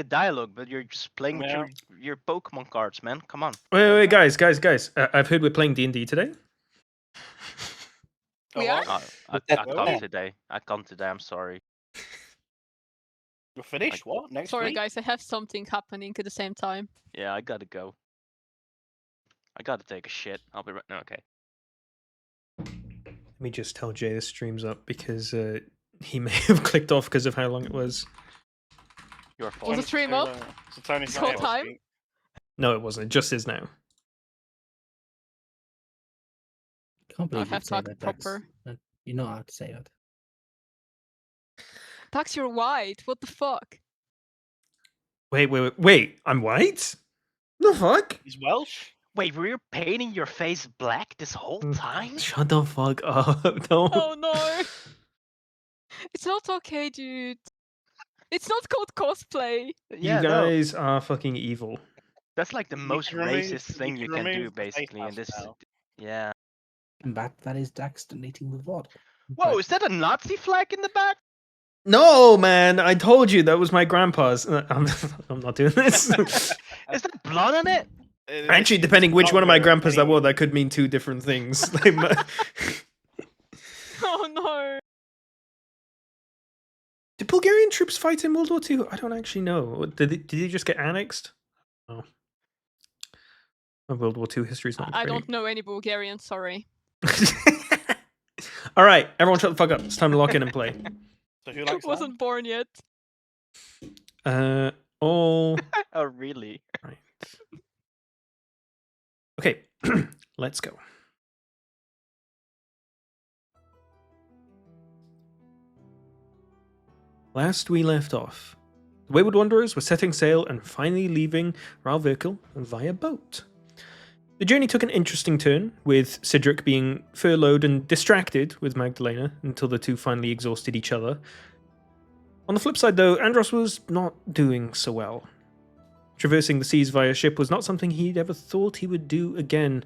a dialogue, but you're just playing with Yeah. your Pokemon cards, man. Come on. Wait, guys. I've heard we're playing D&D today. We Oh, are? what? I That can't well. today. I can't today. I'm sorry. You're finished. What next Sorry, week? guys, I have something happening at the same time. Yeah, I gotta go. I gotta take a shit. I'll be right. No, okay. Let me just tell Jay the stream's up because he may have clicked off because of how long it was. Your fault. Was the stream up? So Tony's This not whole able to time? speak. No, it wasn't. It just is now. Can't believe I you have to say act that. Dax. proper. You're not allowed to say that. Dax, you're white. What the fuck? Wait. I'm white? The fuck? He's Welsh. Wait, were you painting your face black this whole time? Shut the fuck up. Don't. Oh no. It's not okay, dude. It's not called cosplay. Yeah, You no. guys are fucking evil. That's like the most can remove- racist thing you can do, remove the face basically. And mask this, now. yeah. And that is Dax deleting the VOD. Whoa, is that a Nazi flag in the back? No, man. I told you that was my grandpa's. I'm not doing this. Is that blood on it? Actually, depending which not one of my good grandpas that anyway. were, that could mean two different things. Oh no. Did Bulgarian troops fight in World War II? I don't actually know. Did they just get annexed? Oh. My World War II history is not I great. don't know any Bulgarian, sorry. All right, everyone shut the fuck up. It's time to lock in and play. So who likes that? Wasn't born yet. All Oh, really? right. Okay, let's go. Last we left off, the Wayward Wanderers were setting sail and finally leaving Ralvirkle via boat. The journey took an interesting turn, with Cedric being furloughed and distracted with Magdalena until the two finally exhausted each other. On the flip side, though, Andros was not doing so well. Traversing the seas via ship was not something he'd ever thought he would do again,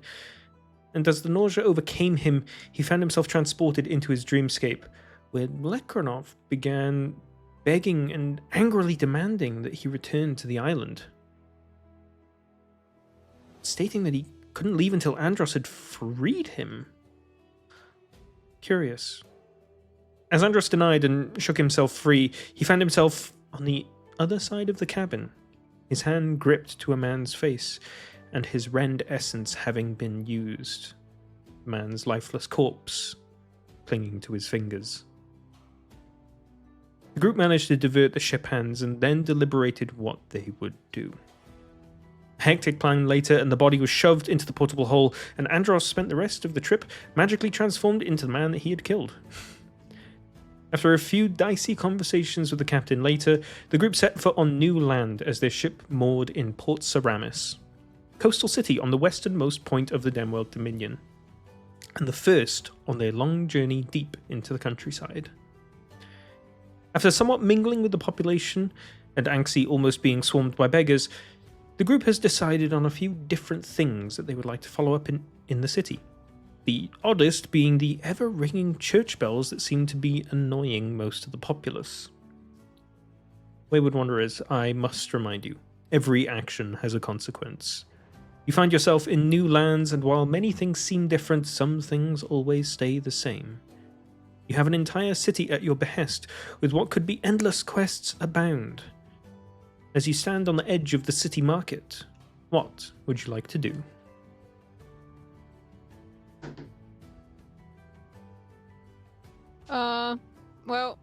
and as the nausea overcame him, he found himself transported into his dreamscape, where Lekranov began begging and angrily demanding that he return to the island, stating that he couldn't leave until Andros had freed him. Curious. As Andros denied and shook himself free, he found himself on the other side of the cabin, his hand gripped to a man's face, and his rend essence having been used. The man's lifeless corpse clinging to his fingers. The group managed to divert the ship hands and then deliberated what they would do. A hectic plan later, and the body was shoved into the portable hole, and Andros spent the rest of the trip magically transformed into the man that he had killed. After a few dicey conversations with the captain later, the group set foot on new land as their ship moored in Port Saramis, coastal city on the westernmost point of the Demworld Dominion, and the first on their long journey deep into the countryside. After somewhat mingling with the population, and Anxi almost being swarmed by beggars, the group has decided on a few different things that they would like to follow up in the city. The oddest being the ever-ringing church bells that seem to be annoying most of the populace. Wayward Wanderers, I must remind you, every action has a consequence. You find yourself in new lands, and while many things seem different, some things always stay the same. You have an entire city at your behest, with what could be endless quests abound. As you stand on the edge of the city market, what would you like to do? Well,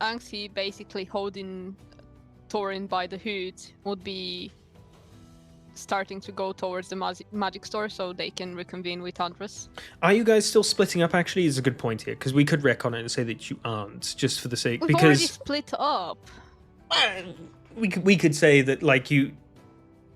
Anxi basically holding Thorin by the hood would be starting to go towards the magic store so they can reconvene with Andros. Are you guys still splitting up? Actually, is a good point here, because we could retcon it and say that you aren't, just for the sake. We've already Because split up. we could say that like you,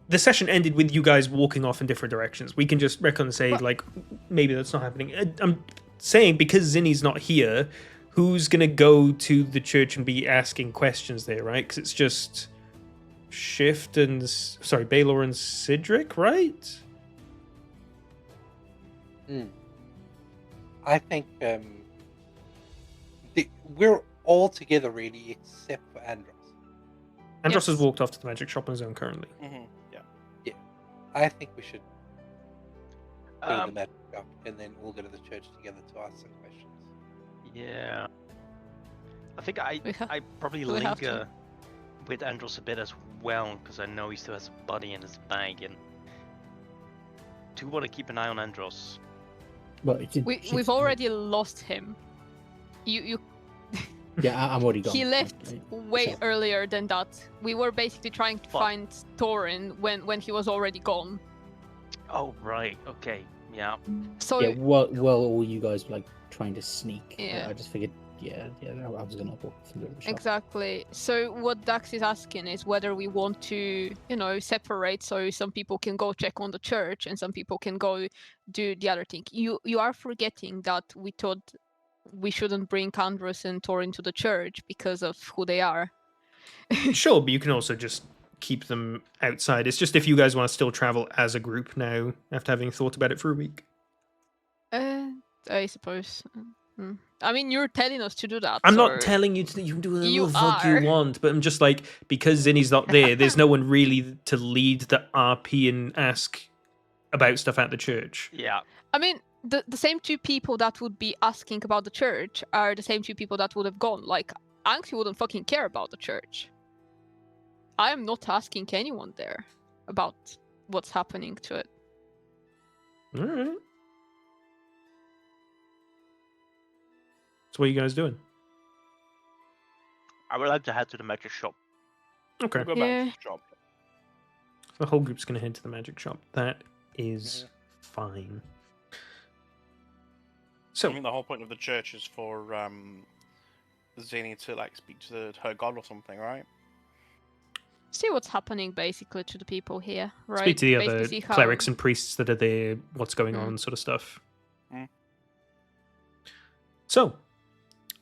the session ended with you guys walking off in different directions. We can just retcon and say like maybe that's not happening. I'm saying because Zinni's not here, who's gonna go to the church and be asking questions there, right? Because it's just Shift and Baylor and Cedric, right? I think we're all together really, except for Andros. Andros has Yes. walked off to the magic shop on his own currently. Yeah. I think we should go to the Um, magic shop, and then we'll go to the church together to ask some questions. yeah. I think I We ha- I probably we have to. linger with Andros a bit as well because I know he still has a buddy in his bag and do want to keep an eye on Andros. Well, you can We've shift- already lost him. You Yeah, I'm already gone. he left way Sure. earlier than that. We were basically trying to Fuck. find Thorin when he was already gone. Oh right, okay, yeah. So Yeah, well, all you guys were like trying to sneak. Yeah. I just figured, yeah, I was gonna walk through the shop. exactly. So what Dax is asking is whether we want to, separate so some people can go check on the church and some people can go do the other thing. You are forgetting that we thought we shouldn't bring Andros and Thorin to the church because of who they are. Sure, but you can also just keep them outside. It's just if you guys want to still travel as a group now, after having thought about it for a week. I suppose. I mean, you're telling us to do that. I'm so not telling you to you can do whatever You the fuck are. you want, but I'm just like, because Zinni's not there, there's no one really to lead the RP and ask about stuff at the church. Yeah. I mean, the same two people that would be asking about the church are the same two people that would have gone. Like, Anxi wouldn't fucking care about the church. I am not asking anyone there about what's happening to it. All right. So what are you guys doing? I would like to head to the magic shop. Okay. We'll go back Yeah. to the shop. The whole group's going to head to the magic shop. That is fine. So, I mean, the whole point of the church is for Zany to like speak to her god or something, right? See what's happening basically to the people here, right? speak to the Basically other see how- clerics and priests that are there, what's going on, sort of stuff. Mm. So,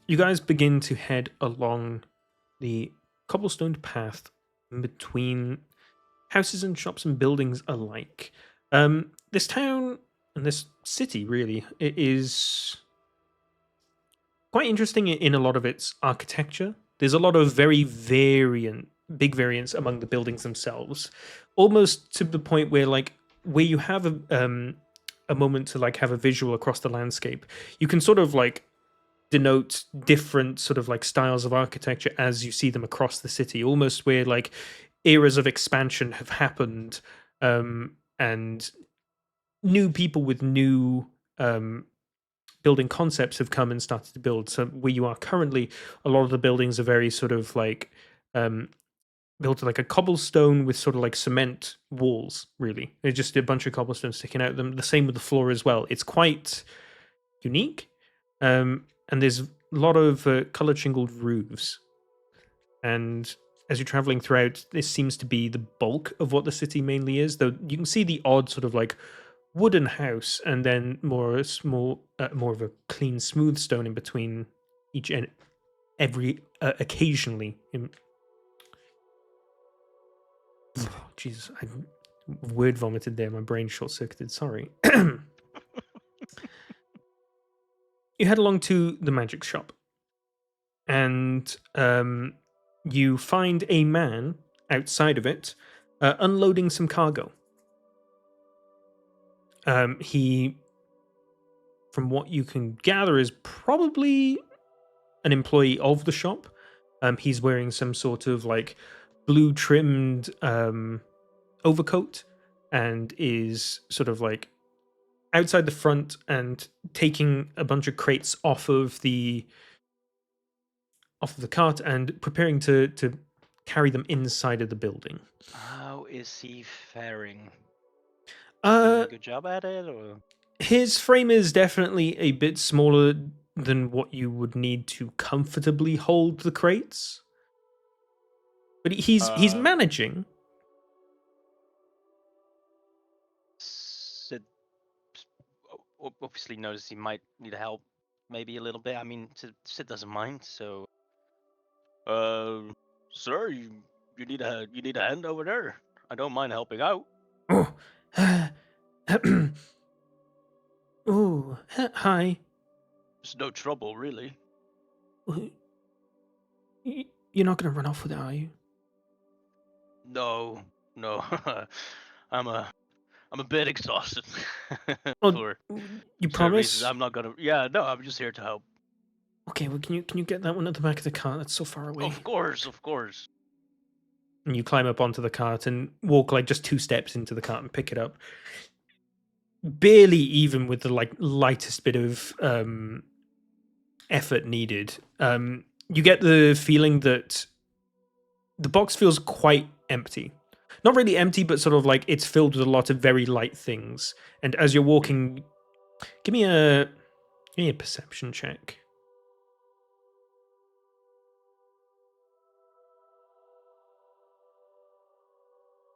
you guys begin to head along the cobblestone path between houses and shops and buildings alike. This town and this city, really, it is quite interesting in a lot of its architecture. There's a lot of very big variance among the buildings themselves, almost to the point where, like, where you have a moment to like have a visual across the landscape, you can sort of like denote different sort of like styles of architecture as you see them across the city, almost where like eras of expansion have happened, and new people with new building concepts have come and started to build. So where you are currently, a lot of the buildings are very sort of like built like a cobblestone with sort of like cement walls, really. There's just a bunch of cobblestone sticking out of them. The same with the floor as well. It's quite unique. And there's a lot of colored shingled roofs. And as you're traveling throughout, this seems to be the bulk of what the city mainly is, though you can see the odd sort of like wooden house and then more of a clean, smooth stone in between each and every occasionally. Jesus, I word vomited there. My brain short circuited. Sorry. You head along to the magic shop, and you find a man outside of it unloading some cargo. He, from what you can gather, is probably an employee of the shop. He's wearing some sort of like blue trimmed overcoat and is sort of like outside the front and taking a bunch of crates off of the cart and preparing to carry them inside of the building. How is he faring? Uh Doing a good job at it, or his frame is definitely a bit smaller than what you would need to comfortably hold the crates. But he's managing. Sid obviously knows he might need help, maybe a little bit. I mean, Sid doesn't mind. So, sir, you need a hand over there. I don't mind helping out. Oh, oh, hi. It's no trouble, really. You're not going to run off with it, are you? No, no. I'm a bit exhausted. Oh, For you certain reasons. promise? I'm not gonna. Yeah, no. I'm just here to help. Okay, well, can you get that one at the back of the cart? That's so far away. Of course, of course. And you climb up onto the cart and walk like just 2 steps into the cart and pick it up. Barely even with the like lightest bit of effort needed. You get the feeling that the box feels quite empty. Not really empty, but sort of like it's filled with a lot of very light things. And as you're walking, give me a perception check.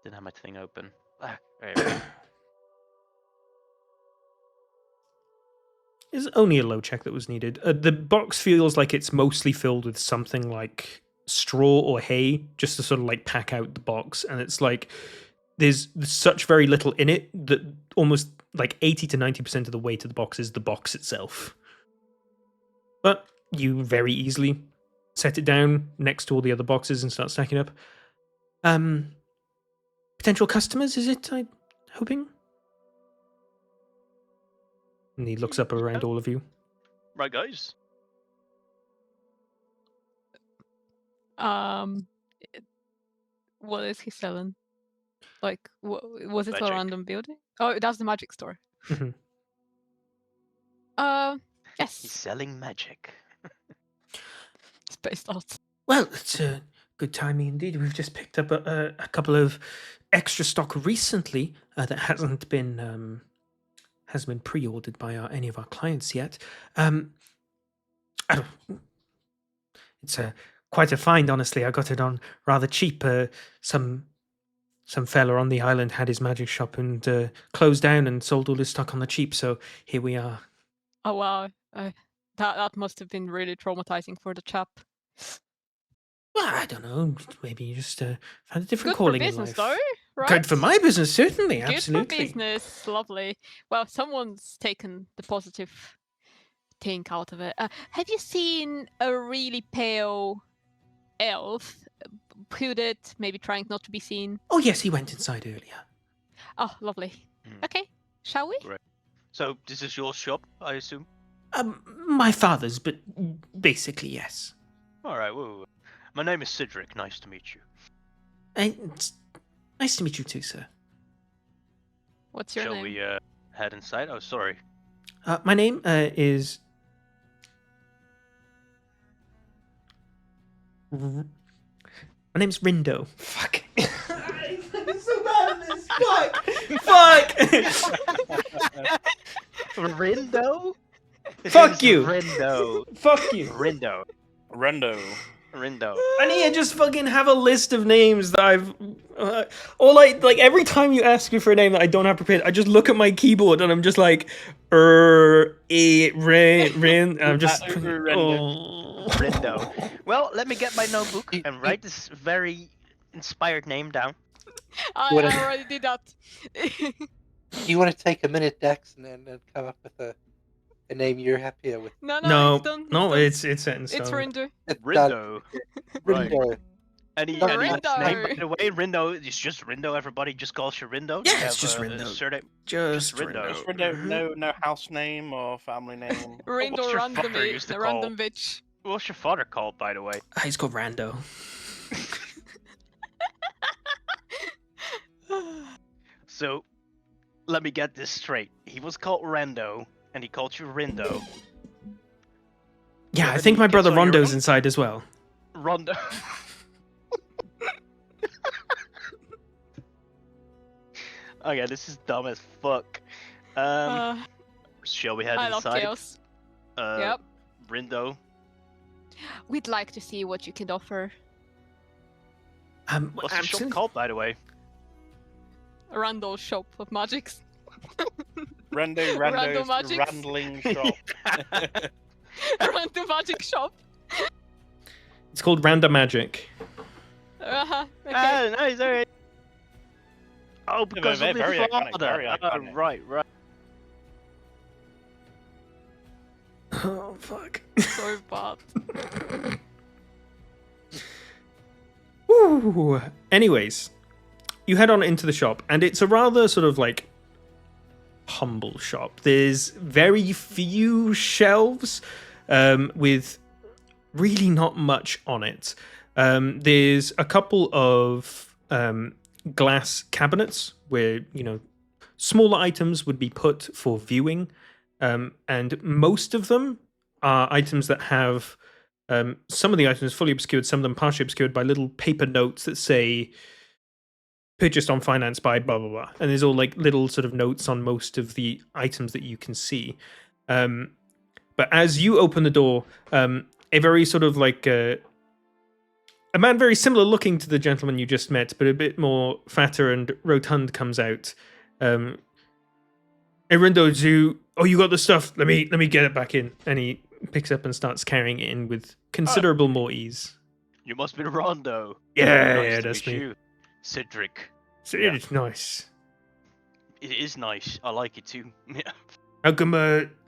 Didn't have my thing open. Ah, there we go. It's only a low check that was needed. The box feels like it's mostly filled with something like straw or hay, just to sort of like pack out the box. And it's like there's such very little in it that almost like 80 to 90% of the weight of the box is the box itself. But you very easily set it down next to all the other boxes and start stacking up. Potential customers, is it? I'm hoping. And he looks up around all of you. Right, guys. What is he selling? Like, was it a Magic. random building? Oh, that's the magic store. Mhm. He's Yes, selling magic. spaced out. Well, it's a good timing indeed. We've just picked up a couple of extra stock recently that hasn't been pre-ordered by any of our clients yet. I don't, it's quite a find, honestly. I got it on rather cheap. Some fella on the island had his magic shop and closed down and sold all his stock on the cheap. So here we are. Oh wow, that must have been really traumatizing for the chap. Well, I don't know. Maybe you just found a different Good for calling business, in life. though, right? Good for my business, certainly. Good Absolutely. for business, lovely. Well, someone's taken the positive thing out of it. Have you seen a really pale elf, hooded, maybe trying not to be seen? Oh yes, he went inside earlier. Oh, lovely. Hmm. Okay, shall we? Right. So this is your shop, I assume. My father's, but basically yes. All right. Whoa. My name is Cedric. Nice to meet you. It's nice to meet you too, sir. What's your Shall name? we head inside? Oh, sorry. My name is. My name's Rindo. Fuck. I'm so bad at this. Fuck. Rindo? Fuck you. Rindo. Fuck you. Rindo. Rendo. Rindo. I need to just fucking have a list of names that I've, or like every time you ask me for a name that I don't have prepared, I just look at my keyboard and I'm just like, rin, and I'm just, oh. Rindo. Well, let me get my notebook and write this very inspired name down. I What already did that. Do you want to take a minute, Dex, and then come up with a name you're happier with? No, No, it's done. no, done. it's set in stone. It's Rinder. It's Rindo. Right. Rindo. Any Rindo. name, by the way, Rindo. It's just Rindo. Everybody just calls you Rindo. Yeah, Do you it's have just a Rindo. surname? Just Rindo. Rindo. Rindo, no house name or family name. Rindo what's your father randomly, used to a call? random bitch. What's your father called, by the way? He's called Rando. So, let me get this straight. He was called Rando, and he called you Rindo. Yeah, have I think any my kids brother on your Rondo's own? inside as well. Rondo. Okay, this is dumb as fuck. Shall we head I love inside? chaos. Uh, Yep. Rindo. We'd like to see what you can offer. What's the shop called, by the way? A Randall shop of magics. Rando, Random Rando's magics. Randling shop. A random magic shop. It's called Random Magic. Okay. Ah, nice, alright. Oh, because very- of the very iconic, father. very Oh, iconic. right. Oh, fuck. So bad. Ooh. Anyways, you head on into the shop, and it's a rather sort of like humble shop. There's very few shelves with really not much on it. There's a couple of glass cabinets where, smaller items would be put for viewing, and most of them are items that have some of the items fully obscured, some of them partially obscured by little paper notes that say purchased on finance by blah blah blah, and there's all like little sort of notes on most of the items that you can see. But as you open the door, a very sort of like a man very similar looking to the gentleman you just met, but a bit more fatter and rotund comes out. Hey Rindo, you got the stuff. Let me get it back in. And he picks up and starts carrying it in with considerable more ease. You must be Rondo. Yeah, Nice to that's meet me. you. Cedric. It's nice. It is nice. I like it too. Yeah. How come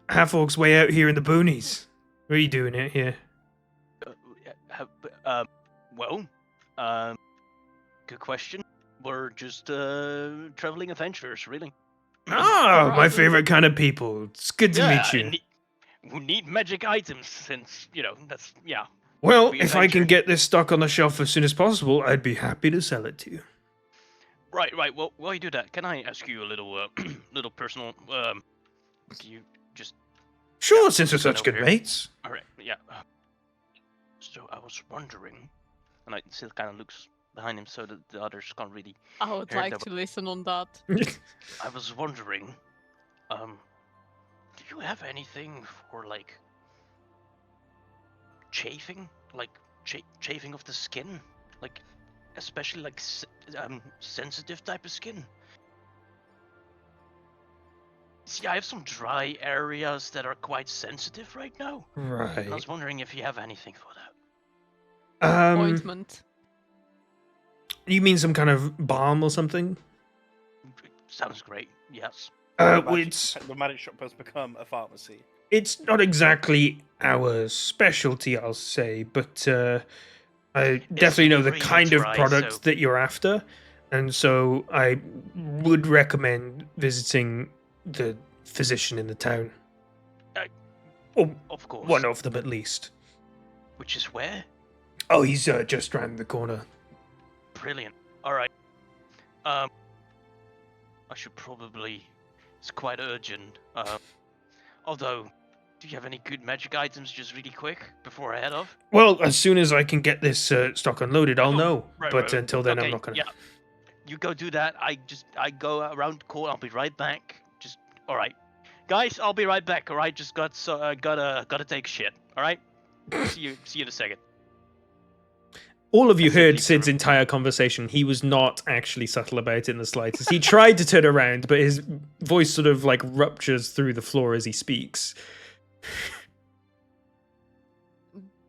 Half-Orc's way out here in the boonies? What are you doing out here? Good question. We're just traveling adventurers, really. Oh, my favorite kind of people. It's good to meet you. We need magic items since, that's, yeah. Well, we if I can adventure. get this stock on the shelf as soon as possible, I'd be happy to sell it to you. Right. Well, while you do that, can I ask you a little, little personal, do you just... Sure, since we're stand such over good here? mates. All right, yeah. So I was wondering, and I still kind of looks behind him so that the others can't really... I would Heard like that to listen on that. I was wondering, do you have anything for, like, chafing? Like, chafing of the skin? Like, especially, like, sensitive type of skin? See, I have some dry areas that are quite sensitive right now. And I Right. was wondering if you have anything for that. Ointment. You mean some kind of balm or something? Sounds great, yes. The magic shop has become a pharmacy. It's not exactly our specialty, I'll say, but I definitely know the really kind of dry, product so- that you're after, and so I would recommend visiting the physician in the town. Or Of course. one of them, at least. Which is where? Oh, he's just round the corner. Brilliant. Alright. I should probably... It's quite urgent. Although, do you have any good magic items just really quick before I head off? Well, as soon as I can get this stock unloaded, I'll Oh, know. right, But right. until then, I'm Okay, not gonna. Yeah. You go do that. I go around the corner. I'll be right back. Just alright. Guys, I'll be right back, alright? Just gotta take a shit. Alright? See you in a second. All of you I said heard leave the Sid's room. entire conversation. He was not actually subtle about it in the slightest. He tried to turn around, but his voice sort of like ruptures through the floor as he speaks.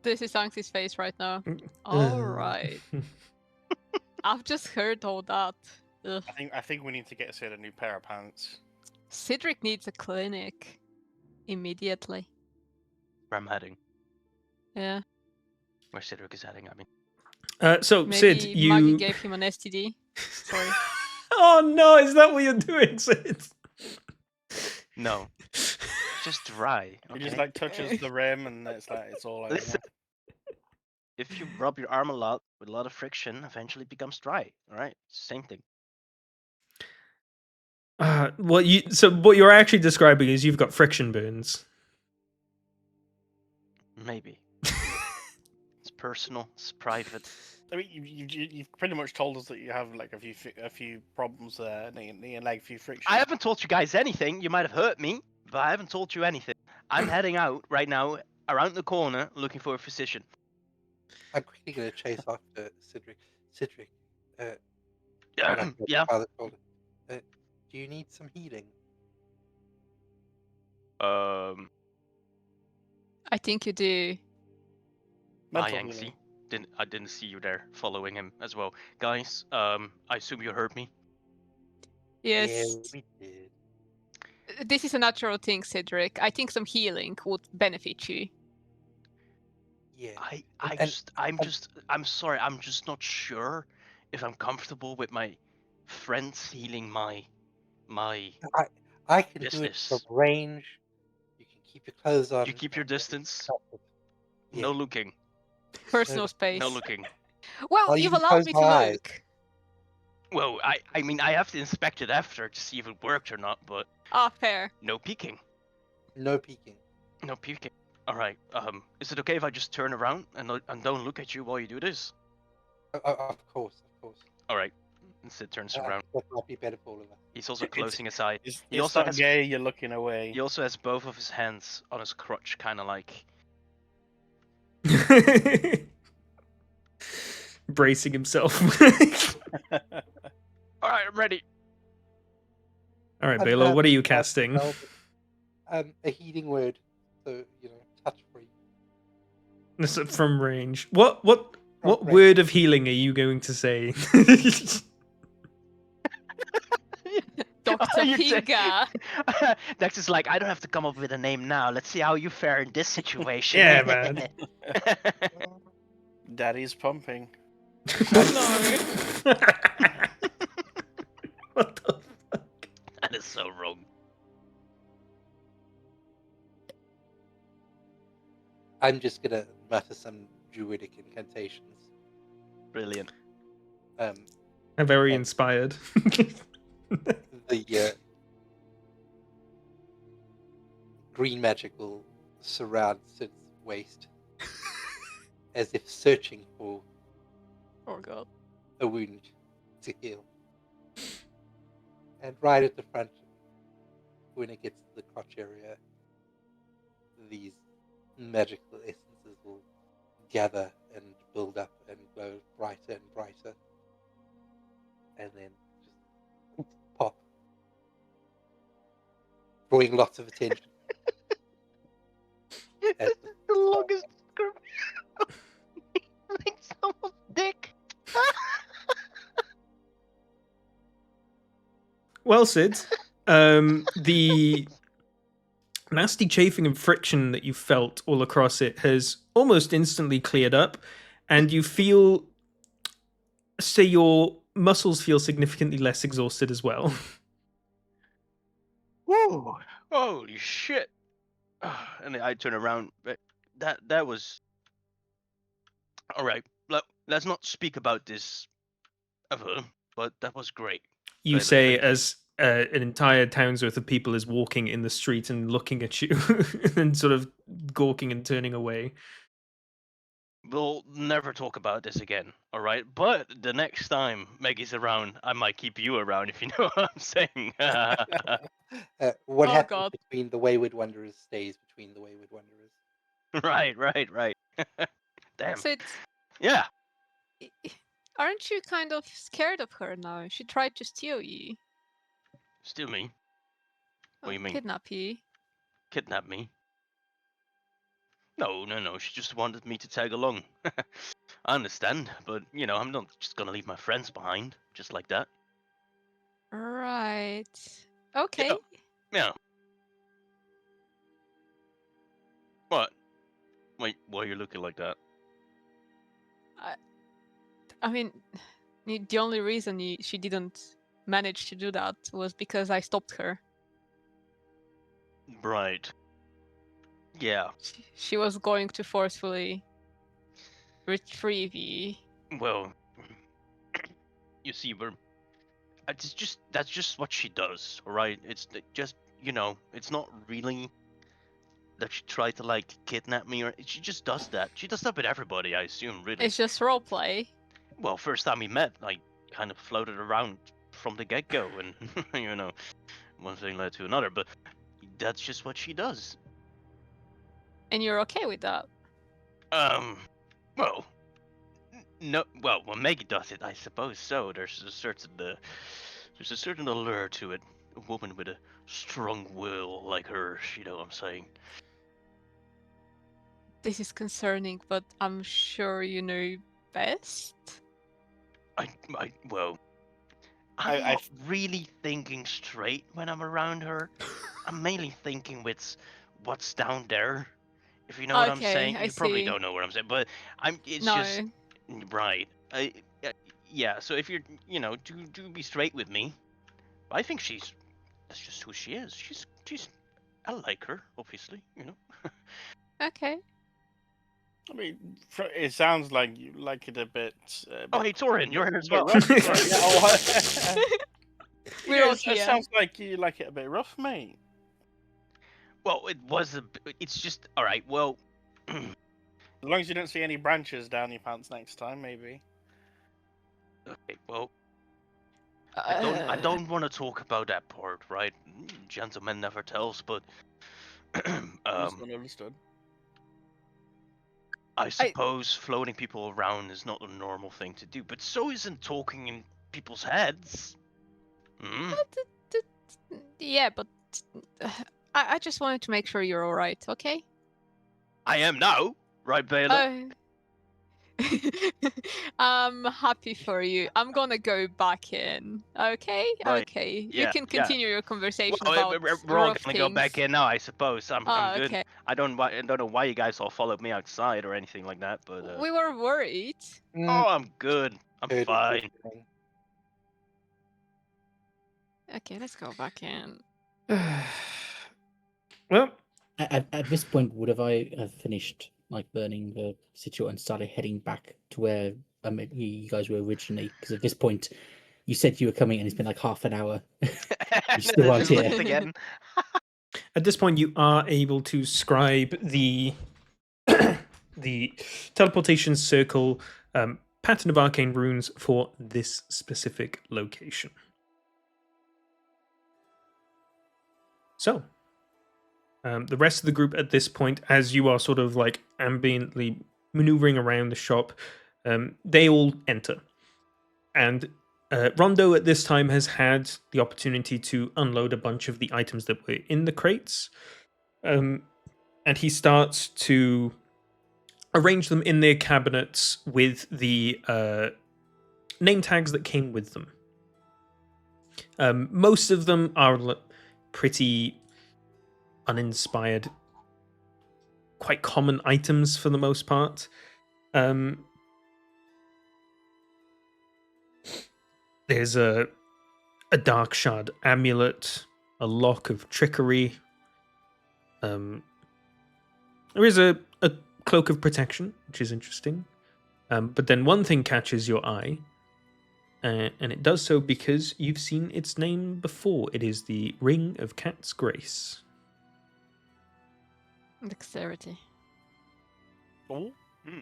This is Angsty's face right now. Alright. I've just heard all that. Ugh. I think we need to get Sid a new pair of pants. Cedric needs a clinic. Immediately. Where I'm heading. Yeah. Where Cedric is heading, I mean. So, Maybe Sid, Maggie you. gave him an STD. Sorry. Oh no, is that what you're doing, Sid? No. It's just dry. He just okay? like touches the rim and it's all like. Listen. If you rub your arm a lot with a lot of friction, eventually it becomes dry. Alright? Same thing. What you're actually describing is you've got friction burns. Maybe. It's personal, it's private. I mean, you've pretty much told us that you have like a few problems there, knee and leg, few frictions. I haven't told you guys anything. You might have hurt me, but I haven't told you anything. I'm heading out right now, around the corner, looking for a physician. I'm quickly going to chase after Cedric. Cedric, Yeah. Father told him, do you need some healing? I think you do. Hi, Mental Angsty. healing. I didn't see you there, following him as well. Guys, I assume you heard me. Yes. Yeah, we did. This is a natural thing, Cedric. I think some healing would benefit you. Yeah. I'm sorry, I'm just not sure if I'm comfortable with my friends healing my I can do it business. from range. You can keep your clothes on. You keep your and it's distance. not- Yeah. No looking. Personal space. No looking. Well, I'll you've even allowed close me my to eyes. look. Well, I mean, I have to inspect it after to see if it worked or not, but Ah, fair. no peeking. No peeking. No peeking. All right. Is it okay if I just turn around and don't look at you while you do this? Of course, of course. All right. And Sid turns around. That might be better for all of us. He's also It's- closing his eye. It's, He it's also not has gay. You're looking away. he also has both of his hands on his crotch, kind of like. Bracing himself. All right, I'm ready. All right, And Baylor, what are you perhaps casting? a healing word, so touch free. This is from range. What From range. word of healing are you going to say? Dr. You say- Figa. Dex is like, I don't have to come up with a name now. Let's see how you fare in this situation. Yeah, man. Daddy's pumping. No. What the fuck? That is so wrong. I'm just gonna mutter some druidic incantations. Brilliant. Um, I'm very Yeah. inspired. the green magic will surround Sid's waist, as if searching for Oh god. a wound to heal. And right at the front, when it gets to the crotch area, these magical essences will gather and build up and glow brighter and brighter. And then just pop, drawing lots of attention. As The longest like someone's dick. Well, Sid, the nasty chafing and friction that you felt all across it has almost instantly cleared up, and you feel, say, your muscles feel significantly less exhausted as well. Whoa! Holy shit! And then I turn around. But that was all right. Let's not speak about this ever. But that was great. You Baylor, say thank you. as an entire town's worth of people is walking in the street and looking at you and sort of gawking and turning away. We'll never talk about this again, all right? But the next time Maggie's around, I might keep you around if you know what I'm saying. what Oh, happens God. between the Wayward Wanderers stays between the Wayward Wanderers. right. Damn. Sid, Yeah. aren't you kind of scared of her now? She tried to steal you. Steal me. What do you mean? Kidnap you. Kidnap me? No. She just wanted me to tag along. I understand, but I'm not just gonna leave my friends behind just like that. Right. Okay. Yeah. What? Wait, why are you looking like that? I mean, the only reason she didn't manage to do that was because I stopped her. Right. Yeah. She was going to forcefully retrieve you. Well, you see, that's just what she does, all right? It's just it's not really that she tried to like kidnap me, or she just does that. She does that with everybody, I assume, really. It's just roleplay. Well, first time we met, I kind of floated around from the get-go, and one thing led to another. But that's just what she does. And you're okay with that? Well, no. Well, when Maggie does it, I suppose so. There's a certain allure to it. A woman with a strong will like hers. You know what I'm saying? This is concerning, but I'm sure you know best. Well, I'm not really thinking straight when I'm around her. I'm mainly thinking with what's down there. If you know what I'm Okay, saying, I you probably see. don't know what I'm saying, but it's No. just right. yeah. So if you're, do be straight with me. I think that's just who she is. I like her, obviously. Okay. I mean, it sounds like you like it a bit. Oh, hey, Torin, you're in as bit well. rough. Sorry. Yeah, oh, We're all it here. sounds like you like it a bit rough, mate. Well, it's just all right. Well, As long as you don't see any branches down your pants next time, maybe. okay. Well, I don't want to talk about that part, right? Gentleman never tells, but Understood. I suppose floating people around is not a normal thing to do, but so isn't talking in people's heads. Hmm? Yeah, but I just wanted to make sure you're all right. Okay. I am now, right, Baylor? I'm happy for you. I'm gonna go back in. Okay. Right. Okay. Yeah, You can yeah. continue your conversation Well, about we're all rough gonna go back things. in now, I suppose. I'm good. Okay. I don't know why you guys all followed me outside or anything like that, but We were worried. oh, I'm good. I'm Heard fine. everything. Okay, let's go back in. Well, At this point, would I have finished like burning the situate and started heading back to where you guys were originally? Because at this point, you said you were coming, and it's been like half an hour. You still aren't Just left here. again. at this point, you are able to scribe the the teleportation circle pattern of arcane runes for this specific location. So, the rest of the group at this point, as you are sort of like ambiently maneuvering around the shop, they all enter. And Rondo at this time has had the opportunity to unload a bunch of the items that were in the crates. And he starts to arrange them in their cabinets with the name tags that came with them. Most of them are pretty uninspired, quite common items for the most part. There's a dark shard amulet, a lock of trickery. There is a cloak of protection, which is interesting. But then one thing catches your eye, and it does so because you've seen its name before. It is the Ring of Cat's Grace. Dexterity. Oh. Hmm.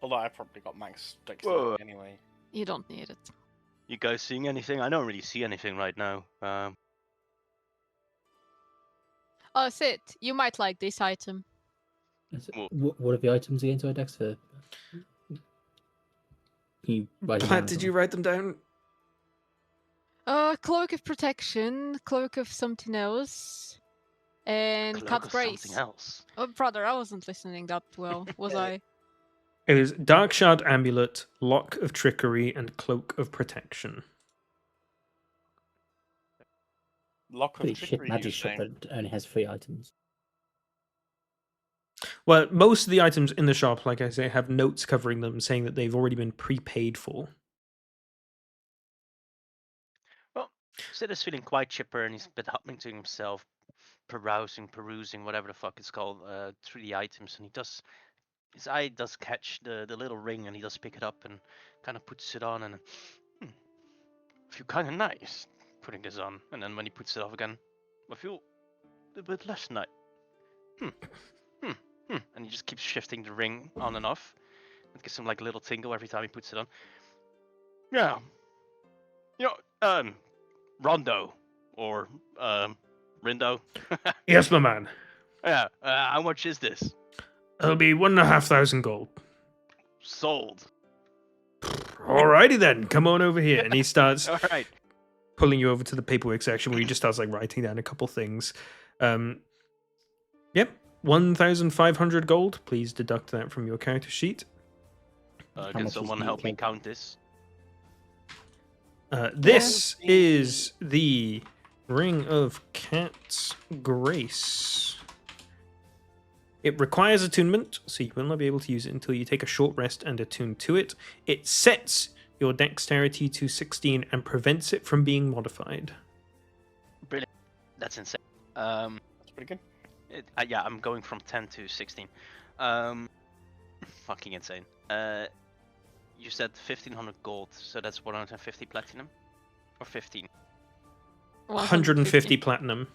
Although I probably got max Whoa. dexterity anyway. You don't need it. You guys seeing anything? I don't really see anything right now. Oh, Sid, you might like this item. What are the items again? Sorry, Dex. Can you write them down? Did you write them down? Cloak of protection, cloak of something else, and Cloak cut of grace. something else. Oh, brother, I wasn't listening that well, was I? It was Dark Shard Amulet, Lock of Trickery, and Cloak of Protection. Lock of Pretty shit trickery, magic you shop say? that only has 3 items. Well, most of the items in the shop, like I say, have notes covering them saying that they've already been prepaid for. Well, Sid is feeling quite chipper and he's a bit humming to himself, perusing, whatever the fuck it's called, through the items, and his eye does catch the little ring, and he does pick it up and kind of puts it on, and I feel kind of nice putting this on, and then when he puts it off again, I feel a little bit less nice. And he just keeps shifting the ring on and off. It gives him like a little tingle every time he puts it on. Yeah. Rondo or Rindo. Yes, my man. Yeah. How much is this? It'll be 1,500 gold. Sold. Alrighty then, come on over here. And he starts All right. pulling you over to the paperwork section where he just starts like writing down a couple things. Yep, 1,500 gold. Please deduct that from your character sheet. How Can much is someone the help me cloak? count this? This is the Ring of Cat's Grace. It requires attunement, so you will not be able to use it until you take a short rest and attune to it. It sets your dexterity to 16 and prevents it from being modified. Brilliant. That's insane. That's pretty good. Yeah, I'm going from 10 to 16. Fucking insane. You said 1500 gold, so that's 150 platinum? Or 15? 150 platinum.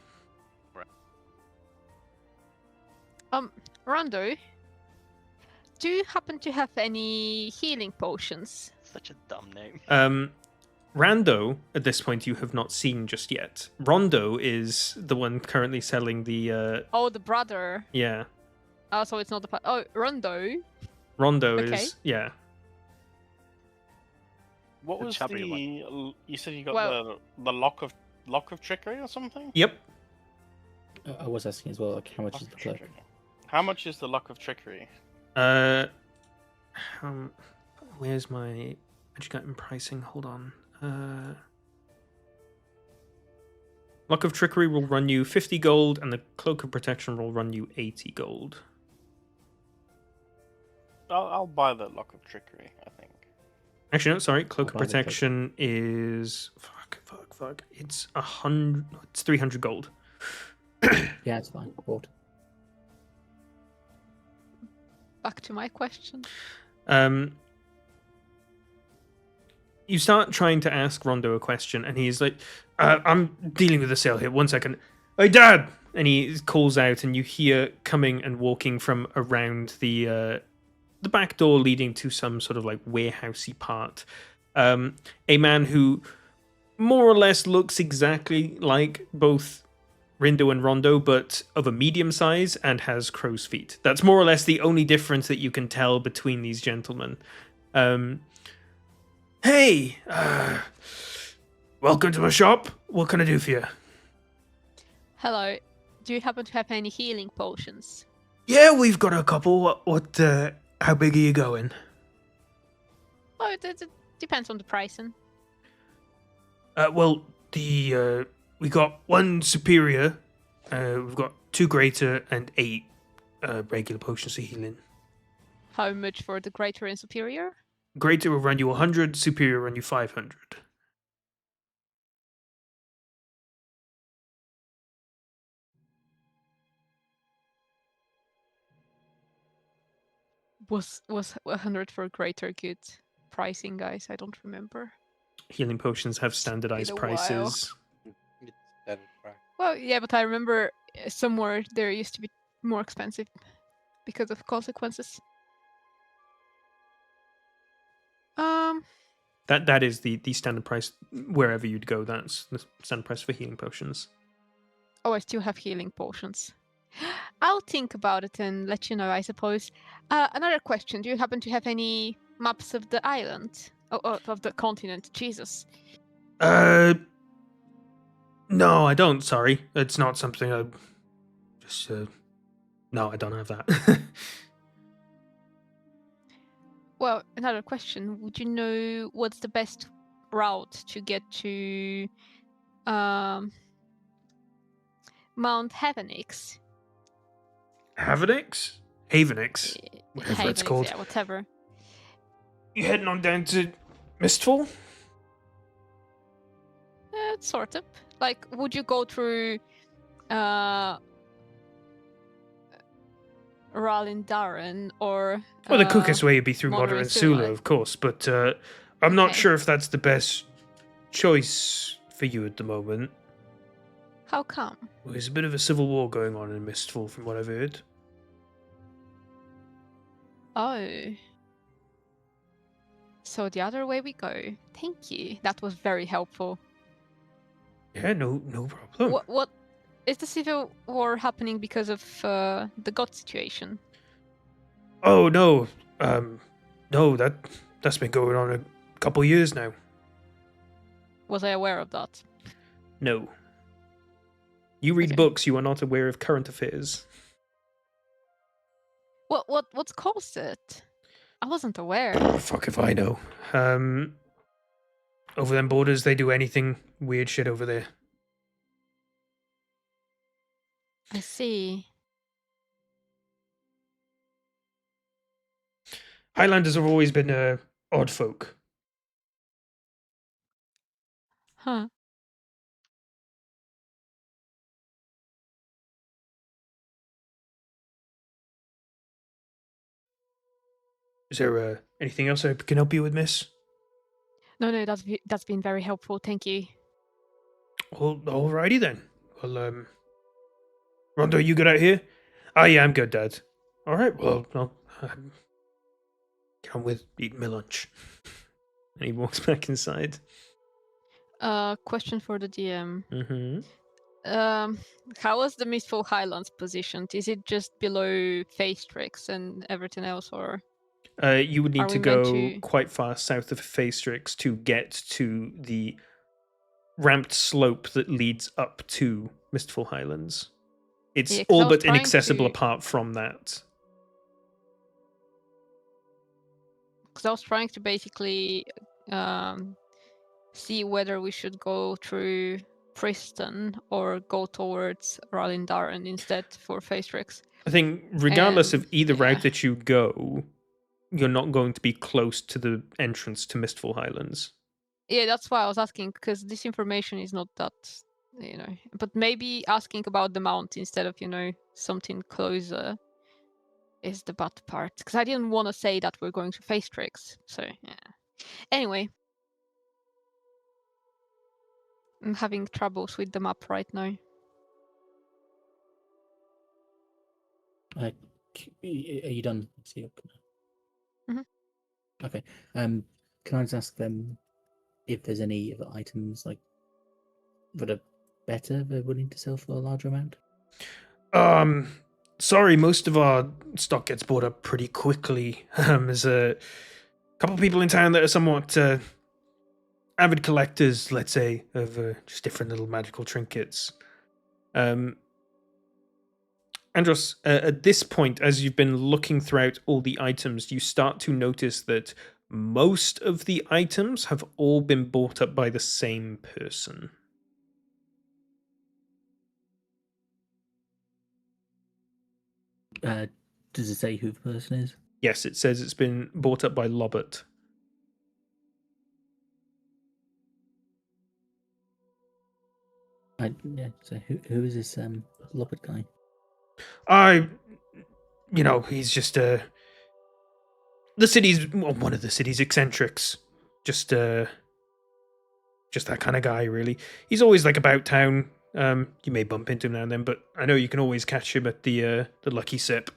Rondo, do you happen to have any healing potions? Such a dumb name. Rando, at this point, you have not seen just yet. Rondo is the one currently selling the. Oh, the brother. Yeah. Oh, so it's not the. Oh, Rondo. Rondo Okay. is. Yeah. What The was chubby the? You said you got Well- the lock of trickery or something? Yep. I was asking as well, like, how much Lock is the of cloak? trickery. How much is the lock of trickery? Where's my magic item pricing? Hold on. Lock of Trickery will run you 50 gold, and the Cloak of Protection will run you 80 gold. I'll buy the lock of trickery. I think. Actually, no, sorry. Cloak of I'll buy the cloak. Protection is fuck. It's 100. It's 300 gold. Yeah, it's fine. Bought. Back to my question. You start trying to ask Rondo a question, and he's like, I'm dealing with a sale here. 1 second. Hey, Dad! And he calls out, and you hear coming and walking from around the back door leading to some sort of like warehousey part. A man who more or less looks exactly like both Rindo and Rondo, but of a medium size and has crow's feet. That's more or less the only difference that you can tell between these gentlemen. Hey, welcome to my shop. What can I do for you? Hello. Do you happen to have any healing potions? Yeah, we've got a couple. How big are you going? Oh, it depends on the pricing. Well, we got 1 superior, we've got 2 greater, and 8 regular potions of healing. How much for the greater and superior? Greater will run you 100, superior will run you 500. Was 100 for greater good pricing, guys? I don't remember. Healing potions have standardized a while. prices. It's standard price. Well, yeah, but I remember somewhere there used to be more expensive because of consequences. That is the standard price wherever you'd go. That's the standard price for healing potions. Oh, I still have healing potions. I'll think about it and let you know, I suppose. Another question. Do you happen to have any maps of the island? Oh, of the continent? Jesus. No, I don't. Sorry, it's not something I just. No, I don't have that. Well, another question. Would you know what's the best route to get to Mount Havenix? Havenix? Havenix? Whatever it's Havenix, called. Yeah, whatever. You heading on down to Mistfall? Sort of. Like, would you go through Ralin Darren or Well, the quickest way would be through Modern Modern and Sula. Sula, of course, but I'm not Okay. sure if that's the best choice for you at the moment. How come? Well, there's a bit of a civil war going on in Mistfall, from what I've heard. Oh. So the other way we go. Thank you. That was very helpful. Yeah, no problem. What is the civil war happening because of the god situation? Oh no, no, that's been going on a couple years now. Was I aware of that? No. You read Okay. books, you are not aware of current affairs. What's caused it? I wasn't aware. Fuck if I know. Over them borders, they do anything weird shit over there. I see. Highlanders have always been odd folk. Huh. Is there anything else I can help you with, miss? No, that's been very helpful. Thank you. Well, alrighty then. Well, Rondo, you good out here? Oh yeah, I'm good, Dad. All right. Well, I'll get on with eating my lunch. And he walks back inside. Question for the DM. Mm-hmm. How was the Mistful Highlands positioned? Is it just below Phaestrix and everything else, or? You would need Are to we meant go to- quite far south of Phaestrix to get to the ramped slope that leads up to Mistful Highlands. It's Yeah, 'cause I all was but trying inaccessible to- apart from that. Because I was trying to basically see whether we should go through Preston or go towards Ralindaren instead for Phaestrix. I think regardless of either yeah. route that you go, you're not going to be close to the entrance to Mistful Highlands. Yeah, that's why I was asking, because this information is not that, but maybe asking about the mount instead of, something closer is the bad part. Because I didn't want to say that we're going to Phaestrix, so yeah. Anyway. I'm having troubles with the map right now. Are you done? See. Mhm. Okay. Can I just ask them if there's any other items like that are better they're willing to sell for a larger amount? Sorry, most of our stock gets bought up pretty quickly. There's a couple of people in town that are somewhat avid collectors, let's say, of just different little magical trinkets. Andros, at this point, as you've been looking throughout all the items, you start to notice that most of the items have all been bought up by the same person. Does it say who the person is? Yes, it says it's been bought up by Lobert. Yeah. So who is this Lopet guy? He's just the city's one of the city's eccentrics. Just that kind of guy, really. He's always like about town. You may bump into him now and then, but I know you can always catch him at the Lucky Sip.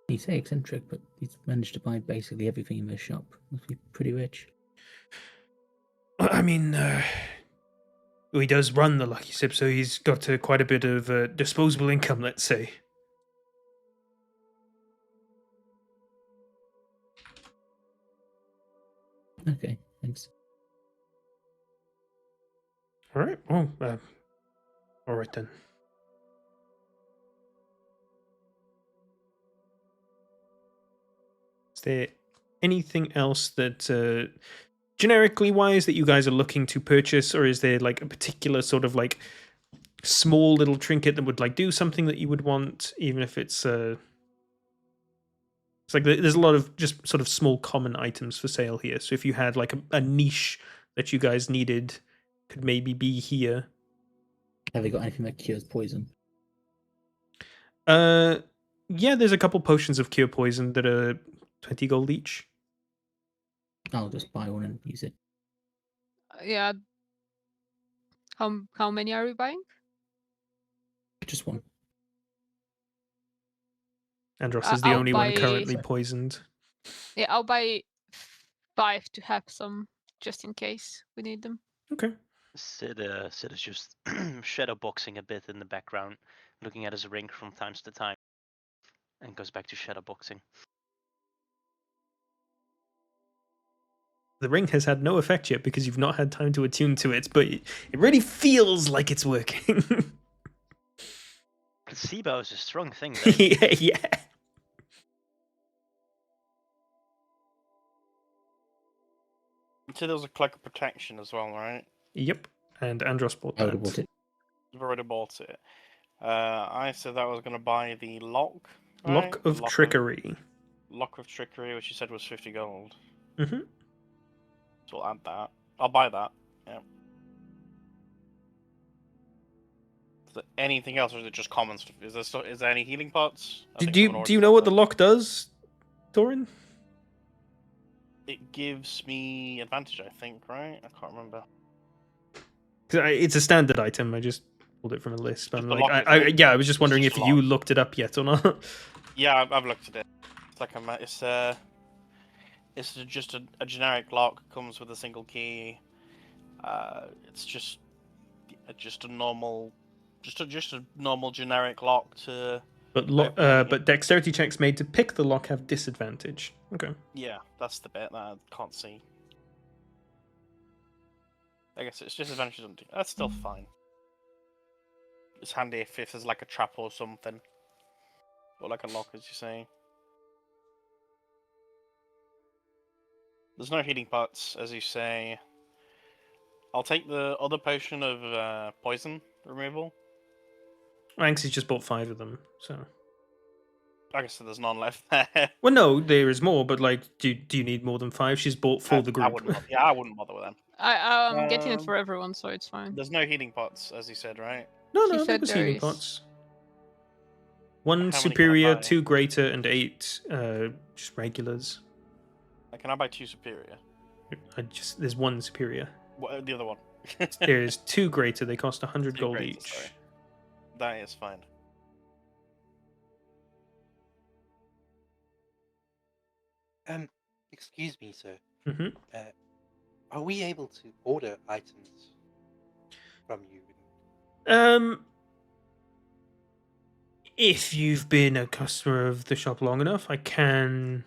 You say eccentric, but he's managed to buy basically everything in the shop. Must be pretty rich. I mean, he does run the Lucky Sip, so he's got quite a bit of disposable income, let's say. Okay, thanks. All right. Well, all right then. Is there anything else that, generically wise, that you guys are looking to purchase, or is there like a particular sort of like small little trinket that would like do something that you would want, even if it's like there's a lot of just sort of small common items for sale here. So if you had like a niche that you guys needed, could maybe be here. Have they got anything that cures poison? Yeah, there's a couple potions of cure poison that are 20 gold each. I'll just buy one and use it. Yeah. How many are we buying? Just one. Andros is the I'll only one buy- currently poisoned. Yeah, I'll buy 5 to have some just in case we need them. Okay. Sid is just shadowboxing a bit in the background, looking at his ring from times to time, and goes back to shadowboxing. The ring has had no effect yet because you've not had time to attune to it, but it really feels like it's working. Placebo is a strong thing, though. yeah. So there was a cloak of protection as well, right? Yep. And Andros bought I would have that. bought it. You've already bought it. I said that I was going to buy the lock Lock Right, of Trickery. Lock of Trickery, which you said was 50 gold. Mm-hmm. So we'll add that. I'll buy that. Yeah. Is there anything else, or is it just common stuff? Is there any healing pots? I think Do someone you already know said what the that. lock does, Torin? It gives me advantage, I think, right? I can't remember. 'Cause it's a standard item. I just pulled it from a list. But Just I'm the like, lock, isn't it? yeah, I was just It's wondering just if a you lock. looked it up yet or not. Yeah, I've looked at it. It's like it's just a generic lock. Comes with a single key. It's just a normal, just a normal generic lock to. But dexterity checks made to pick the lock have disadvantage. Okay. Yeah, that's the bit that I can't see. I guess it's disadvantage. That's still fine. It's handy if there's like a trap or something, or like a lock, as you say. There's no healing pots, as you say. I'll take the other potion of poison removal. Anxie's just bought 5 of them, so. I guess there's none left there. Well, no, there is more, but like, do you need more than 5? She's bought for the I group. wouldn't. Yeah, I wouldn't bother with them. I'm getting it for everyone, so it's fine. There's no healing pots, as you said, right? No, She there said was there healing is. pots. How 1 many can I superior, buy? 2 greater, and 8 just regulars. Can I buy 2 superior? There's 1 superior. What the other one? There's 2 greater. They cost 100 2 gold greater, each. sorry. That is fine. Excuse me, sir. Mm-hmm. Are we able to order items from you? If you've been a customer of the shop long enough, I can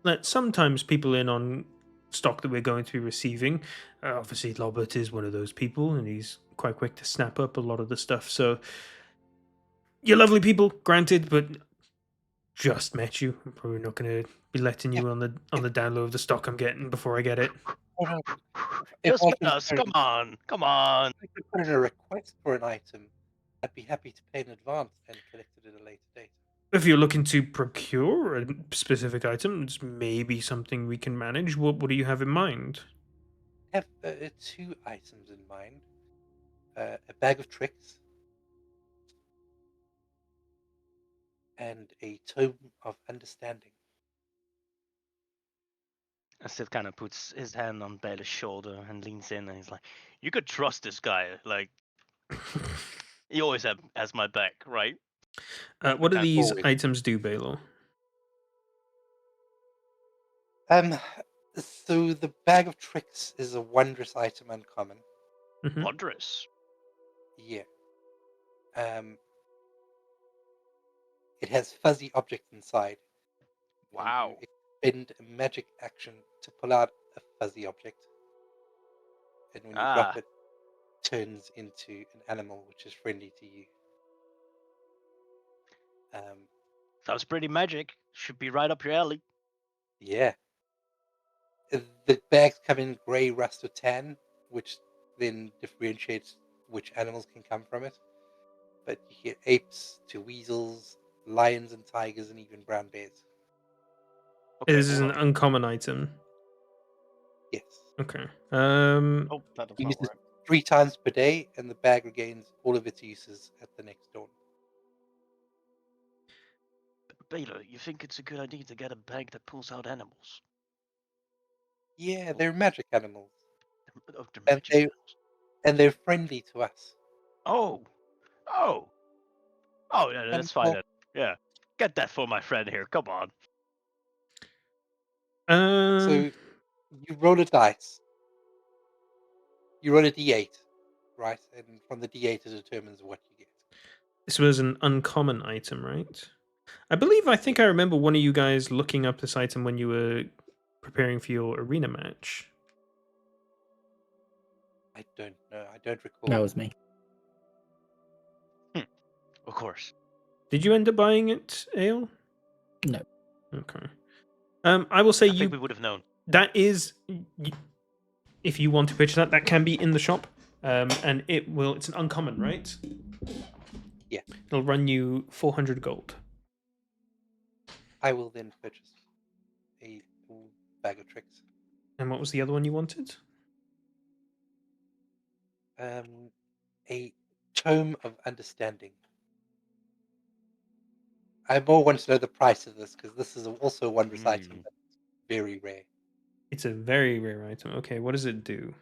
let sometimes people in on stock that we're going to be receiving. Obviously, Lobert is one of those people, and he's quite quick to snap up a lot of the stuff. So, you're lovely people, granted, but just met you. I'm probably not going to be letting you on the down low of the stock I'm getting before I get it. Just I met can us. put in- Come on. If I could put in a request for an item, I'd be happy to pay in advance and collect it at a later date. If you're looking to procure a specific item, it's maybe something we can manage. What do you have in mind? I have 2 items in mind. A bag of tricks and a tome of understanding. Sid kind of puts his hand on Bailey's shoulder and leans in, and he's like, "You could trust this guy. Like, he always has my back, right?" What do Okay. these Always. items do, Baylor? So the bag of tricks is a wondrous item, uncommon. Mhm. Wondrous. Yeah. It has fuzzy objects inside. and Wow. you expend a magic action to pull out a fuzzy object. And when you drop it turns into an animal which is friendly to you. Sounds pretty magic. Should be right up your alley. Yeah. The bags come in grey, rust, or tan, which then differentiates which animals can come from it. But you get apes to weasels, lions and tigers, and even brown bears. Okay, This is hold an on. uncommon item. Yes. Okay. Oh, that does You not use this work. 3 times per day, and the bag regains all of its uses at the next dawn. Baylor, you think it's a good idea to get a bag that pulls out animals? Yeah, they're magic animals, Oh, they're And magic they- animals. and they're friendly to us. Oh, yeah, that's fine. well- Then. Yeah, get that for my friend here. Come on. So you roll a dice. You roll a d8, right? And from the d8 it determines what you get. this was an uncommon item, right? I think I remember one of you guys looking up this item when you were preparing for your arena match. I don't know. I don't recall. That was me. Of course. Did you end up buying it, Ale? No. Okay. I will say I think we would have known. that is, if you want to pitch that can be in the shop, and it's an uncommon, right? Yeah. It'll run you 400 gold. I will then purchase a full bag of tricks. And what was the other one you wanted? A tome of understanding. I more want to know the price of this because this is also a wondrous item that's very rare. It's a very rare item. Okay, what does it do?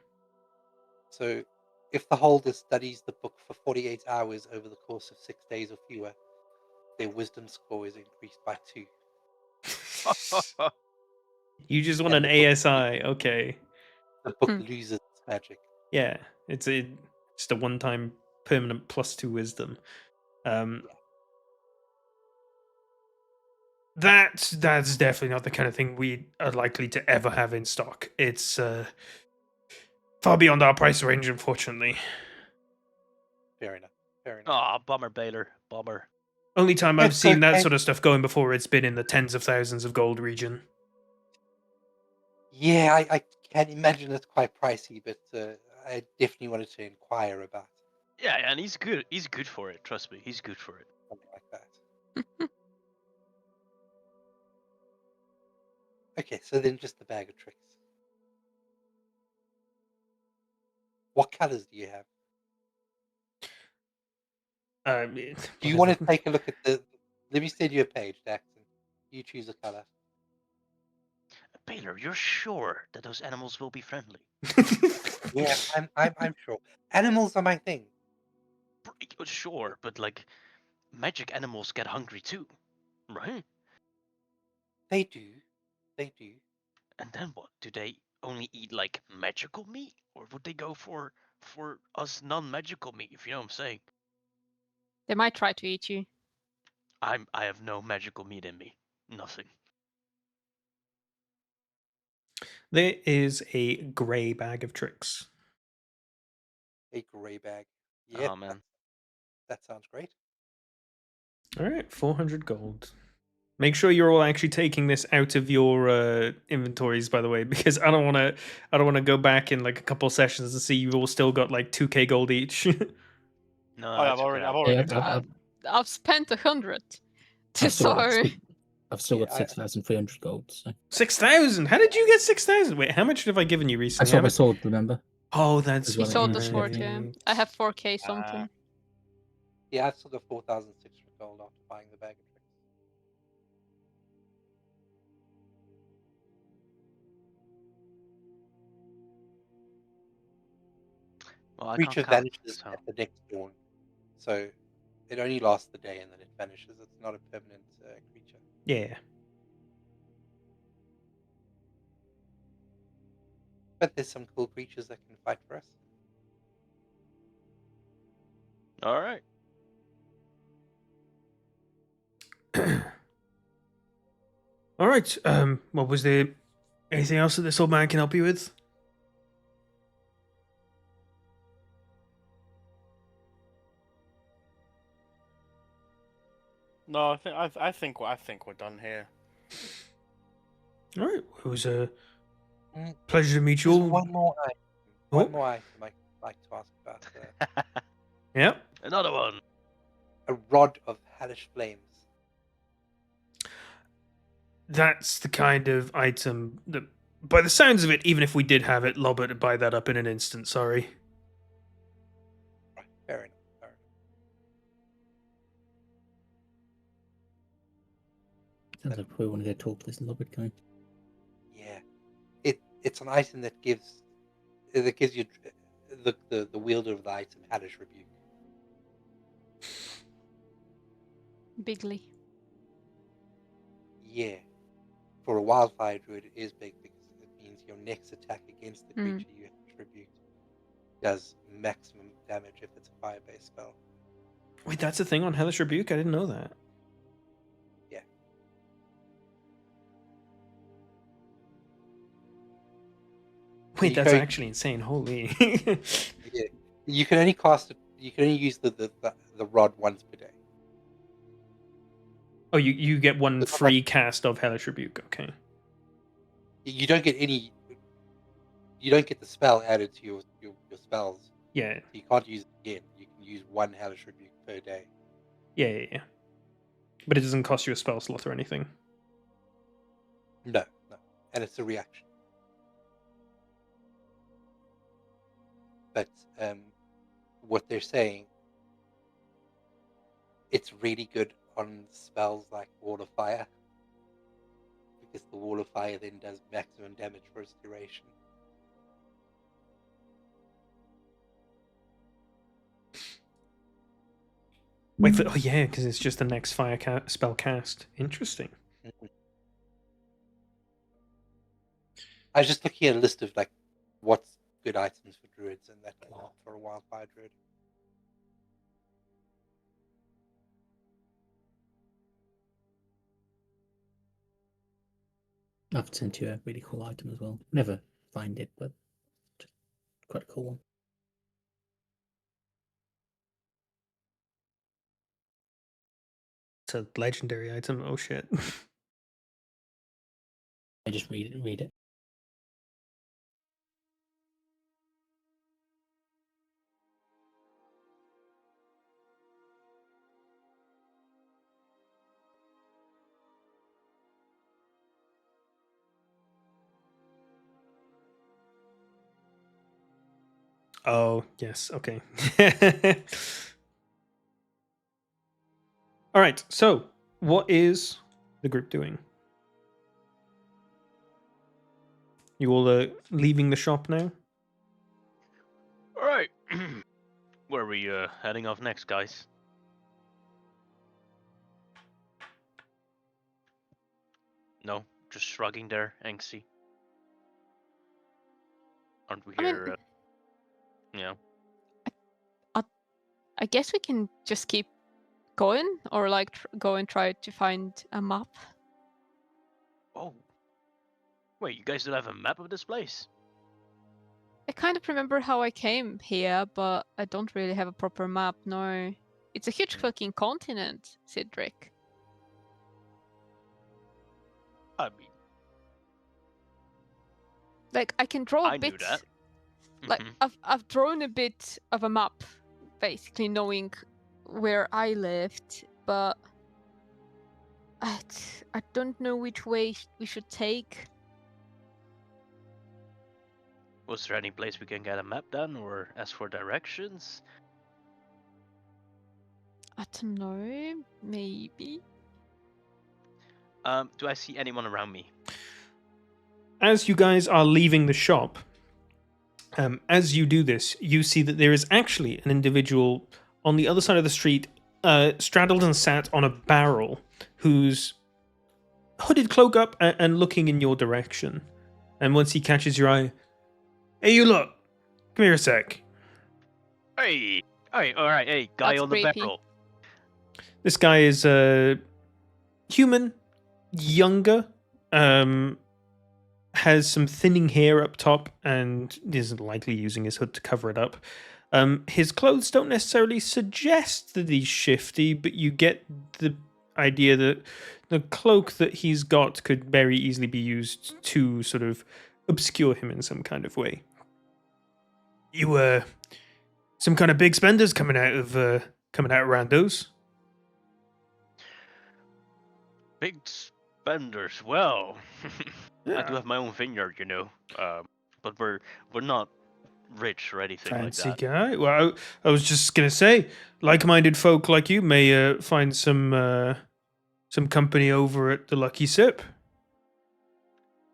So, if the holder studies the book for 48 hours over the course of 6 days or fewer, their wisdom score is increased by 2. You just want And an the book, ASI, okay. the book Hmm. loses its magic. Yeah, it's just a one-time permanent +2 wisdom. Yeah. That's definitely not the kind of thing we are likely to ever have in stock. It's far beyond our price range, unfortunately. Fair enough. Fair enough. Aw, bummer, Baylor. Bummer. Only time I've It's seen that okay. sort of stuff going before, it's been in the tens of thousands of gold region. Yeah, I can imagine it's quite pricey, but I definitely wanted to inquire about Yeah, and he's good. He's good for it. Trust me, he's good for it. something like that. Okay, so then just the bag of tricks. What colors do you have? Do you want to take a look at the? Let me send you a page, Daxton. You choose a color. Baylor, you're sure that those animals will be friendly? Yeah, I'm sure. Animals are my thing. Sure, but like, magic animals get hungry too, right? They do. They do. And then what? Do they only eat like magical meat, or would they go for us non-magical meat? If you know what I'm saying. They might try to eat you. I have no magical meat in me. Nothing. There is a grey bag of tricks. A grey bag. Yeah, Oh man. that sounds great. All right, 400 gold. Make sure you're all actually taking this out of your inventories, by the way, because I don't want to go back in like a couple sessions and see you've all still got like 2k gold each. No, Oh, yeah, that's okay. I've already Yeah, done that. I've spent 100. I've still got, So I've still Yeah, got 6,300 gold. So 6,000. How did you get 6,000? Wait, how much have I given you I recently? sold How my much- sword. Remember? Oh, that's As he well, sold the yeah. sword, yeah. I have 4k something. Yeah, I've still got 4,600 gold after buying the bag of tricks. Well, I Creature can't count, vanishes so. at the next dawn, so it only lasts the day and then it vanishes. It's not a permanent creature. Yeah. But there's some cool creatures that can fight for us. All right. All right. What was there? Anything else that this old man can help you with? No, I think we're done here. All right. It was a Mm, pleasure to meet you There's all. one more item. Oh. One more item I'd like to ask about. Yeah. Another one. A rod of hellish flames. That's the kind of item that, by the sounds of it, even if we did have it, Lobert would buy that up in an instant. Sorry. Right, fair enough. Fair enough. Sounds like we want to go talk to this Lobbit guy. Yeah, it's an item that gives you the wielder of the item hellish rebuke. Bigly. Yeah, for a wildfire druid, it is big because it means your next attack against the Mm. creature you have tribute does maximum damage if it's a fire-based spell. Wait, that's a thing on Hellish Rebuke? I didn't know that. Yeah. Wait, You that's go- actually insane. Holy. Yeah, you can only cast it. You can only use the rod once per day. Oh, you get one It's not free cast of Hellish Rebuke. Okay. You don't get any. You don't get the spell added to your spells. Yeah. So you can't use it again. You can use one hellish rebuke per day. Yeah. But it doesn't cost you a spell slot or anything. No, and it's a reaction. But what they're saying, it's really good on spells like Wall of Fire, because the Wall of Fire then does maximum damage for its duration. Wait, oh yeah, because it's just the next fire spell cast. Interesting. I was just looking at a list of like what's good items for druids, and that came up for a wildfire druid. I've sent you a really cool item as well. Never find it, but quite a cool one. It's a legendary item. Oh shit. I just read it. Oh yes. Okay. All right. So, what is the group doing? You all are leaving the shop now? All right. Where are we heading off next, guys? No, just shrugging there, angsty. Aren't we I mean- here? Yeah. I guess we can just keep going, or like go and try to find a map. Oh. Wait, you guys don't have a map of this place? I kind of remember how I came here, but I don't really have a proper map. No, it's a huge fucking continent, Cedric. I mean, Like I can draw a I knew bit. that. Like Mhm. I've drawn a bit of a map, basically knowing where I lived, but I don't know which way we should take. Was there any place we can get a map done, or ask for directions? I don't know, maybe. Do I see anyone around me? As you guys are leaving the shop, as you do this, you see that there is actually an individual on the other side of the street, straddled and sat on a barrel, whose hooded cloak up and looking in your direction. And once he catches your eye, hey, you look, come here a sec. Hey, all right, hey, guy That's on the creepy. barrel. This guy is human, younger, has some thinning hair up top, and isn't likely using his hood to cover it up. His clothes don't necessarily suggest that he's shifty, but you get the idea that the cloak that he's got could very easily be used to sort of obscure him in some kind of way. You some kind of big spenders coming out of Randos? Big spenders. Well, I do have my own vineyard, you know. But we're not rich or anything Fancy like that. guy. Well, I was just gonna say, like-minded folk like you may find some company over at the Lucky Sip.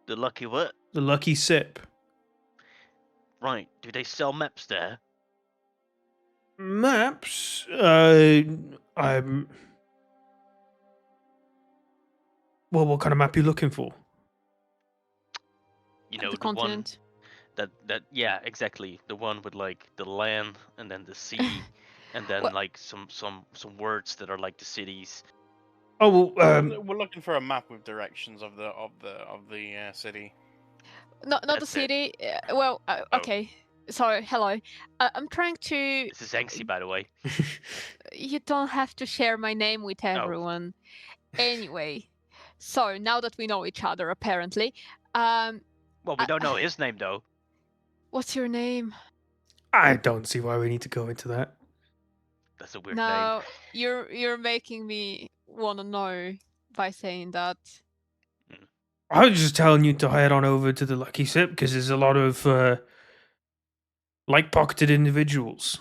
The lucky what? The Lucky Sip. Right. Do they sell maps there? Maps. I'm. Well, what kind of map are you looking for? You know, The the one continent. that yeah, exactly. The one with like the land and then the sea and then Well- like some words that are like the cities. Oh, well, We're looking for a map with directions of the city. Not the That's it. city. Well, Oh. okay. Sorry. Hello. I'm trying to. This is angsty, by the way. You don't have to share my name with Oh. everyone. Anyway, so now that we know each other, apparently, um, Well, we don't know his name though. what's your name? I don't see why we need to go into that. That's a weird name. No, you're making me wanna know by saying that. I was just telling you to head on over to the Lucky Sip because there's a lot of like-pocketed individuals.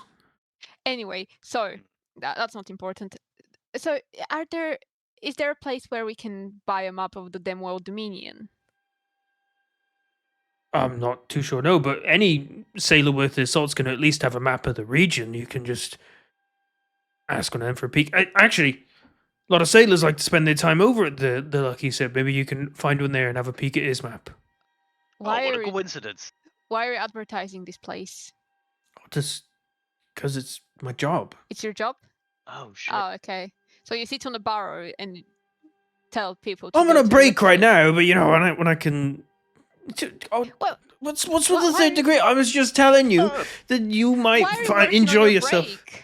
Anyway, so that's not important. So, is there a place where we can buy a map of the Demwell Dominion? I'm not too sure, no, but any sailor worth his salt's going to at least have a map of the region. You can just ask on them for a peek. Actually, a lot of sailors like to spend their time over at the Lucky Sip. Maybe you can find one there and have a peek at his map. Why Oh, what are a we, coincidence. why are we advertising this place? Just because it's my job. It's your job? Oh, sure. Oh, okay. So you sit on a barrow and tell people to I'm go on a to the break Lucky right Sip. now, but when I can. Oh, Well, what's with why- the why third are- degree? I was just telling you Oh, that you might why are you working enjoy on a yourself. break?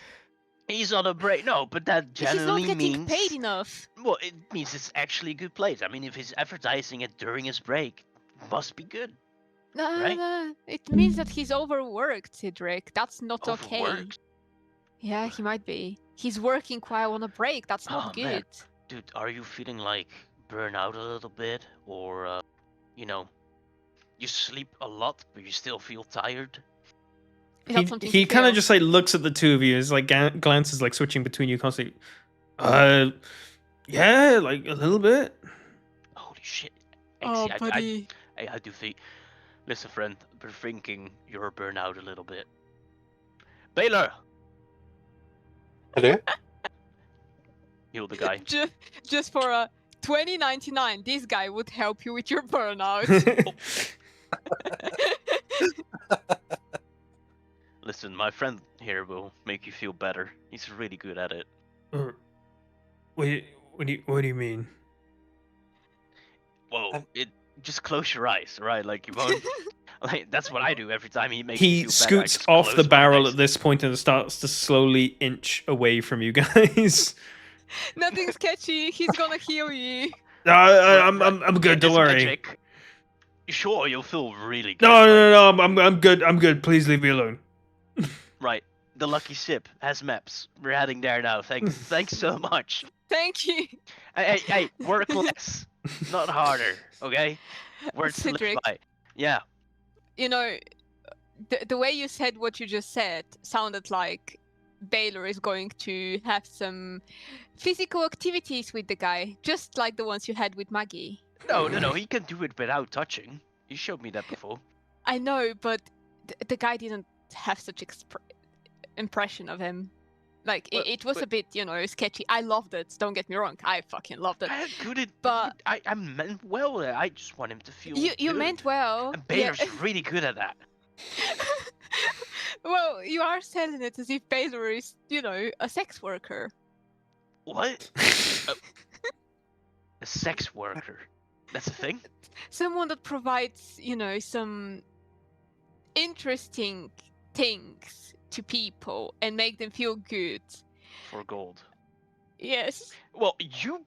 he's on a break. No, but that He's not generally getting means. paid enough. Well, it means it's actually a good place. I mean, if he's advertising it during his break, it must be good. No, Right? no, it means that he's overworked, Cedric. That's not okay. Overworked. Yeah, he might be. He's working while on a break. That's not Oh, good. man. Dude, are you feeling like burn out a little bit? Or, you sleep a lot, but you still feel tired? Is that something He to kind of feel? just like looks at the two of you. His like glances like switching between you constantly. Yeah, like a little bit. Holy shit. Oh, Actually, buddy. I do think. Listen, friend, we're thinking you're burnt out a little bit. Baylor! Hello? You're the guy. Just for a 20.99, this guy would help you with your burnout. Listen, my friend here will make you feel better. He's really good at it. What do you mean? Whoa, just close your eyes, right? Like you won't. Like that's what I do every time he makes me He feel scoots better. I just off the close my barrel eyes. at this point and starts to slowly inch away from you guys. Nothing sketchy. He's gonna heal you. I'm good. Get Don't this worry. magic. You sure you'll feel really good? No. I'm good. I'm good. Please leave me alone. Right. The Lucky Sip has maps. We're heading there now. Thanks so much. Thank you. Hey, work less, not harder, okay? Words to live Cedric. by. Yeah. You know, the way you said what you just said sounded like Baylor is going to have some physical activities with the guy, just like the ones you had with Maggie. No, he can do it without touching. You showed me that before. I know, but the guy didn't have such impression of him. Like, Well, it was but- a bit, sketchy. I loved it. Don't get me wrong. I fucking loved it. I could it, But- I meant well there. I just want him to feel You good. meant well. And yeah. Baylor's really good at that. Well, you are selling it as if Baylor is, a sex worker. What? A sex worker. That's a thing? Someone that provides, some interesting things to people and make them feel good. For gold. Yes. Well, you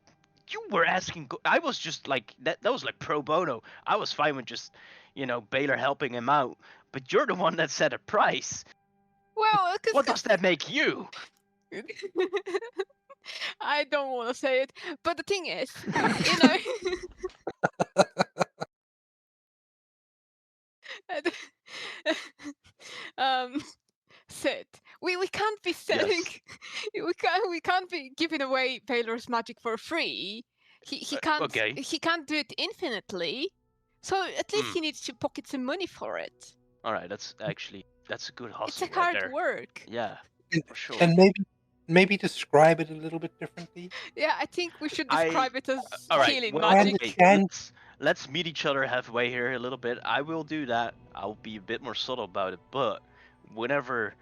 were asking. I was just like that. That was like pro bono. I was fine with just, Baylor helping him out. But you're the one that set a price. Well, What does that make you? I don't want to say it, but the thing is, Sid, we can't be selling, we can't be giving away Baylor's magic for free. He can't okay. he can't do it infinitely, so at least he needs to pocket some money for it. All right, that's a good hustle. It's a right hard there. work. Yeah, for sure. And maybe describe it a little bit differently. Yeah, I think we should I- describe it as All right, healing well, magic. okay, And- let's meet each other halfway here a little bit. I will do that. I'll be a bit more subtle about it, but whenever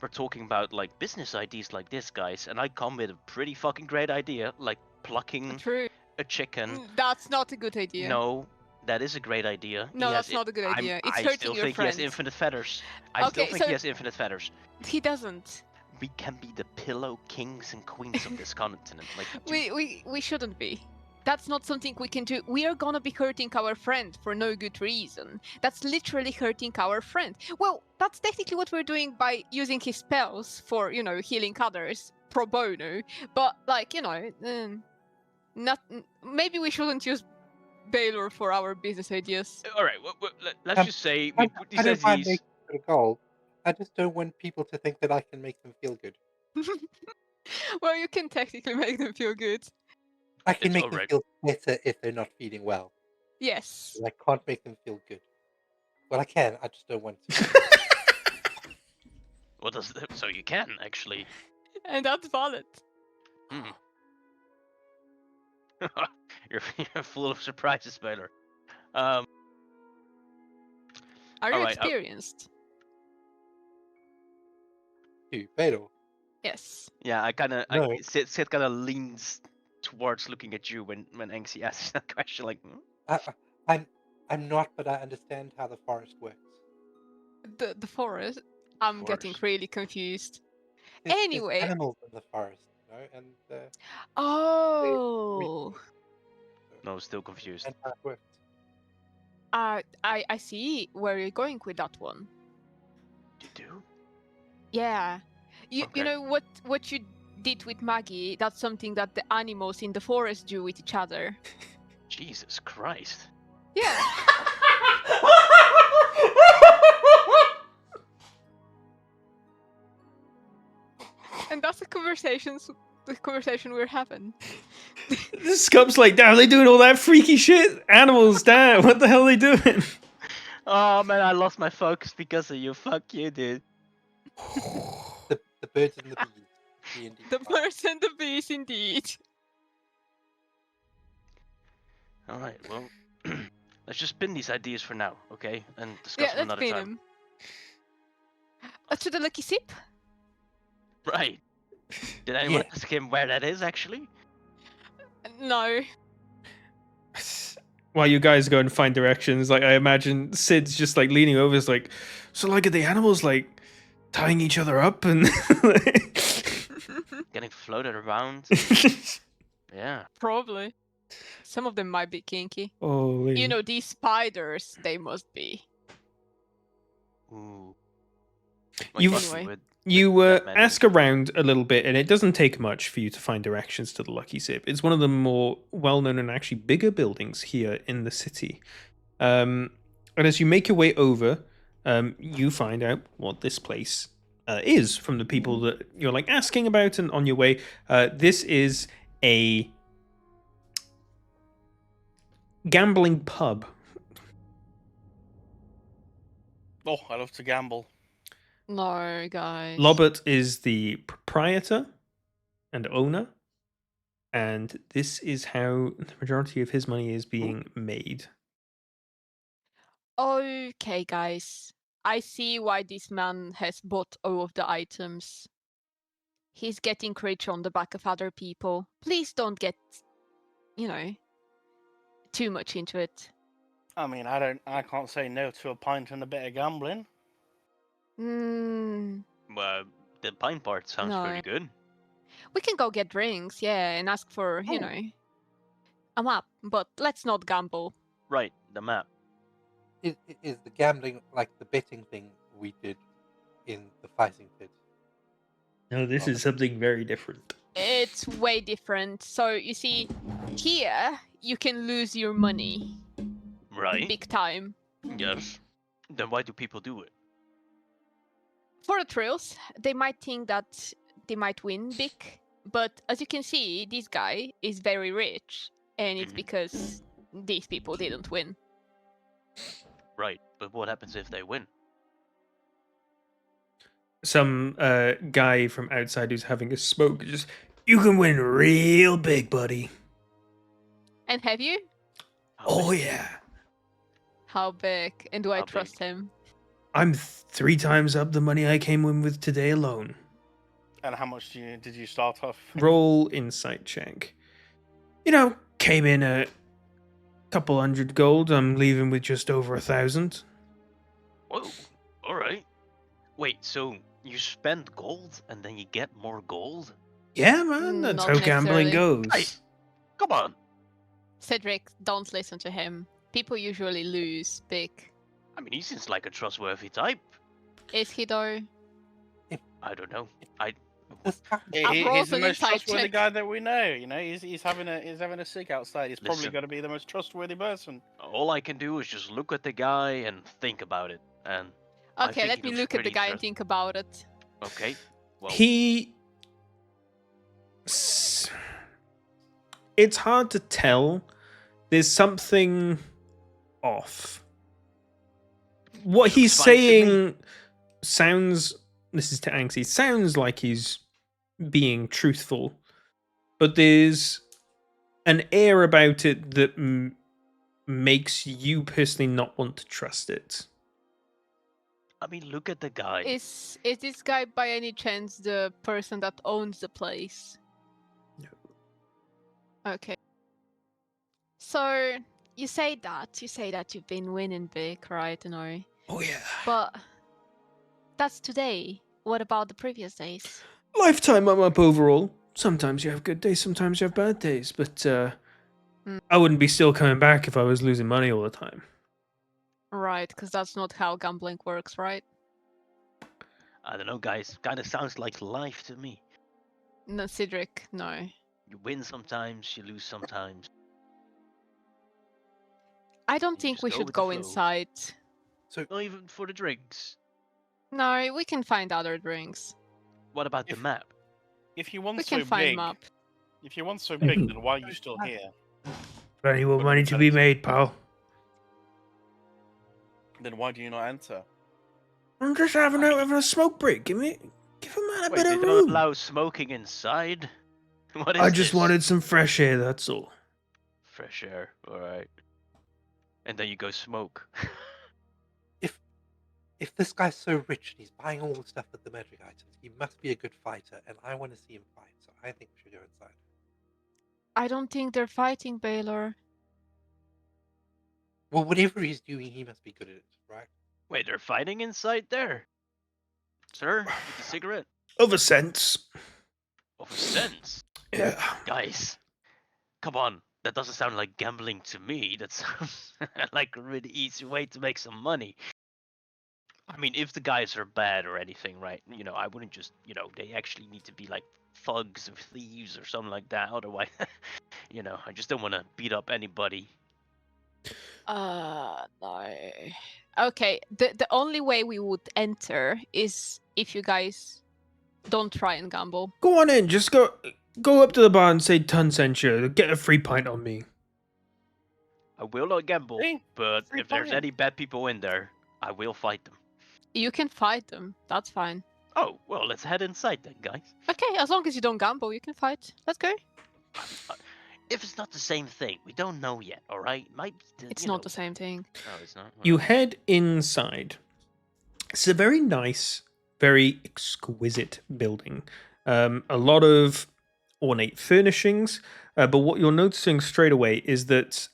we're talking about like business ideas like this, guys, and I come with a pretty fucking great idea, like plucking True. a chicken. That's not a good idea. No, that is a great idea. No, He that's has not a good idea. It's I hurting still your think friend. he has infinite feathers. I still Okay, think so- he has infinite feathers. He doesn't. We can be the pillow kings and queens of this continent. Like We shouldn't be. That's not something we can do. We are gonna be hurting our friend for no good reason. That's literally hurting our friend. Well, that's technically what we're doing by using his spells for, healing others pro bono. But like, not. Maybe we shouldn't use Baylor for our business ideas. All right, let's Um, just say we put I these don't mind IDs. making it a goal. I just don't want people to think that I can make them feel good. Well, you can technically make them feel good. I can It's make all them right. feel better if they're not feeling well. Yes. But I can't make them feel good. Well, I can. I just don't want to. What does so you can actually? And that's valid. Hmm. You're full of surprises, Baylor. Are you Alright, experienced? Who? Beto? Yes. Yeah, No. Sid kind of leans towards looking at you when Anxie asks that question, like, I'm not, but I understand how the forest works. The forest. I'm getting Forest. really confused. There's Anyway. animals in the forest, and Oh. No, still confused. and how it works. I see where you're going with that one. You do? Yeah. You Okay. know what you did with Maggie? That's something that the animals in the forest do with each other. Jesus Christ. Yeah. And that's the conversation we're having. Scup's like, damn, they doing all that freaky shit? Animals, damn, what the hell are they doing? Oh man, I lost my focus because of you. Fuck you, dude. The birds and the bees. D&D The style. birds and the bees, indeed. Alright, well, let's just pin these ideas for now, okay? And discuss Yeah, them let's another pin time. him. To the lucky sip? Right. Did anyone Yeah. ask him where that is, actually? No. While you guys go and find directions, like I imagine Sid's just like leaning over, is like, so like are the animals like tying each other up and Getting floated around? Yeah. Probably. Some of them might be kinky. Holy. You know, these spiders, they must be. Ooh. You've- fucking Anyway. with You that many. ask around a little bit, and it doesn't take much for you to find directions to the Lucky Sip. It's one of the more well-known and actually bigger buildings here in the city. And as you make your way over, you find out what this place is from the people that you're like asking about, and on your way, this is a gambling pub. Oh, I love to gamble. No, guys. Lobert is the proprietor and owner, and this is how the majority of his money is being made. Okay, guys. I see why this man has bought all of the items. He's getting rich on the back of other people. Please don't get, too much into it. I mean, I can't say no to a pint and a bit of gambling. Well, the pine part sounds No. pretty good. We can go get drinks, yeah, and ask for, a map, but let's not gamble. Right, the map. Is the gambling like the betting thing we did in the fighting pit? No, this is something very different. It's way different. So, you see, here you can lose your money Right? big time. Yes. Then why do people do it? For the thrills, they might think that they might win big, but as you can see, this guy is very rich, and it's Mhm. because these people didn't win. Right, but what happens if they win? Some guy from outside who's having a smoke just, you can win real big, buddy. And have you? How Oh, big? yeah. How big? And do I How trust big? him? I'm 3 times up the money I came in with today alone. And how much did you start off? Roll insight check. Came in a couple hundred gold. I'm leaving with just over 1,000. Whoa, alright. Wait, so you spend gold and then you get more gold? Yeah, man, that's Not how gambling necessarily. goes. Guys, come on! Cedric, don't listen to him. People usually lose big. I mean, he seems like a trustworthy type. Is he though? I don't know. This guy. He's the an most insight trustworthy check. guy that we know. You know, he's having a cig outside. He's probably Listen. going to be the most trustworthy person. All I can do is just look at the guy and think about it. And I Okay, think let he me looks look at the pretty guy and trust- think about it. Okay. Well, It's hard to tell. There's something off. What Looks he's fine to me. saying sounds. This is to Anxie. Sounds like he's being truthful, but there's an air about it that makes you personally not want to trust it. I mean, look at the guy. Is this guy by any chance the person that owns the place? No. Okay. So you say that you've been winning big, right? Oh yeah. But that's today. What about the previous days? Lifetime I'm up overall. Sometimes you have good days, sometimes you have bad days, but I wouldn't be still coming back if I was losing money all the time. Right, because that's not how gambling works, right? I don't know, guys. Kind of sounds like life to me. No, Cedric, no. You win sometimes, you lose sometimes. I don't You think just we go should with the go flow. inside. Not even for the drinks. No, we can find other drinks. What about the If- map? If you want We so can find big, map. if you want so big, then why are you still here? Plenty more But money to be mentality. made, pal. Then why do you not enter? I'm just having a smoke break. Give a man a Wait, bit they of don't room. allow smoking inside? What is I just this? wanted some fresh air, that's all. Fresh air, alright. And then you go smoke. If this guy's so rich and he's buying all the stuff with the magic items, he must be a good fighter, and I want to see him fight. So I think we should go inside. I don't think they're fighting, Baylor. Well, whatever he's doing, he must be good at it, right? Wait, they're fighting inside there? Sir, with the cigarette? Of a sense. Of a sense. Yeah. Guys, come on. That doesn't sound like gambling to me. That sounds like a really easy way to make some money. I mean, if the guys are bad or anything, right? You know, I wouldn't just, they actually need to be like thugs or thieves or something like that. Otherwise, I just don't want to beat up anybody. No. Okay, the only way we would enter is if you guys don't try and gamble. Go on in, just go up to the bar and say Tun sent you. Get a free pint on me. I will not gamble, See? but Free if there's pint. any bad people in there, I will fight them. You can fight them. That's fine. Oh, well, let's head inside then, guys. Okay, as long as you don't gamble, you can fight. Let's go. If it's not the same thing, we don't know yet, alright? Might be It's not the same thing. Oh, it's not? You head inside. It's a very nice, very exquisite building. A lot of ornate furnishings, but what you're noticing straight away is that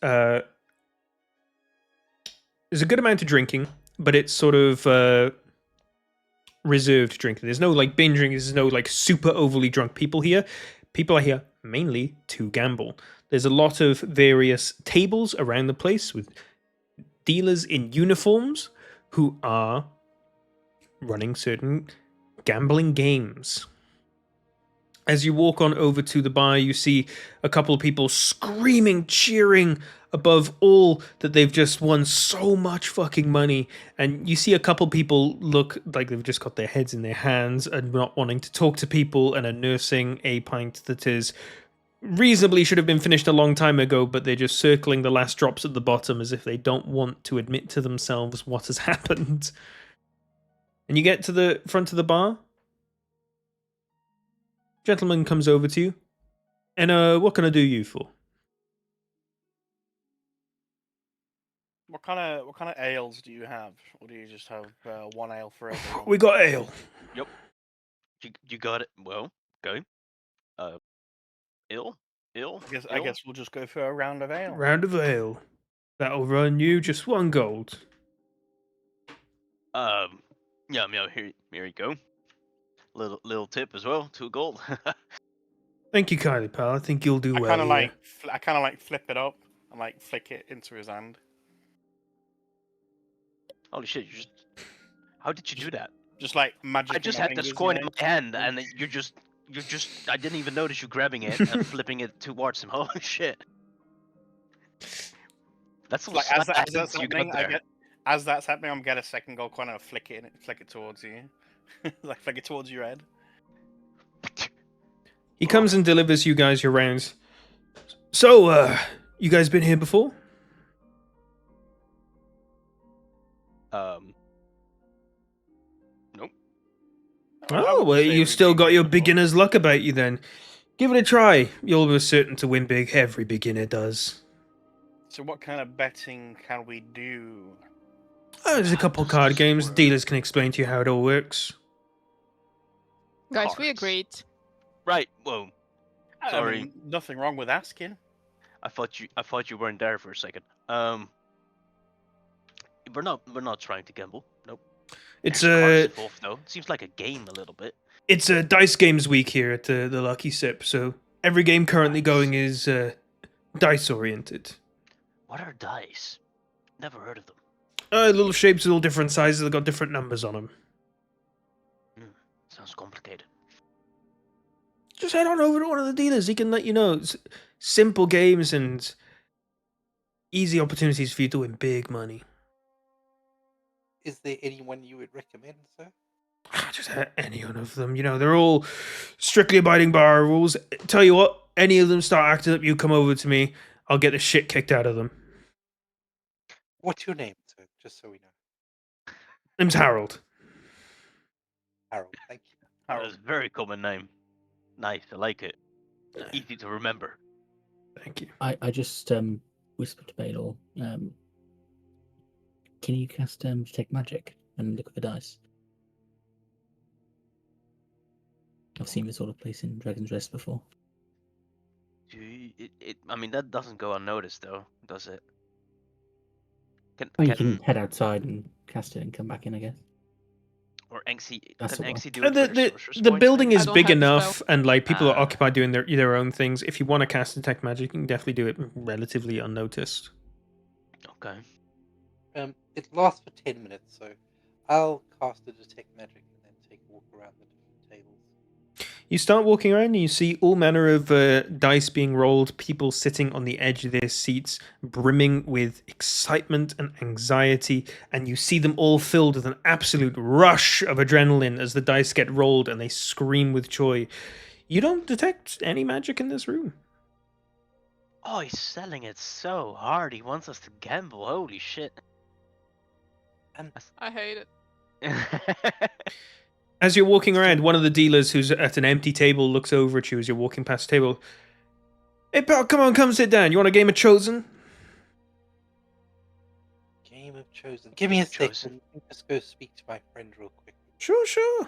there's a good amount of drinking, but it's sort of reserved drinking. There's no like binge drinking. There's no like super overly drunk people here. People are here mainly to gamble. There's a lot of various tables around the place with dealers in uniforms who are running certain gambling games. As you walk on over to the bar, you see a couple of people screaming, cheering above all that they've just won so much fucking money. And you see a couple people look like they've just got their heads in their hands and not wanting to talk to people and are nursing a pint that is reasonably should have been finished a long time ago, but they're just circling the last drops at the bottom as if they don't want to admit to themselves what has happened. And you get to the front of the bar. Gentleman comes over to you. And what can I do you for? What kind of ales do you have, or do you just have one ale for everyone? We got ale. You got it. Well, go. Ill? I guess we'll just go for a round of ale. Round of ale. That'll run you just 1 gold. Yeah, here you go. Little tip as well, 2 gold. Thank you kindly, pal. I think you'll do I well kind of here. like flip it up and like flick it into his hand. Holy shit! How did you do that? Just like magic. I just had this coin in my hand, and you just You just, I didn't even notice you grabbing it and flipping it towards him. Holy shit. That's some Like as that's science you got happening, there. as that's happening, I'm getting a second goal, kind of flick it towards you, like flick it towards your head. He comes and delivers you guys your rounds. So, you guys been here before? Nope. I Oh, wouldn't well, say you've we've still been got here your before. beginner's luck about you then. Give it a try. You'll be certain to win big. Every beginner does. So what kind of betting can we do? Oh, there's a couple Does card this games. work? Dealers can explain to you how it all works. Guys, we Cards. agreed. Right, whoa. I Sorry. mean, nothing wrong with asking. I thought you weren't there for a second. We're not trying to gamble. Nope. It's There's cards a involved though. It seems like a game a little bit. it's a dice games week here at the Lucky Sip. So every game currently Dice. going is dice oriented. What are dice? Never heard of them. Little shapes, little different sizes. They've got different numbers on them. Sounds complicated. Just head on over to one of the dealers. He can let you know. It's simple games and easy opportunities for you to win big money. Is there anyone you would recommend, sir? Just any one of them. You know, they're all strictly abiding by our rules. Tell you what, any of them start acting up, you come over to me. I'll get the shit kicked out of them. What's your name, sir? Just so we know. Name's Harold. Harold, thank you. That is a very common name. Nice, I like it. Easy to remember. Thank you. I just whispered to Baylor, can you cast detect magic and look at the dice? I've seen this sort of place in Dragon's Rest before. I mean, that doesn't go unnoticed though, does it? Oh, you can head outside and cast it and come back in, I guess. Or Anxie, That's can a Anxie do Uh, it the for the, sorcerer's the points, building maybe? I is don't big have the enough, spell. and like people are Ah. occupied doing their own things. If you want to cast detect magic, you can definitely do it relatively unnoticed. Okay. It lasts for 10 minutes, so I'll cast a detect magic and then take a walk around the different tables. You start walking around and you see all manner of dice being rolled, people sitting on the edge of their seats, brimming with excitement and anxiety, and you see them all filled with an absolute rush of adrenaline as the dice get rolled and they scream with joy. You don't detect any magic in this room. Oh, he's selling it so hard. He wants us to gamble. Holy shit. I hate it. As you're walking around, one of the dealers who's at an empty table looks over at you as you're walking past the table. Hey, pal, come on, come sit down. You want a game of Chosen? Game of Chosen. Give me a Chosen. second. Let me just go speak to my friend real quick. Sure, sure.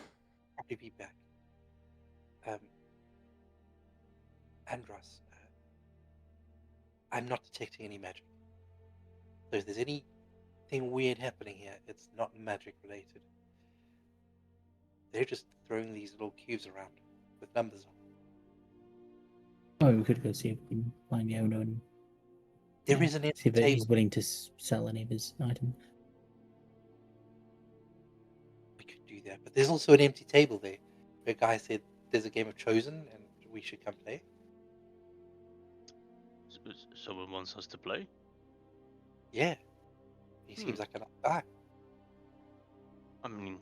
Probably be back. Andros, I'm not detecting any magic. So if there's anything weird happening here, it's not magic related. They're just throwing these little cubes around with numbers on. Oh, we could go see if we can find the owner and There is an see empty if table. he's willing to sell any of his items. We could do that, but there's also an empty table there. Where a guy said there's a game of Chosen and we should come play. Someone wants us to play? Yeah, he seems like a nice guy. I mean,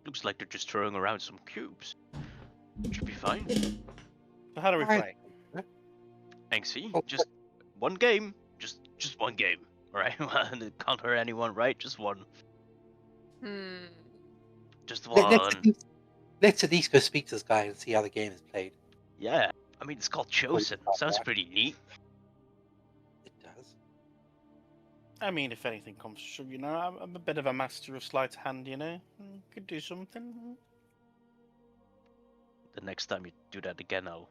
looks like they're just throwing around some cubes. Should be fine. So how do we Right. play? Anxie, Oh, just one game. Just one game. Alright? It can't hurt anyone, right? Just one. Hmm. Just Let's one. let's at least go speak to this guy and see how the game is played. Yeah. I mean, it's called Chosen. Sounds pretty neat. It does. I mean, if anything comes true, you know, I'm a bit of a master of sleight of hand, you know. Could do something. The next time you do that again, I'll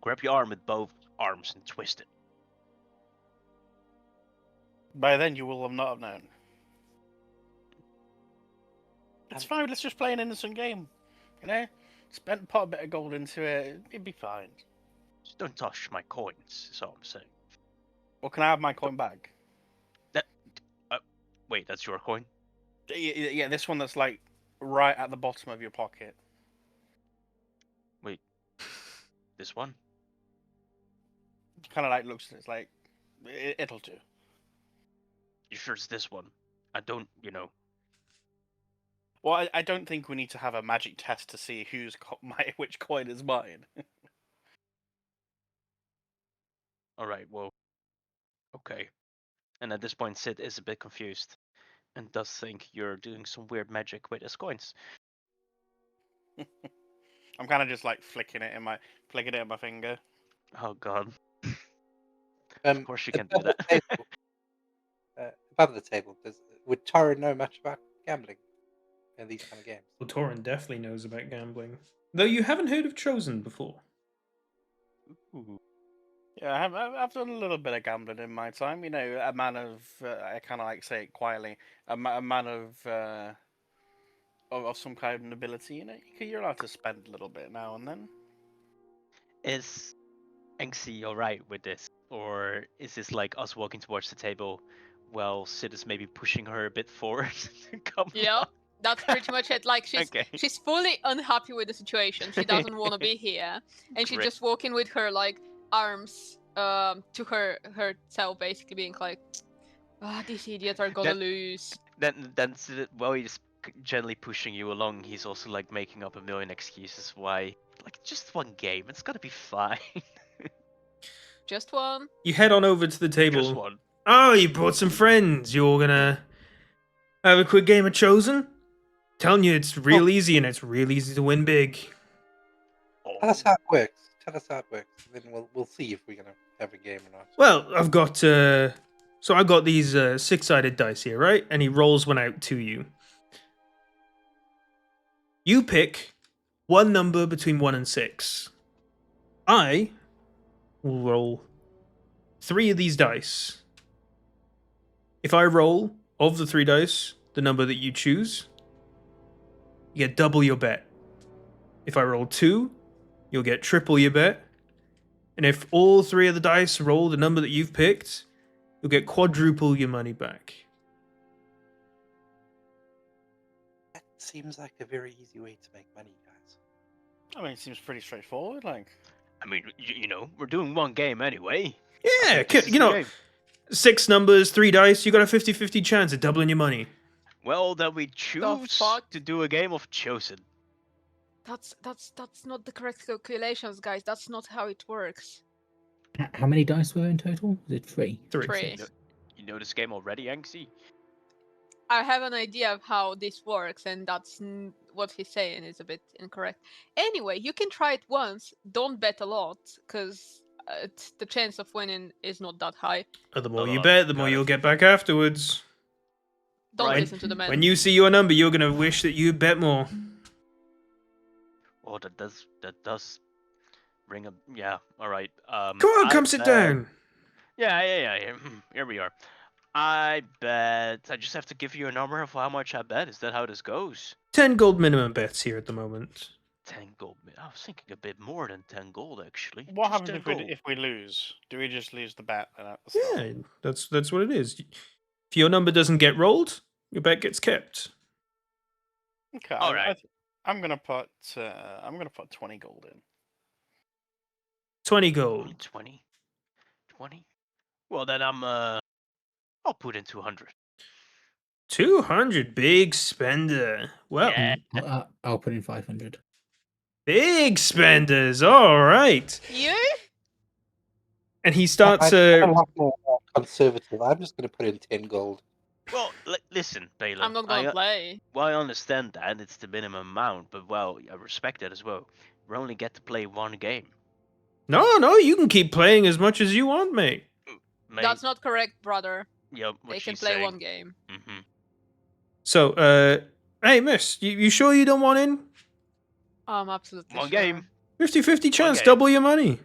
grab your arm with both arms and twist it. By then, you will have not have known. It's Um, fine. Let's just play an innocent game. You know, put a bit of gold into it. It'd be fine. Just don't touch my coins. That's all I'm saying. Or can I have my coin back? Wait, that's your coin? Yeah, this one that's like right at the bottom of your pocket. Wait, this one? Kind of like looks. It's like it'll do. You sure it's this one? I don't, Well, I don't think we need to have a magic test to see which coin is mine. All right, well, okay. And at this point, Sid is a bit confused and does think you're doing some weird magic with his coins. I'm kind of just like flicking it in my finger. Oh God! Of course you can do above the that. table, above the table, would Tara know much about gambling in these kind of games? Well, Torin definitely knows about gambling. Though you haven't heard of Chosen before. Ooh. Yeah, I've done a little bit of gambling in my time. You know, a man of I kind of like say it quietly, a man of some kind of nobility. You know, you're allowed to spend a little bit now and then. Is Anxie alright with this? Or is this like us walking towards the table while Sid is maybe pushing her a bit forward to come Yeah, on? that's pretty much it. Like Okay. she's fully unhappy with the situation. She doesn't want to be here, and she's Great. just walking with her like arms to herself, basically being like, "Ah, these idiots are gonna That- lose." Then Sid, while he's gently pushing you along, he's also like making up a million excuses why. Like, just one game, it's gonna be fine. Just one. You head on over to the table. Just one. Oh, you brought some friends. You're gonna have a quick game of Chosen? Telling you, it's real easy, and it's real easy to win big. Tell us how it works. Tell us how it works. Then we'll see if we're gonna have a game or not. Well, I've got so I've got these six-sided dice here, right? And he rolls one out to you. You pick one number between 1 and 6. I will roll 3 of these dice. If I roll of the 3 dice the number that you choose, you get double your bet. If I roll 2, you'll get triple your bet. And if all 3 of the dice roll the number that you've picked, you'll get quadruple your money back. That seems like a very easy way to make money, guys. I mean, it seems pretty straightforward. Like, I mean, we're doing one game anyway. Yeah, This is the game. 6 numbers, 3 dice, you got a 50-50 chance of doubling your money. Well, then we choose fuck? to do a game of Chosen. That's not the correct calculations, guys. That's not how it works. How many dice were in total? Was it 3? 3. 3. You know this game already, Anxie? I have an idea of how this works, and that's what he's saying is a bit incorrect. Anyway, you can try it once. Don't bet a lot, because the chance of winning is not that high. The more Oh, you bet, the more got it. you'll get back afterwards. Don't Right. listen to the man. When you see your number, you're gonna wish that you bet more. Oh, that does ring a yeah. All right. Come on, I come sit bet- down. Yeah. Here we are. I bet I just have to give you a number of how much I bet. Is that how this goes? 10 gold minimum bets here at the moment. 10 gold. I was thinking a bit more than 10 gold actually. what Just happens 10 if we gold. if we lose? Do we just lose the bet? At the start? Yeah, that's what it is. If your number doesn't get rolled, your bet gets kept. Okay. All right. I'm gonna put 20 gold in. 20 Only gold. 20. 20. Well, then I'll put in 200. 200, big spender. Well, Yeah. I'll put in 500. big spenders. All right. You? And he starts. I'm a lot more conservative. I'm just gonna put in 10 gold. Well, listen, Baylor. I'm not gonna play. Well, I understand that it's the minimum amount, but well, I respect that as well. We only get to play one game. No, you can keep playing as much as you want, mate. Mate, That's not correct, brother. yeah, what They can she's play saying. one game. Mm-hmm. So, hey, miss, you sure you don't want in? Absolutely One sure. game. 50-50 chance, Okay. double your money.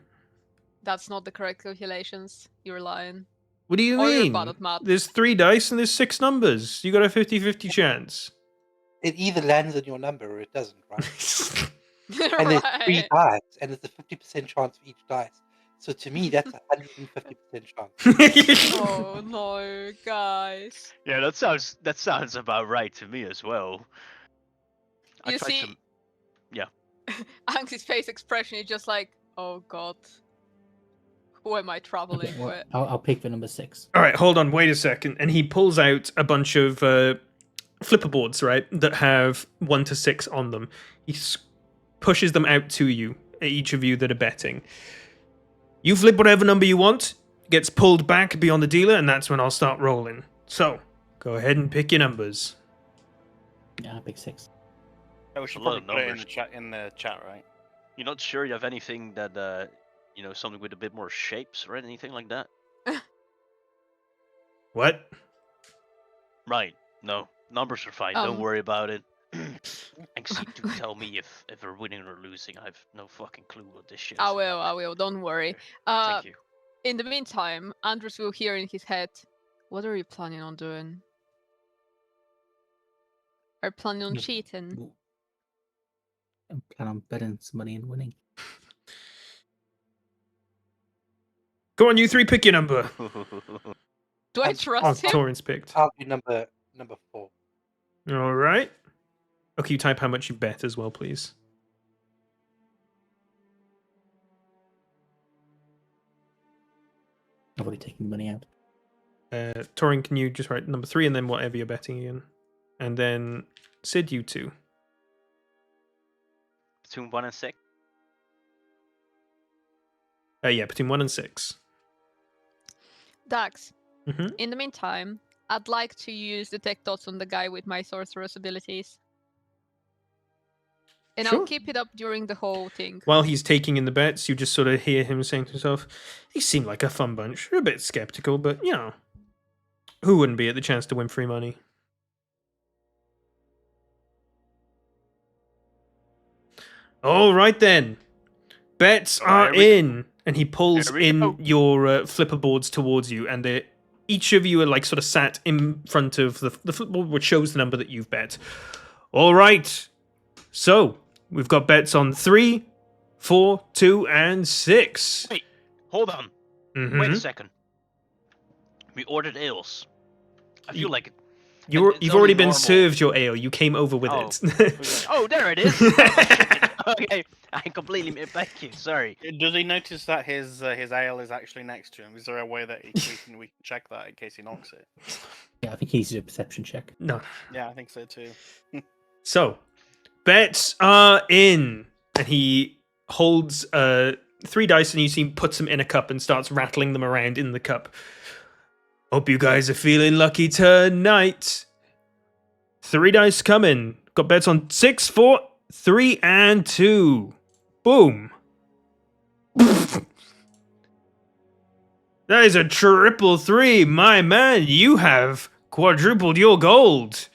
That's not the correct calculations. You're lying. What do you Or you're mean? bad at math. There's 3 dice and there's 6 numbers. You got a 50-50 chance. It either lands on your number or it doesn't, right? And there's 3 Right. dice, and there's a 50% chance for each dice. So to me, that's 150% chance. Oh no, guys. Yeah, that sounds about right to me as well. I You tried see, some. Yeah. Angsty's face expression is just like, oh god, who am I traveling Okay, well, with? I'll pick the number 6. All right, hold on, wait a second. And he pulls out a bunch of flipper boards, right, that have 1 to 6 on them. He pushes them out to you, each of you that are betting. You flip whatever number you want, gets pulled back beyond the dealer, and that's when I'll start rolling. So, go ahead and pick your numbers. Yeah, I'll pick 6. Yeah, we should A lot probably of put it in the chat, right? You're not sure you have anything that something with a bit more shapes or anything like that? What? Right. No. Numbers are fine. Don't Um. worry about it. Actually, do tell me if we're winning or losing. I have no fucking clue what this shit is. I about. will, don't worry. Thank you. In the meantime, Andres will hear in his head, what are you planning on doing? Are you planning on Yep. cheating? I plan on betting some money and winning. Go on, you three, pick your number. Do I Um, trust him? Torrance picked. I'll do number 4. All right. Okay, you type how much you bet as well, please. I've already taken the money out. Torin, can you just write number 3 and then whatever you're betting again? And then Sid, you two. Between 1 and 6. Yeah, between 1 and 6. Dax, Mm-hmm. in the meantime, I'd like to use detect dots on the guy with my sorcerer's abilities. And Sure. I'll keep it up during the whole thing. While he's taking in the bets, you just sort of hear him saying to himself, "They seem like a fun bunch. They're a bit skeptical, but you know, who wouldn't be at the chance to win free money?" All right then, bets are Here we in, and he pulls Here we in go. your flipper boards towards you, and each of you are like sort of sat in front of the flipper board, which shows the number that you've bet. All right, so we've got bets on 3, 4, 2, and 6. Wait, hold on. Mhm. Wait a second. We ordered ales. I feel like You've it's already only been normal. served your ale. You came over with Oh. it. Oh, there it is. Oh, shit. Okay, I completely thank you. Sorry. Does he notice that his ale is actually next to him? Is there a way that we can check that in case he knocks it? Yeah, I think he needs to do a perception check. No. Yeah, I think so too. So, bets are in. And he holds 3 dice and you see him puts them in a cup and starts rattling them around in the cup. Hope you guys are feeling lucky tonight. 3 dice coming. Got bets on 6, 4, 3, and 2. Boom. That is a triple 3. My man, you have quadrupled your gold.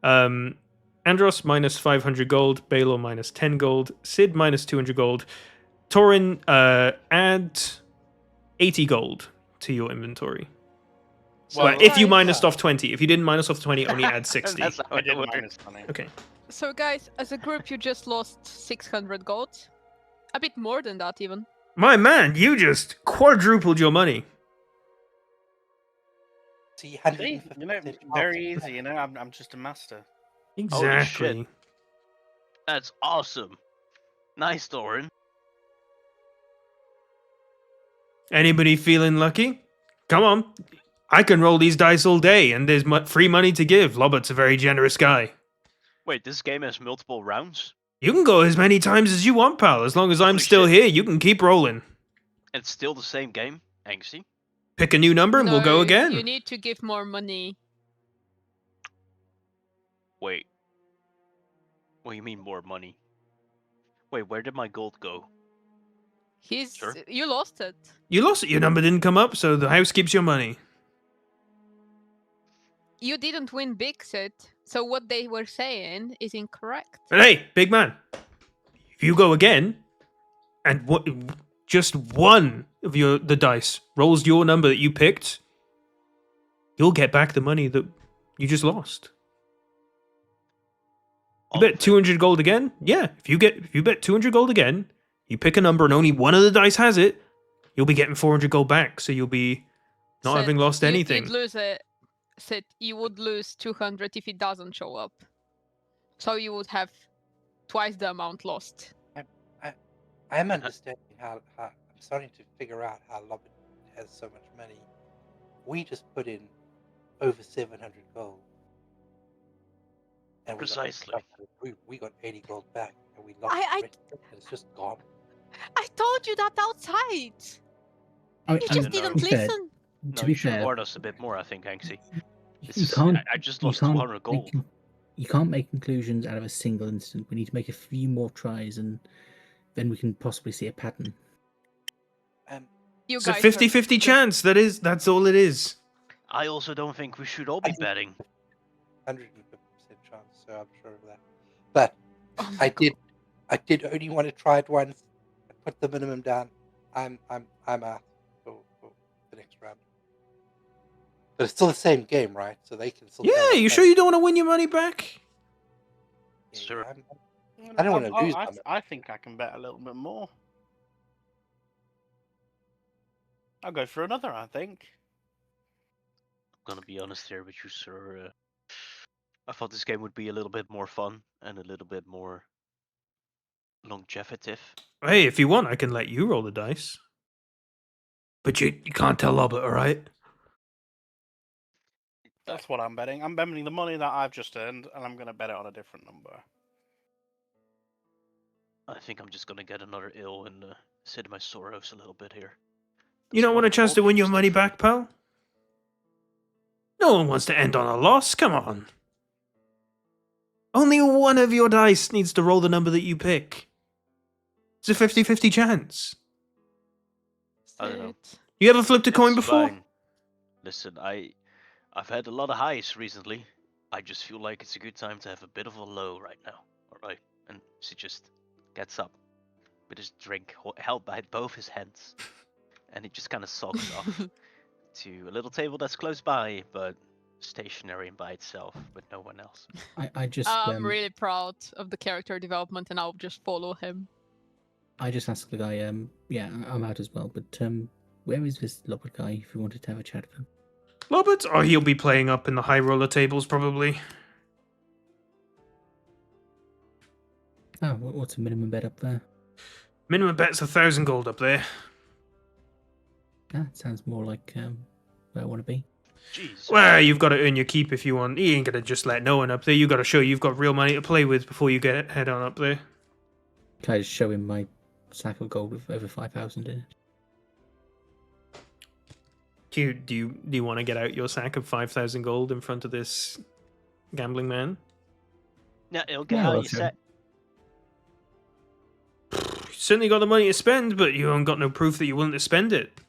Andros minus 500 gold, Baylor minus 10 gold, Sid minus 200 gold, Torin add 80 gold to your inventory. Well, If you Guys- minused off 20. If you didn't minus off 20, only add 60. That's how I it did works. minus money. Okay. So guys, as a group, you just lost 600 gold. A bit more than that, even. My man, you just quadrupled your money. See, See, 150% very easy. I'm just a master. Exactly. That's awesome. Nice, Doran. Anybody feeling lucky? Come on. I can roll these dice all day, and there's free money to give. Lobert's a very generous guy. Wait, this game has multiple rounds? You can go as many times as you want, pal. As long as I'm Holy still shit. here, you can keep rolling. It's still the same game, Angsty. Pick a new number and we'll go No, again. You need to give more money. Wait. What do you mean more money? Wait, where did my gold go? Sure. You lost it. You lost it. Your number didn't come up, so the house keeps your money. You didn't win big, Sid. So what they were saying is incorrect. But hey, big man, if you go again, and just one of the dice rolls your number that you picked, you'll get back the money that you just lost. You All bet of it. 200 gold again? Yeah. If you bet 200 gold again, you pick a number and only one of the dice has it, you'll be getting 400 gold back, so you'll be not Sid, having lost anything. You'd lose it. Sid, you would lose 200 if it doesn't show up. So you would have twice the amount lost. I'm understanding how I'm starting to figure out how Lobbit has so much money. We just put in over 700 gold. And Precisely. We got 80 gold back, and we lost I- the rest of it, and it's just gone. I told you that outside. I mean, You I just don't know. didn't To be fair- listen. No, to be you should fair, warn us a bit more, I think, Hanksy. This you is, can't. I just you lost can't 200 gold. make- You can't make conclusions out of a single incident. We need to make a few more tries, and then we can possibly see a pattern. You It's a guys 50-50 chance. That's all it is. I also don't think we should all be betting. 150% chance, so I'm sure of that. But Oh my I did only want to try it once. I put the minimum down. I'm out for the next round. But it's still the same game, right? So they can still. Yeah, you sure you don't want to win your money back? Sure. I don't want to lose. I think I can bet a little bit more. I'll go for another, I think. I'm gonna be honest here with you, sir. I thought this game would be a little bit more fun and a little bit more longevitive. Hey, if you want, I can let you roll the dice. But you can't tell Lobbit, all right? That's what I'm betting. I'm betting the money that I've just earned, and I'm going to bet it on a different number. I think I'm just gonna get another ill and sit in my sorrows a little bit here. You don't want a chance to win your money back? back, pal? No one wants to end on a loss, come on. Only one of your dice needs to roll the number that you pick. It's a 50-50 chance. I don't know. Sid. You ever flipped a coin It's before? fine. Listen, I've had a lot of highs recently. I just feel like it's a good time to have a bit of a low right now. Alright? And she just gets up with his drink held by both his hands. And he just kind of sulks off to a little table that's close by, but stationary by itself with no one else. I just I'm really proud of the character development, and I'll just follow him. I just asked the guy. Yeah, I'm out as well. But where is this Lobbit guy? If we wanted to have a chat with him. Lobbit? Oh, he'll be playing up in the high roller tables, probably. Oh, what's the minimum bet up there? Minimum bet's 1,000 gold up there. That sounds more like where I want to be. Jeez. Well, you've got to earn your keep if you want. You ain't gonna just let no one up there. You got to show you've got real money to play with before you head on up there. Can I just show him my sack of gold with over 5,000 in it? Do you want to get out your sack of 5,000 gold in front of this gambling man? Yeah, it'll get Yeah, out well, your sure. set. You certainly got the money to spend, but you haven't got no proof that you're willing to spend it.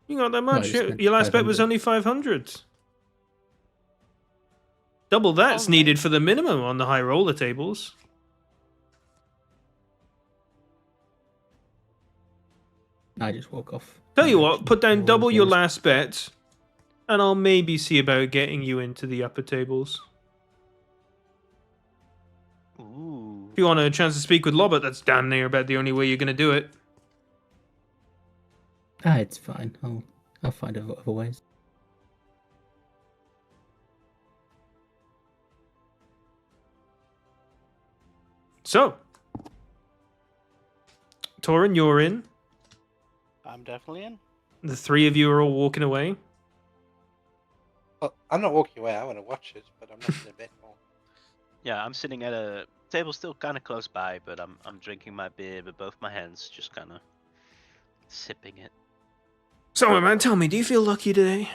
You got that much? you spent Your last bet was 500. only 500. Double that's Oh, needed for the minimum on the high roller tables. I just walk off. Tell you No what, action. put down Roll double your balls. last bet, and I'll maybe see about getting you into the upper tables. Ooh. If you want a chance to speak with Lobbit, that's damn near about the only way you're going to do it. It's fine. I'll find other ways. So, Torin, you're in. I'm definitely in. The three of you are all walking away. Well, I'm not walking away. I want to watch it, but I'm not going to bet more. Yeah, I'm sitting at a table still kind of close by, but I'm drinking my beer with both my hands, just kind of sipping it. So, man, tell me, do you feel lucky today?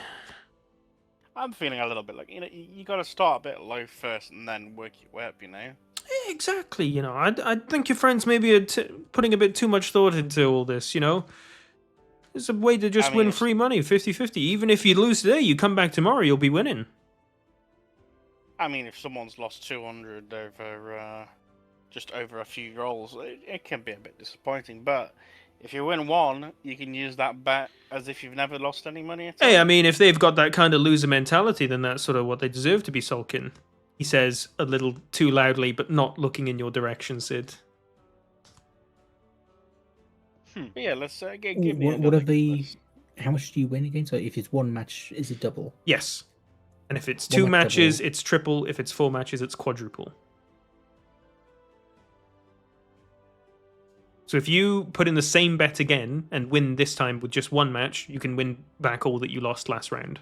I'm feeling a little bit like, you got to start a bit low first and then work your way up, Yeah, exactly. I think your friends maybe are putting a bit too much thought into all this, It's a way to just I mean, win it's- free money, 50-50. Even if you lose today, you come back tomorrow, you'll be winning. I mean, if someone's lost 200 over just over a few rolls, it can be a bit disappointing. But if you win one, you can use that bet as if you've never lost any money at all. Hey, I mean, if they've got that kind of loser mentality, then that's sort of what they deserve to be sulking. He says a little too loudly, but not looking in your direction, Sid. But yeah, let's give Ooh, me what another are the? guess. How much do you win again? So if it's one match, is it double? Yes. And if it's One 2 match matches, double. it's triple. If it's 4 matches, it's quadruple. So if you put in the same bet again and win this time with just 1 match, you can win back all that you lost last round.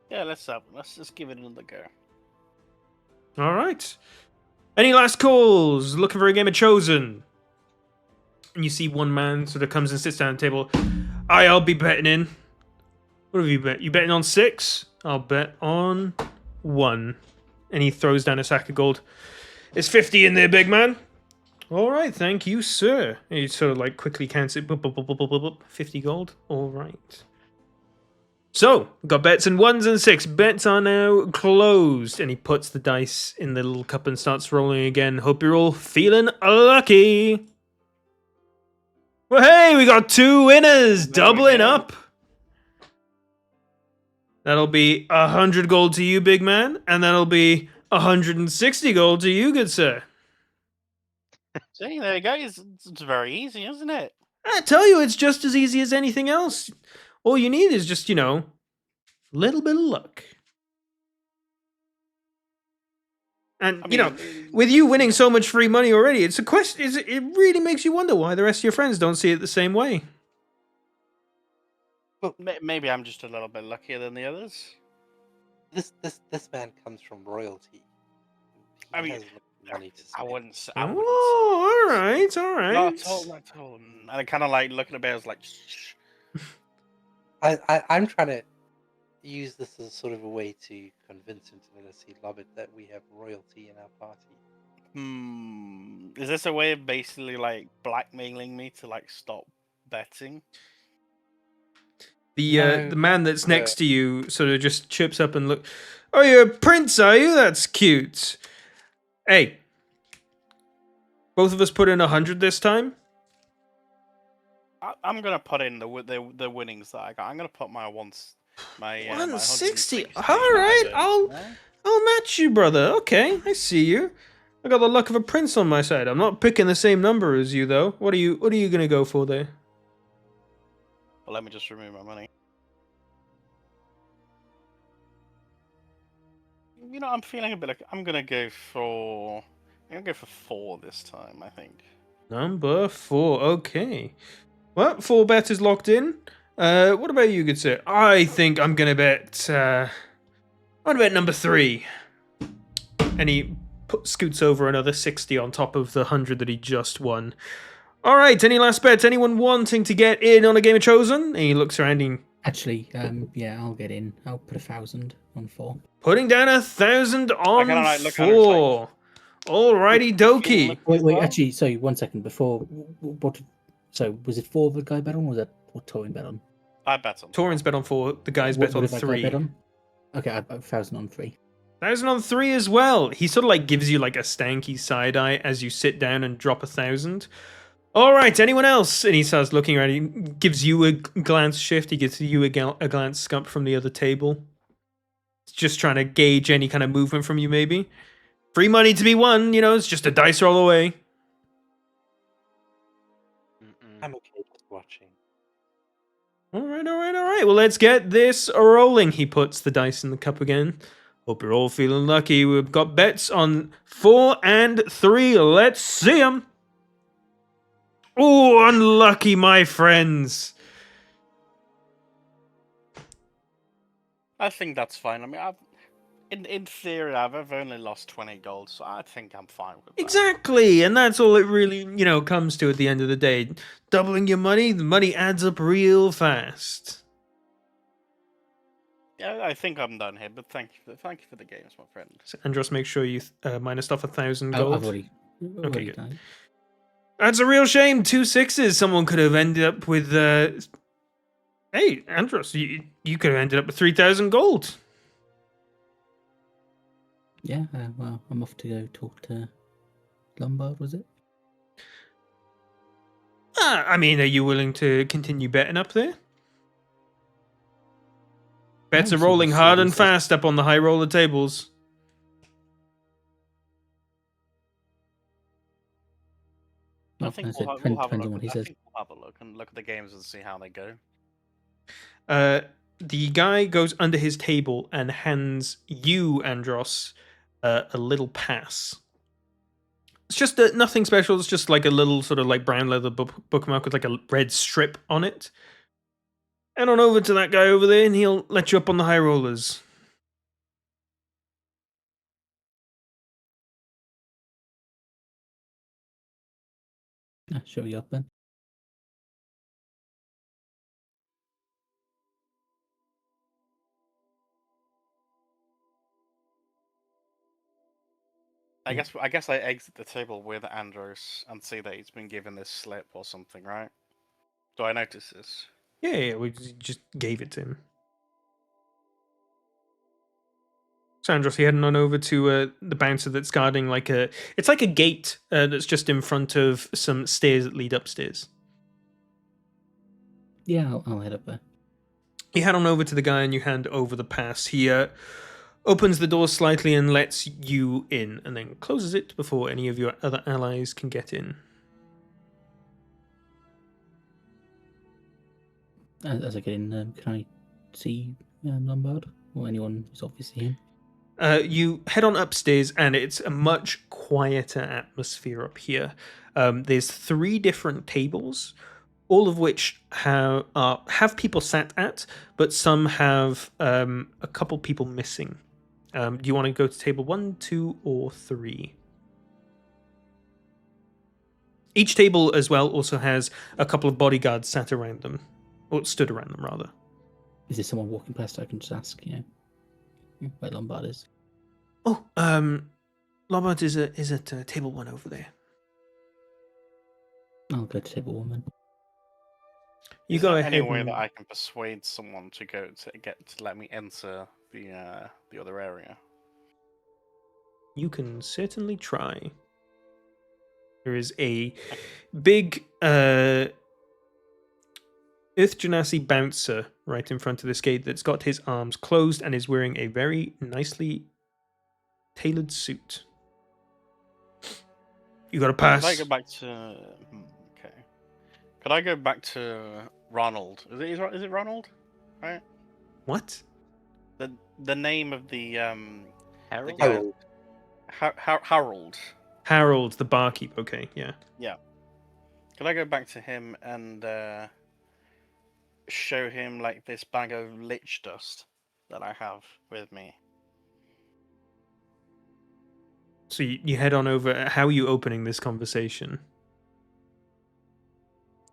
Yeah, let's just give it another go. All right. Any last calls? Looking for a game of Chosen? And you see one man sort of comes and sits down at the table. I'll be betting in. What have you bet? You betting on 6? I'll bet on 1. And he throws down a sack of gold. It's 50 in there, big man. All right, thank you, sir. And he sort of like quickly counts it. 50 gold. All right. So, got bets in 1s and 6. Bets are now closed. And he puts the dice in the little cup and starts rolling again. Hope you're all feeling lucky. Well, hey, we got 2 winners. There we Doubling go. up. That'll be 100 gold to you, big man. And that'll be 160 gold to you, good sir. See, there you go. It's very easy, isn't it? I tell you, it's just as easy as anything else. All you need is just, a little bit of luck. And, with you winning so much free money already, it's a question. It really makes you wonder why the rest of your friends don't see it the same way. Maybe I'm just a little bit luckier than the others. This man comes from royalty. I He mean, has money to I spend. wouldn't say. Oh, all right. Not at all, not at all. And I kind of like looking at Bears like, shh. I'm trying to use this as sort of a way to convince him to let us see Lobbit that we have royalty in our party. Is this a way of basically like blackmailing me to like stop betting? The No, man that's no. next to you sort of just chips up and look. Oh, you're a prince, are you? That's cute. Hey, both of us put in 100 this time. I'm gonna put in the winnings that I got. I'm gonna put my my 160. 160 All that I right, did. I'll match you, brother. Okay, I see you. I got the luck of a prince on my side. I'm not picking the same number as you though. What are you gonna go for there? Well, let me just remove my money. I'm feeling a bit like I'm gonna go for 4 this time. I think. Number 4. Okay. Well, 4 bet is locked in. What about you, good sir? I think I'm gonna bet. I'm gonna bet number 3. And he scoots over another 60 on top of the 100 that he just won. All right. Any last bets? Anyone wanting to get in on a game of Chosen? And he looks around. Actually, yeah, I'll get in. I'll put 1,000 on 4. Putting down 1,000 on kinda like look at her, it's 4. Alrighty dokie. Wait, actually, sorry, 1 second. Before, what? So, was it 4 the guy bet on, or was that what Torin bet on? I bet on. Torrens bet on 4. The guys What bet on did that guy 3. bet on? Okay, I 1,000 on 3. 1,000 on 3 as well. He sort of like gives you like a stanky side eye as you sit down and drop 1,000. All right, anyone else? And he starts looking around. He gives you a glance shift. He gives you a glance scump from the other table. Just trying to gauge any kind of movement from you, maybe. Free money to be won, it's just a dice roll away. I'm okay with watching. All right. Well, let's get this rolling. He puts the dice in the cup again. Hope you're all feeling lucky. We've got bets on 4 and 3. Let's see them. Oh, unlucky, my friends. I think that's fine. I mean, in theory, I've only lost 20 gold, so I think I'm fine with that. Exactly, and that's all it really, comes to at the end of the day. Doubling your money, the money adds up real fast. Yeah, I think I'm done here. But thank you for the games, my friend. So Andros, make sure you minus off 1,000 gold. I've already good. done it. That's a real shame. 2 6s. Someone could have ended up with. Hey, Andros, you could have ended up with 3,000 gold. Yeah, well, I'm off to go talk to Lombard, was it? I mean, are you willing to continue betting up there? Bets No, are so rolling we'll hard see and what he says. fast up on the high roller tables. I Oh, think as I said, we'll have a depends on look. what he I says. think we'll have a look and look at the games and see how they go. The guy goes under his table and hands you, Andros, a little pass. It's just nothing special. It's just like a little sort of like brown leather bookmark with like a red strip on it. Head on over to that guy over there, and he'll let you up on the high rollers. Shall we up then? I guess I exit the table with Andros and see that he's been given this slip or something, right? Do I notice this? Yeah, we just gave it to him. So Andros, you're heading on over to the bouncer that's guarding it's like a gate that's just in front of some stairs that lead upstairs. Yeah, I'll head up there. You head on over to the guy and you hand over the pass. He opens the door slightly and lets you in, and then closes it before any of your other allies can get in. As I get in, can I see Lombard or anyone who's obviously him? You head on upstairs, and it's a much quieter atmosphere up here. There's 3 different tables, all of which have people sat at, but some have a couple people missing. Do you want to go to table 1, 2, or 3? Each table as well also has a couple of bodyguards sat around them, or stood around them rather. Is there someone walking past I can just ask, where Lombard is? Oh, Lombard is at table 1 over there. I'll go to table 1 then. You Is go there ahead. any way and- that I can persuade someone to let me enter the other area? You can certainly try. There is a big Earth Genasi bouncer right in front of this gate that's got his arms closed and is wearing a very nicely tailored suit. You got a pass. Could I go back to? Okay. Could I go back to Ronald? Is it Ronald? Right. What? The name of the Harold? guy- Harold. Harold. Harold, the barkeep. Okay, yeah. Could I go back to him and show him like this bag of lich dust that I have with me? So you head on over. How are you opening this conversation?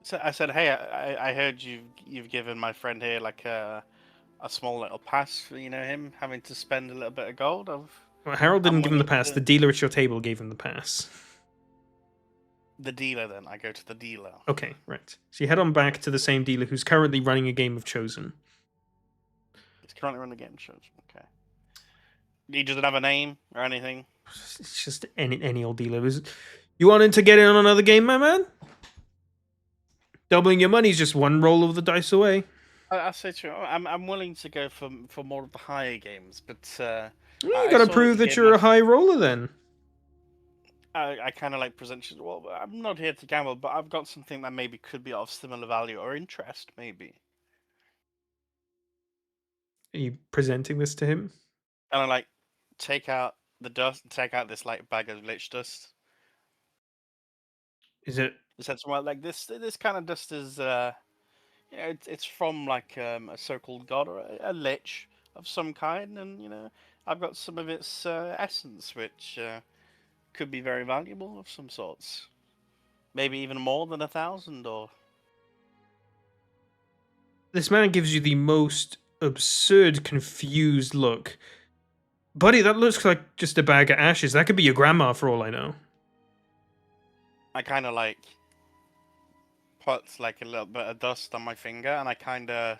So I said, hey, I heard you've given my friend here like a small little pass for him having to spend a little bit of gold. Well, Harold didn't I'm give him the willing pass. to- The dealer at your table gave him the pass. The dealer, then I go to the dealer. Okay, right. So you head on back to the same dealer who's currently running a game of Chosen. It's currently running the game shows. Okay. He doesn't have a name or anything. It's just any old dealer. You wanting to get in on another game, my man? Doubling your money is just one roll of the dice away. I say to him, I'm willing to go for more of the higher games, but You I got to saw prove that that you you're gave a high roller then. I kind of like present you. Well, I'm not here to gamble, but I've got something that maybe could be of similar value or interest, maybe. Are you presenting this to him? And I like take out the dust, take out this like bag of lich dust. Is it? It said somewhere like this kind of dust is it's from like a so-called god or a lich of some kind, and I've got some of its essence which could be very valuable of some sorts, maybe even more than 1,000 or. This man gives you the most absurd, confused look. Buddy, that looks like just a bag of ashes. That could be your grandma for all I know. I kind of like put like a little bit of dust on my finger and I kind of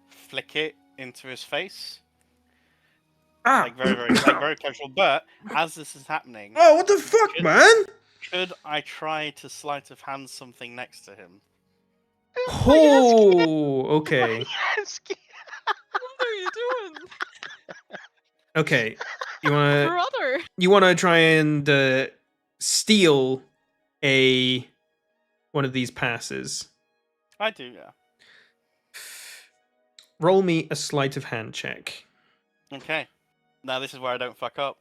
flick it into his face. Ah! Like very casual. But as this is happening, Oh, what the fuck, Could- man? could I try to sleight of hand something next to him? Oh, okay. What are you doing, Okay. You brother? wanna try and steal a one of these passes. I do, yeah. Roll me a sleight of hand check. Okay. Now this is where I don't fuck up.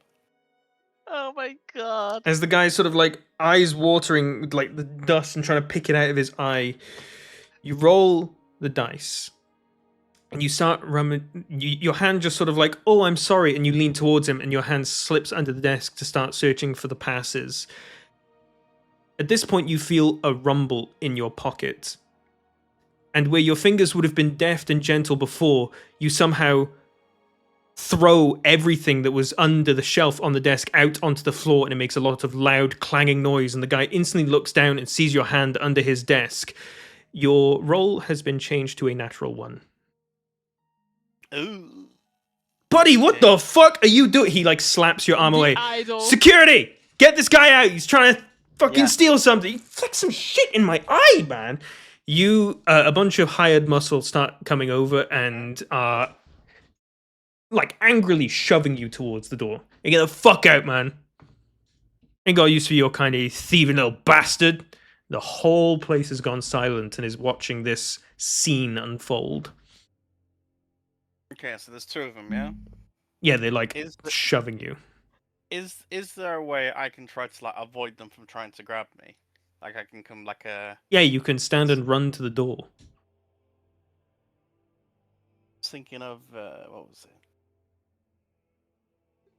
Oh my god. As the guy's sort of like eyes watering with like the dust and trying to pick it out of his eye, you roll the dice and you start your hand just sort of like, oh, I'm sorry, and you lean towards him and your hand slips under the desk to start searching for the passes. At this point, you feel a rumble in your pocket. And where your fingers would have been deft and gentle before, you somehow throw everything that was under the shelf on the desk out onto the floor, and it makes a lot of loud clanging noise, and the guy instantly looks down and sees your hand under his desk. Your roll has been changed to a natural 1. Ooh. Buddy, what the fuck are you doing? He like slaps your arm The away. idol. Security! Get this guy out! He's trying to fucking Yeah. steal something. He flicked some shit in my eye, man. You, a bunch of hired muscles start coming over and are like angrily shoving you towards the door. You get the fuck out, man. Ain't got used for your kind of thieving little bastard. The whole place has gone silent and is watching this scene unfold. Okay, so there's 2 of them, yeah? Yeah, they're like Is the- shoving you. Is there a way I can try to like avoid them from trying to grab me? Like I can come like a... Yeah, you can stand and run to the door. Thinking of, what was it?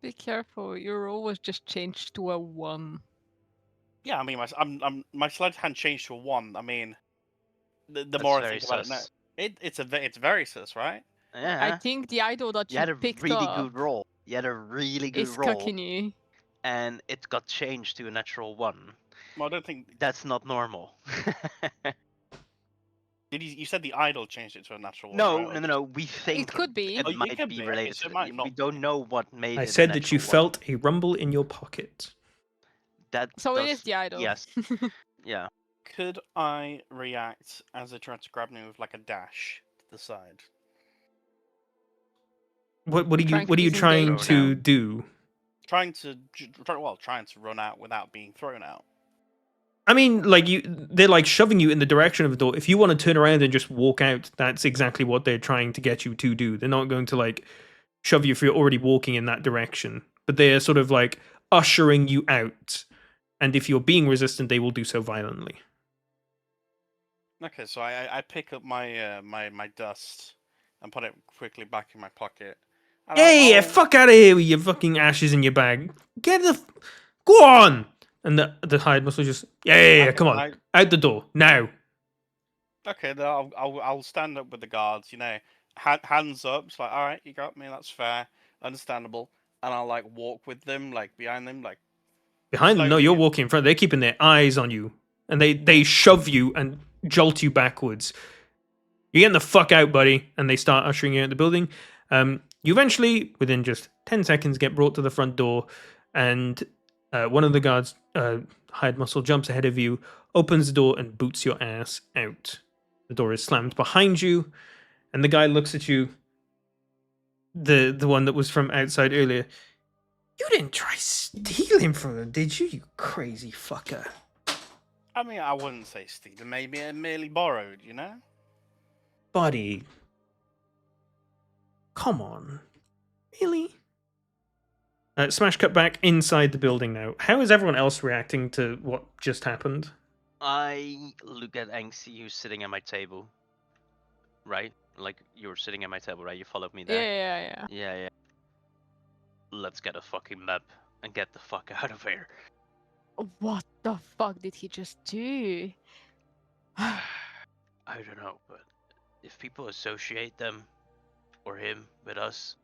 Be careful, your roll was just changed to a 1. Yeah, I mean, my sleight of hand changed to a 1. I mean, the That's more I very think about sus. it now, it's very sus, right? Yeah. I think the idol that you had you a picked really up good roll. You had a really good is roll, cucking you. and it got changed to a natural 1. Well, I don't think... That's not normal. You said the idol changed it to a natural 1, No, right? no. We think could be. it Oh, it might could be be, okay, related so it to might it. not We don't know what made I it a said that you natural 1. felt a rumble in your pocket. That So it is does- the idol. Yes. Yeah. Could I react as they try to grab me with like a dash to the side? What are you Trying to trying disengage. to do? Trying to run out without being thrown out. I mean, like they're like shoving you in the direction of the door. If you want to turn around and just walk out, that's exactly what they're trying to get you to do. They're not going to like shove you if you're already walking in that direction, but they're sort of like ushering you out. And if you're being resistant, they will do so violently. Okay, so I pick up my my dust and put it quickly back in my pocket. And Hey, I'll- fuck out of here with your fucking ashes in your bag. Go on. And the hired muscle just yeah, come on, out the door now. Okay, then I'll stand up with the guards. You know, hands up. It's like, all right, you got me. That's fair, understandable. And I'll like walk with them, like behind them, like Behind them, no, slowly you're in. walking in front. They're keeping their eyes on you, and they shove you and jolt you backwards. You're getting the fuck out, buddy. And they start ushering you out the building. You eventually, within just 10 seconds, get brought to the front door, and one of the guards, hired muscle, jumps ahead of you, opens the door, and boots your ass out. The door is slammed behind you, and the guy looks at you. The one that was from outside earlier. You didn't try stealing from them, did you? You crazy fucker. I mean, I wouldn't say Stephen. Maybe I merely borrowed. You know. Buddy. Come on. Really? Smash cut back inside the building now. How is everyone else reacting to what just happened? I look at Angsty, who's sitting at my table. Right? Like, you were sitting at my table, right? You followed me there. Yeah. Yeah. Let's get a fucking map and get the fuck out of here. What the fuck did he just do? I don't know, but if people associate them or him with us,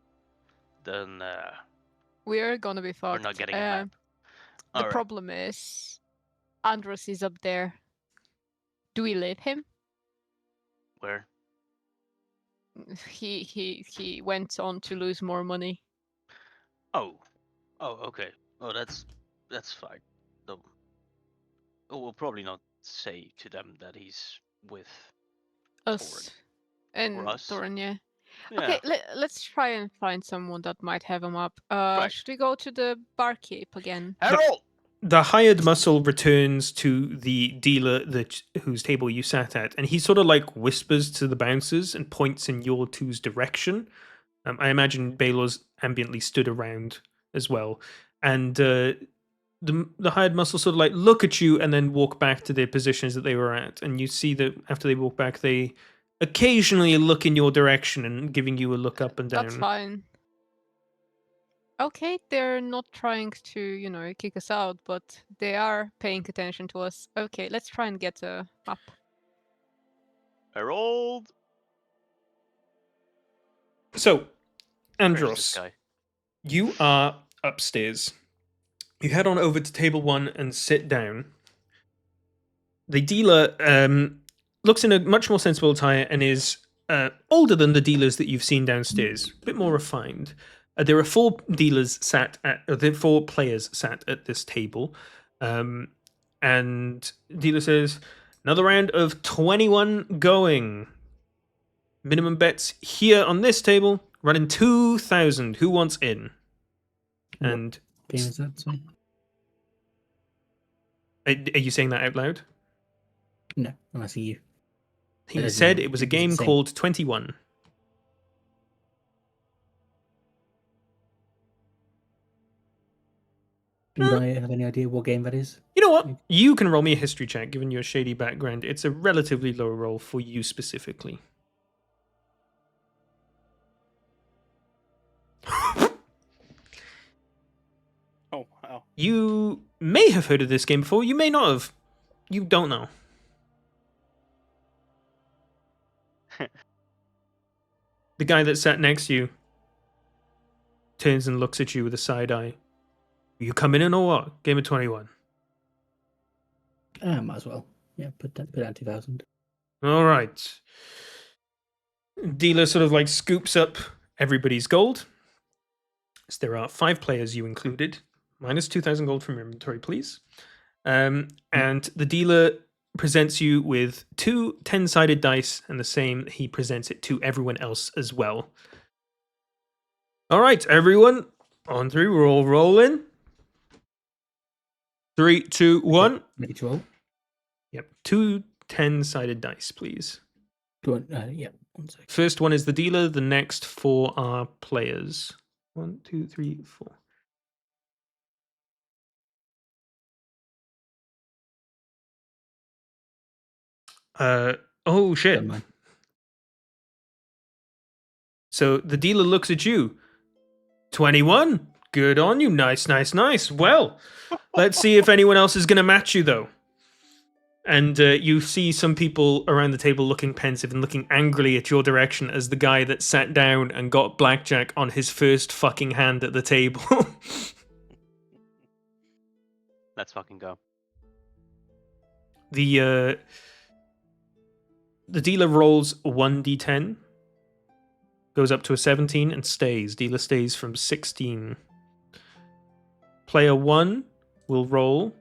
then We're gonna be fucked. we're not getting a map. The Alright. problem is, Andros is up there. Do we leave him? Where? He went on to lose more money. Oh, okay. Oh, that's fine. No, we'll probably not say to them that he's with Us. And us. Thorin, yeah. Yeah. Okay, let's try and find someone that might have him up. Right. Should we go to the barkeep again? Harold, the hired muscle returns to the dealer whose table you sat at, and he sort of like whispers to the bouncers and points in your two's direction. I imagine Baylor's ambiently stood around as well, and the hired muscle sort of like look at you and then walk back to their positions that they were at, and you see that after they walk back, they occasionally look in your direction and giving you a look up and down. That's fine. Okay, they're not trying to, kick us out, but they are paying attention to us. Okay, let's try and get up. Harold. So, Where's this Andros, guy? you are upstairs. You head on over to table 1 and sit down. The dealer looks in a much more sensible attire and is older than the dealers that you've seen downstairs, a bit more refined. There are 4 players sat at this table, and dealer says, "Another round of 21 going. Minimum bets here on this table, running 2,000. Who wants in?" What And game is that? Sorry? are you saying that out loud? No, I'm asking you. He As said in, it was a is it game the same? called 21. Would I have any idea what game that is? You know what? You can roll me a history check, given your shady background. It's a relatively low roll for you specifically. Oh, wow. You may have heard of this game before. You may not have. You don't know. The guy that sat next to you turns and looks at you with a side eye. You coming in or what? Game of 21. Might as well. Yeah, put down 2,000. All right. Dealer sort of like scoops up everybody's gold. So there are 5 players, you included. Minus 2,000 gold from your inventory, please. And the dealer presents you with 2 10-sided dice, and the same, he presents it to everyone else as well. All right, everyone. On 3, we're all rolling. 3, 2, 1. Ready to roll? Yep. 2 10-sided dice, please. Do you want, yeah, 1 second. First one is the dealer. The next 4 are players. 1, 2, 3, 4. Oh shit. Don't mind. So the dealer looks at you. 21. Good on you. Nice, nice, nice. Well, let's see if anyone else is going to match you, though. And you see some people around the table looking pensive and looking angrily at your direction as the guy that sat down and got blackjack on his first fucking hand at the table. Let's fucking go. The dealer rolls 1d10, goes up to a 17 and stays. Dealer stays from 16. Player 1 will roll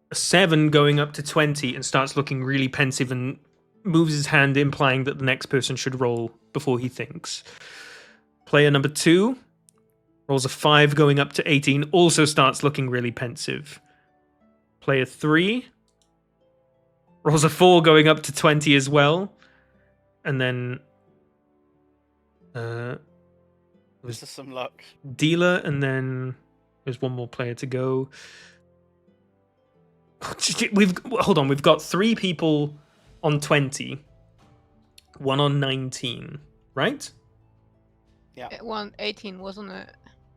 a 7 going up to 20 and starts looking really pensive and moves his hand, implying that the next person should roll before he thinks. Player number 2 rolls a 5 going up to 18, also starts looking really pensive. Player 3 rolls a 4 going up to 20 as well. And then This is some luck. dealer, and then there's one more player to go. We've got 3 people on 20, 1 on 19, right? Yeah. 18, wasn't it?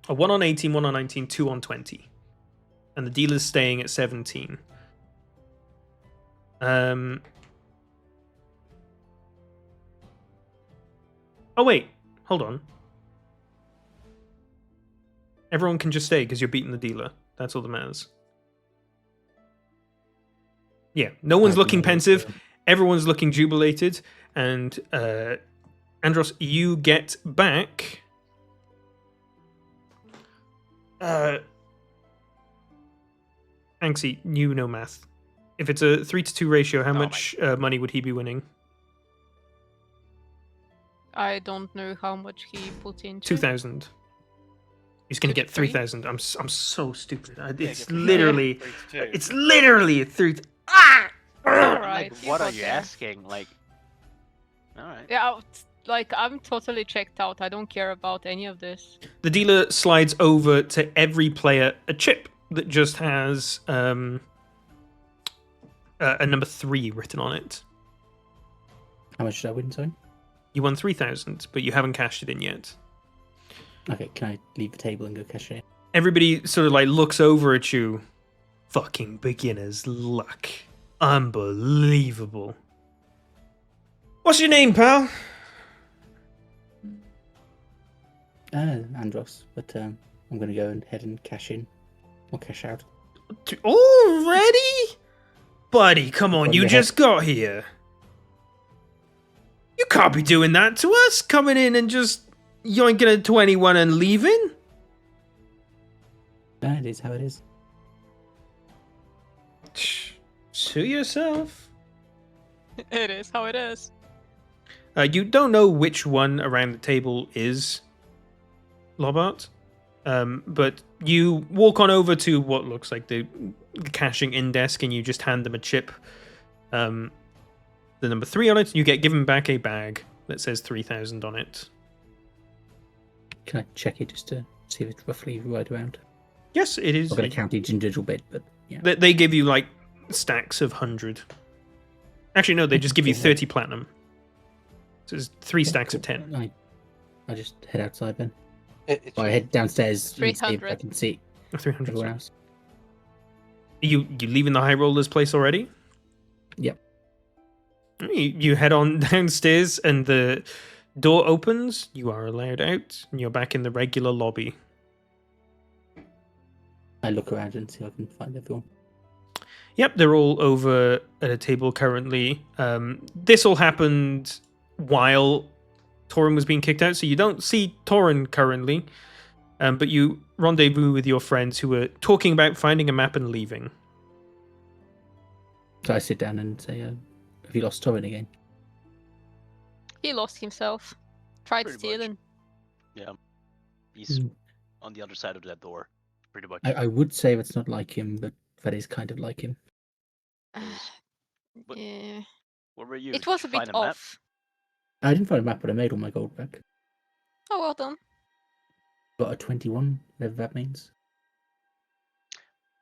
A 1 on 18, 1 on 19, 2 on 20. And the dealer's staying at 17. Oh wait, hold on. Everyone can just stay because you're beating the dealer. That's all that matters. Yeah, no one's looking pensive. Everyone's looking jubilated. And Andros, you get back... Anxie, you know math. If it's a 3-to-2 ratio, how much money would he be winning? I don't know how much he put into. 2,000. He's going to 2 get to 3. 3,000. I'm so stupid. Yeah, It's give me literally 3 to 2. it's literally a 3. Ah! Alright, Like, you what are got you there. asking? Like, all right. Yeah, like I'm totally checked out. I don't care about any of this. The dealer slides over to every player a chip that just has a number 3 written on it. How much did I win, sorry? You won 3,000, but you haven't cashed it in yet. Okay, can I leave the table and go cash it in? Everybody sort of like looks over at you. Fucking beginner's luck. Unbelievable. What's your name, pal? Andros, but I'm going to go ahead and cash in. Or cash out. Already? Buddy, come on, Well, you yeah. just got here. You can't be doing that to us, coming in and just yoinking a 21 and leaving. It is how it is. Sue yourself. It is how it is. You don't know which one around the table is Lobart, but you walk on over to what looks like the cashing in desk, and you just hand them a chip, the number 3 on it. You get given back a bag that says 3,000 on it. Can I check it just to see if it's roughly right around? Yes, it is. I'm going to count each individual bit, but yeah. They give you like stacks of 100. Actually, no, they just give you 30 platinum. So it's 3 Yeah, stacks cool. of 10. I just head outside then. It Or I head downstairs and see if I 300. can see 300. everyone else. You leaving the High Rollers place already? Yep. You head on downstairs and the door opens. You are allowed out and you're back in the regular lobby. I look around and see if I can find everyone. Yep, they're all over at a table currently. This all happened while Torin was being kicked out, so you don't see Torin currently. But you rendezvous with your friends who were talking about finding a map and leaving. So I sit down and say, have you lost Torrin again? He lost himself. Tried Pretty much. stealing. Yeah. He's Hmm. on the other side of that door, pretty much. I would say that's not like him, but that is kind of like him. What- Yeah. Where were you? It Did was you a bit find map? off. I didn't find a map, but I made all my gold back. Oh, well done. Got a 21, whatever that means.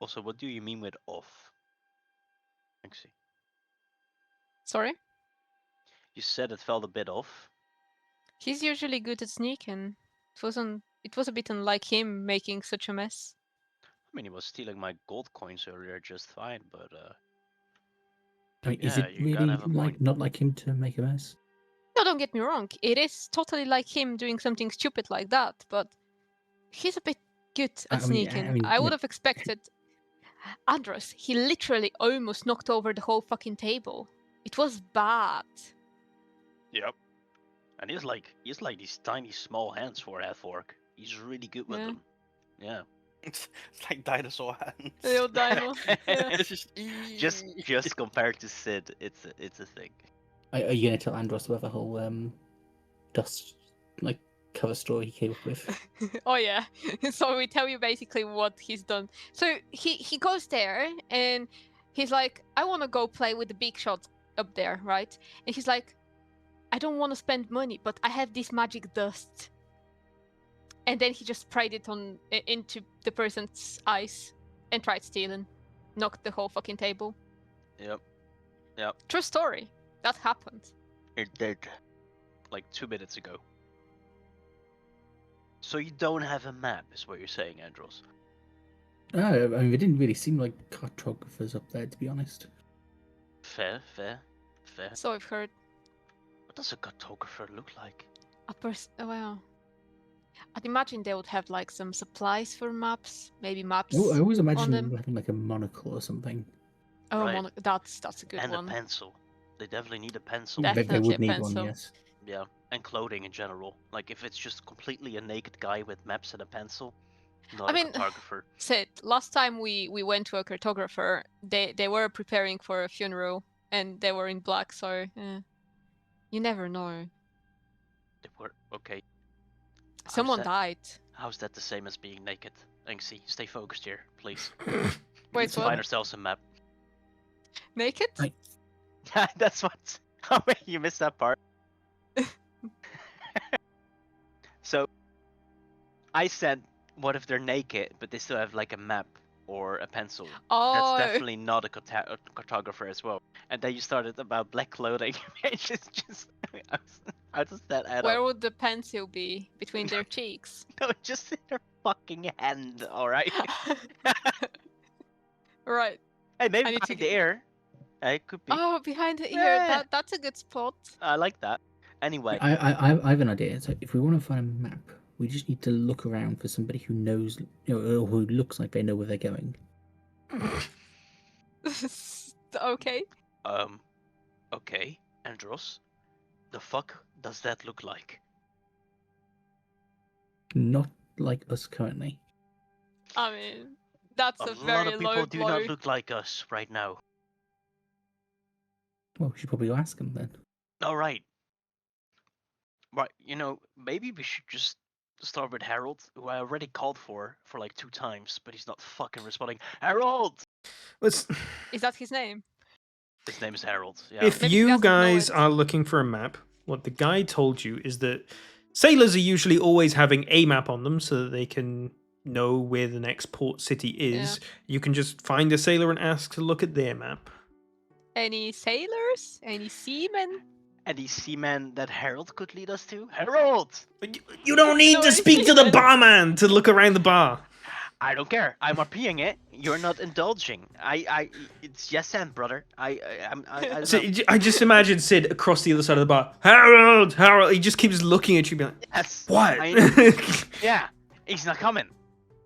Also, what do you mean with off? Actually, Sorry? you said it felt a bit off. He's usually good at sneaking. It was a bit unlike him making such a mess. I mean, he was stealing my gold coins earlier just fine, but I mean, is Yeah, it you gotta really have a like point. not like him to make a mess? No, don't get me wrong. It is totally like him doing something stupid like that, but he's a bit good at I mean, sneaking. I would yeah. have expected. Andros, he literally almost knocked over the whole fucking table. It was bad. yep. And he's like these tiny small hands for a half orc. He's really good with Yeah. them. Yeah. It's like dinosaur hands. The old dino. Yeah. It's Just compared to Sid, it's a thing. Are you going to tell Andros about the whole dust like cover story he came up with? Oh yeah. So we tell you basically what he's done. So he goes there and he's like, I want to go play with the big shot up there, right? And he's like, I don't want to spend money, but I have this magic dust. And then he just sprayed it into the person's eyes and tried stealing, knocked the whole fucking table. Yep. True story. That happened. It did. Like 2 minutes ago. So you don't have a map, is what you're saying, Andros? No, I mean, they didn't really seem like cartographers up there, to be honest. Fair. So I've heard. What does a cartographer look like? A person. Well, I'd imagine they would have like some supplies for maps, maybe maps. I always imagine them. them having like a monocle or something. Oh, Right. that's a good And one. a pencil. They definitely need a pencil. They Definitely would a need pencil. one, yes. Yeah, and clothing in general. Like if it's just completely a naked guy with maps and a pencil, not I a mean, cartographer. Sid, last time we went to a cartographer, they were preparing for a funeral and they were in black, so you never know. They were okay. How's Someone that? died. How's that the same as being naked? Anxie, stay focused here, please. Wait, Let's what? find ourselves a map. Naked? That's what. Oh wait, you missed that part. So, I said, what if they're naked, but they still have like a map or a pencil? Oh, That's definitely not a cartographer as well. And then you started about black clothing. It's just how does that add where up? would the pencil be? Between their cheeks? No, just in their fucking hand, alright? Right. Hey, maybe I need to behind the get- ear. It could be. Oh, behind the ear. Yeah. That's a good spot. I like that. Anyway, I have an idea. So if we want to find a map, we just need to look around for somebody who knows, or who looks like they know where they're going. Okay. okay, Andros, the fuck does that look like? Not like us currently. I mean, that's A a lot very of people low do blow. not look like us right now. Well, we should probably go ask them then. All right. Right, maybe we should just start with Harold, who I already called for like 2 times, but he's not fucking responding. Harold! Let's. Is that his name? His name is Harold. Yeah. If Maybe he you doesn't know guys it. are looking for a map, what the guy told you is that sailors are usually always having a map on them so that they can know where the next port city is. You can just find a sailor and ask to look at their map. Any sailors? Any seamen? Any seaman that Harold could lead us to? Harold! You don't need No, to any speak to the seamen. barman to look around the bar. I don't care. I'm RPing it. You're not indulging. It's yes and brother. I don't So, know. I just imagine Sid across the other side of the bar. Harold, Harold. He just keeps looking at you, being like, Yes. "What?" Yeah. He's not coming.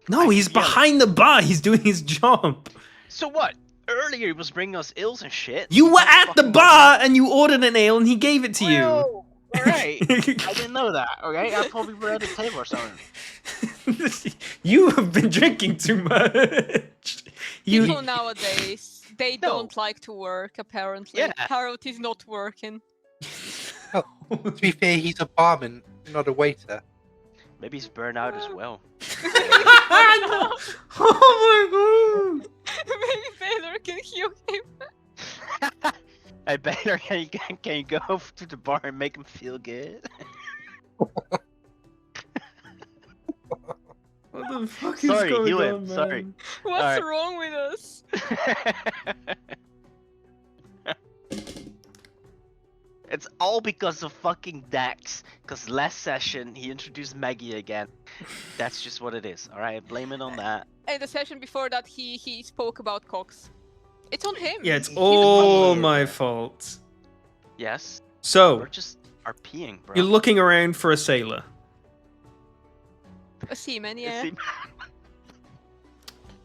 No, I he's keep yelling. behind the bar. He's doing his job. So what? Earlier he was bringing us ills and shit. You He's were not at the fucking bar and you ordered an ale and he gave it to you. Well, alright. I didn't know that, okay? I thought we were at a table or something. You have been drinking too much. People nowadays, they No. don't like to work, apparently. Yeah. Harold is not working. To be fair, he's a barman, not a waiter. Maybe he's burned out as well. Oh my god. Maybe Baylor can heal him. Hey, Baylor, can you go over to the bar and make him feel good? What the fuck Sorry, is going heal on, him, man? sorry. What's Alright. wrong with us? It's all because of fucking Dax. Because last session he introduced Maggie again. That's just what it is. All right, blame it on that. And the session before that, he spoke about Cox. It's on him. Yeah, it's He's a all butler. my fault. Yes, So, we're just RPing, bro. you're looking around for a sailor. A seaman, You yeah. see-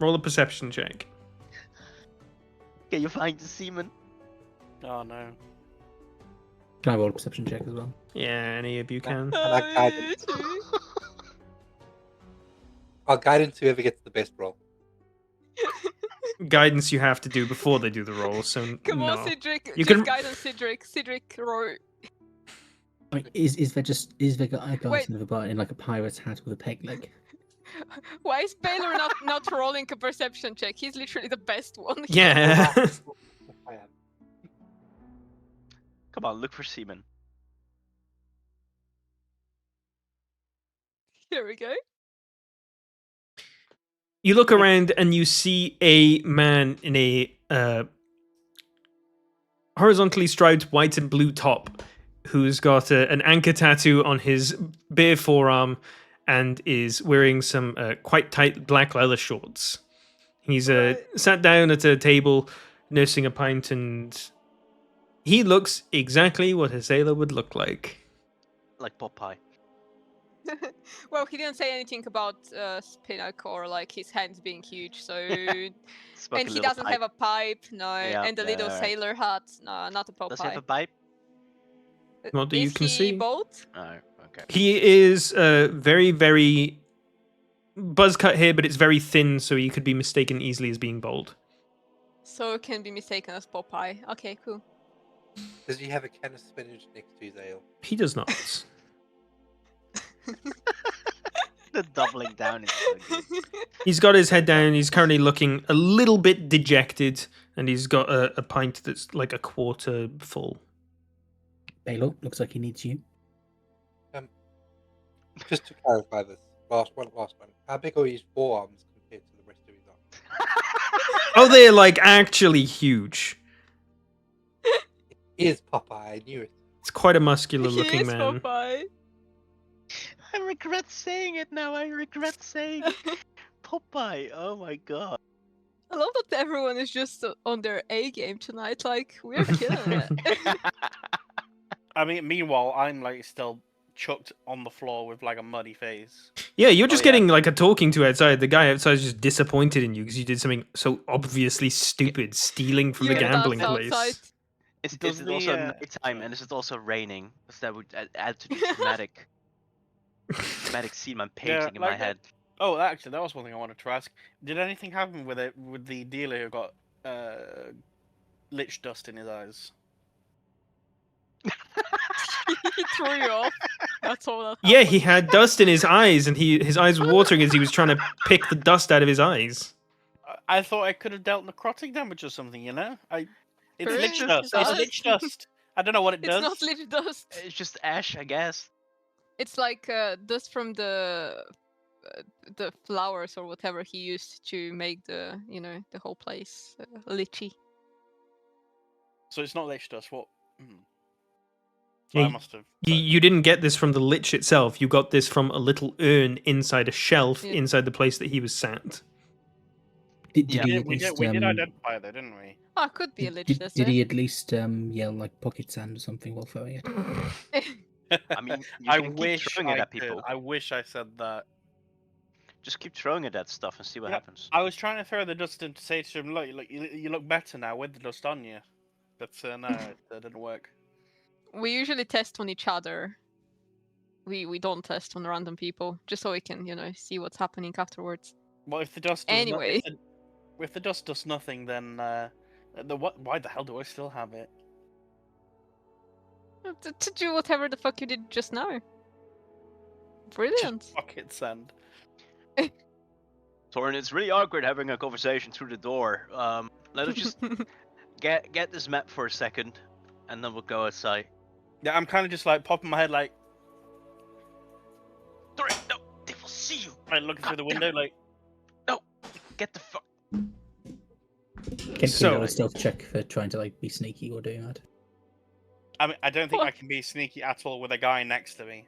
Roll a perception check. Can you find the seaman? Oh no. Can I roll a perception check as well? Yeah, any of you can. I guide it. I'll guide him to whoever gets the best roll. Guidance you have to do before they do the roll, so Come no. on, Cedric. You Just can- guide on Cedric. Cedric, row. Like, is there a guy Wait. in the bar in like a pirate's hat with a peg leg? Why is Baylor not rolling a perception check? He's literally the best one. Yeah. I am. Come on, look for seaman. Here we go. You look around and you see a man in a horizontally striped white and blue top who's got an anchor tattoo on his bare forearm and is wearing some quite tight black leather shorts. He's sat down at a table nursing a pint and he looks exactly what a sailor would look like. Like Popeye. Well, he didn't say anything about Spinach or like his hands being huge, so Smoke and a he little doesn't pipe. have a pipe, no, Yeah, and the little alright. sailor hat, no, not a Popeye. Does he have a pipe? Not that you Is can he see. bald? Oh, okay. He is very, very buzz cut hair, but it's very thin, so he could be mistaken easily as being bald. So can be mistaken as Popeye. Okay, cool. Does he have a can of spinach next to his ale? He does not. The doubling down is so good. He's got his head down. He's currently looking a little bit dejected, and he's got a pint that's like a quarter full. Baylor looks like he needs you. Just to clarify this, last one. How big are his forearms compared to the rest of his arms? Oh, they're like actually huge. Is Popeye? I knew it. It's quite a muscular He looking is man. Popeye. I regret saying it now. I regret saying it. Popeye. Oh my god. I love that everyone is just on their A game tonight. Like, we're killing it. I mean, meanwhile, I'm like still chucked on the floor with like a muddy face. Yeah, you're just yeah. getting like a talking to outside. The guy outside is just disappointed in you because you did something so obviously stupid, stealing from You the dance gambling outside. place. Is Does it the, also uh, nighttime and is it also raining? Because that would add to the dramatic scene I'm painting in my like that- head. Oh, actually, that was one thing I wanted to ask. Did anything happen with it with the dealer who got lich dust in his eyes? He threw you off. That's all that Yeah, happened. he had dust in his eyes, and his eyes were watering as he was trying to pick the dust out of his eyes. I thought I could have dealt necrotic damage or something. You know, it's Really? lich It's dust. just It's dust. lich dust. I don't know what it It's does. not lich dust. It's just ash, I guess. It's like dust from the flowers or whatever he used to make the the whole place lichy. So it's not lich dust. What? So Yeah, I must have. You didn't get this from the lich itself. You got this from a little urn inside a shelf Yeah. inside the place that he was sat. Did Yeah. he Yeah, at we least did identify it, though, didn't we? Oh, it could be a lich did, dust. did he at least yell like pocket sand or something while throwing it? I mean, you I can keep wish throwing it I at could. people. I wish I said that. Just keep throwing it at stuff and see what Yeah, happens. I was trying to throw the dust in to say to him, look, you look better now with the dust on you. But no, it didn't work. We usually test on each other. We don't test on random people, just so we can see what's happening afterwards. Well, if the dust does Anyway. if the dust does nothing, then why the hell do I still have it? To do whatever the fuck you did just now. Brilliant. Just pocket sand. Torin, it's really awkward having a conversation through the door. Let us just get this map for a second, and then we'll go outside. Yeah, I'm kind of just like popping my head, like Torin, no, they will see you. looking through the window, like. Get the fuck. Can So- you roll a stealth check for trying to like be sneaky or doing that? I mean, I don't think What? I can be sneaky at all with a guy next to me.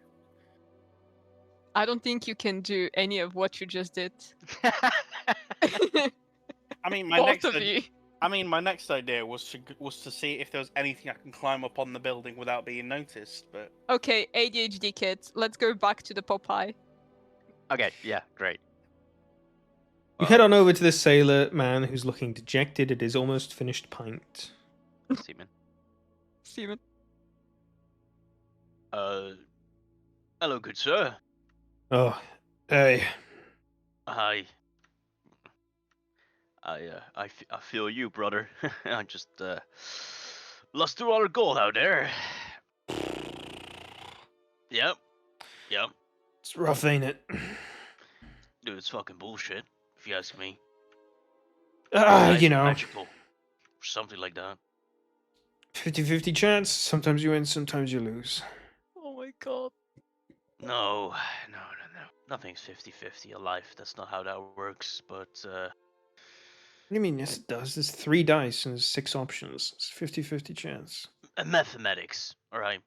I don't think you can do any of what you just did. I mean, my Both next. of you. I mean, my next idea was to see if there was anything I can climb up on the building without being noticed. But Okay, ADHD kids, let's go back to the Popeye. Okay, yeah, great. You head on over to the sailor man who's looking dejected at his almost finished pint. Seaman. Steven. Hello, good sir. Oh, hey. Hi. I feel you, brother. I just lost $2 gold out there. Yep. It's rough, ain't it? Dude, it's fucking bullshit, if you ask me. Ah, Nice magical, or something like that. 50-50 chance. Sometimes you win, sometimes you lose. Oh my god. No. Nothing's 50-50 in life. That's not how that works. But What do you mean? Yes, it does. There's 3 dice and there's 6 options. It's 50-50 chance. mathematics, all right.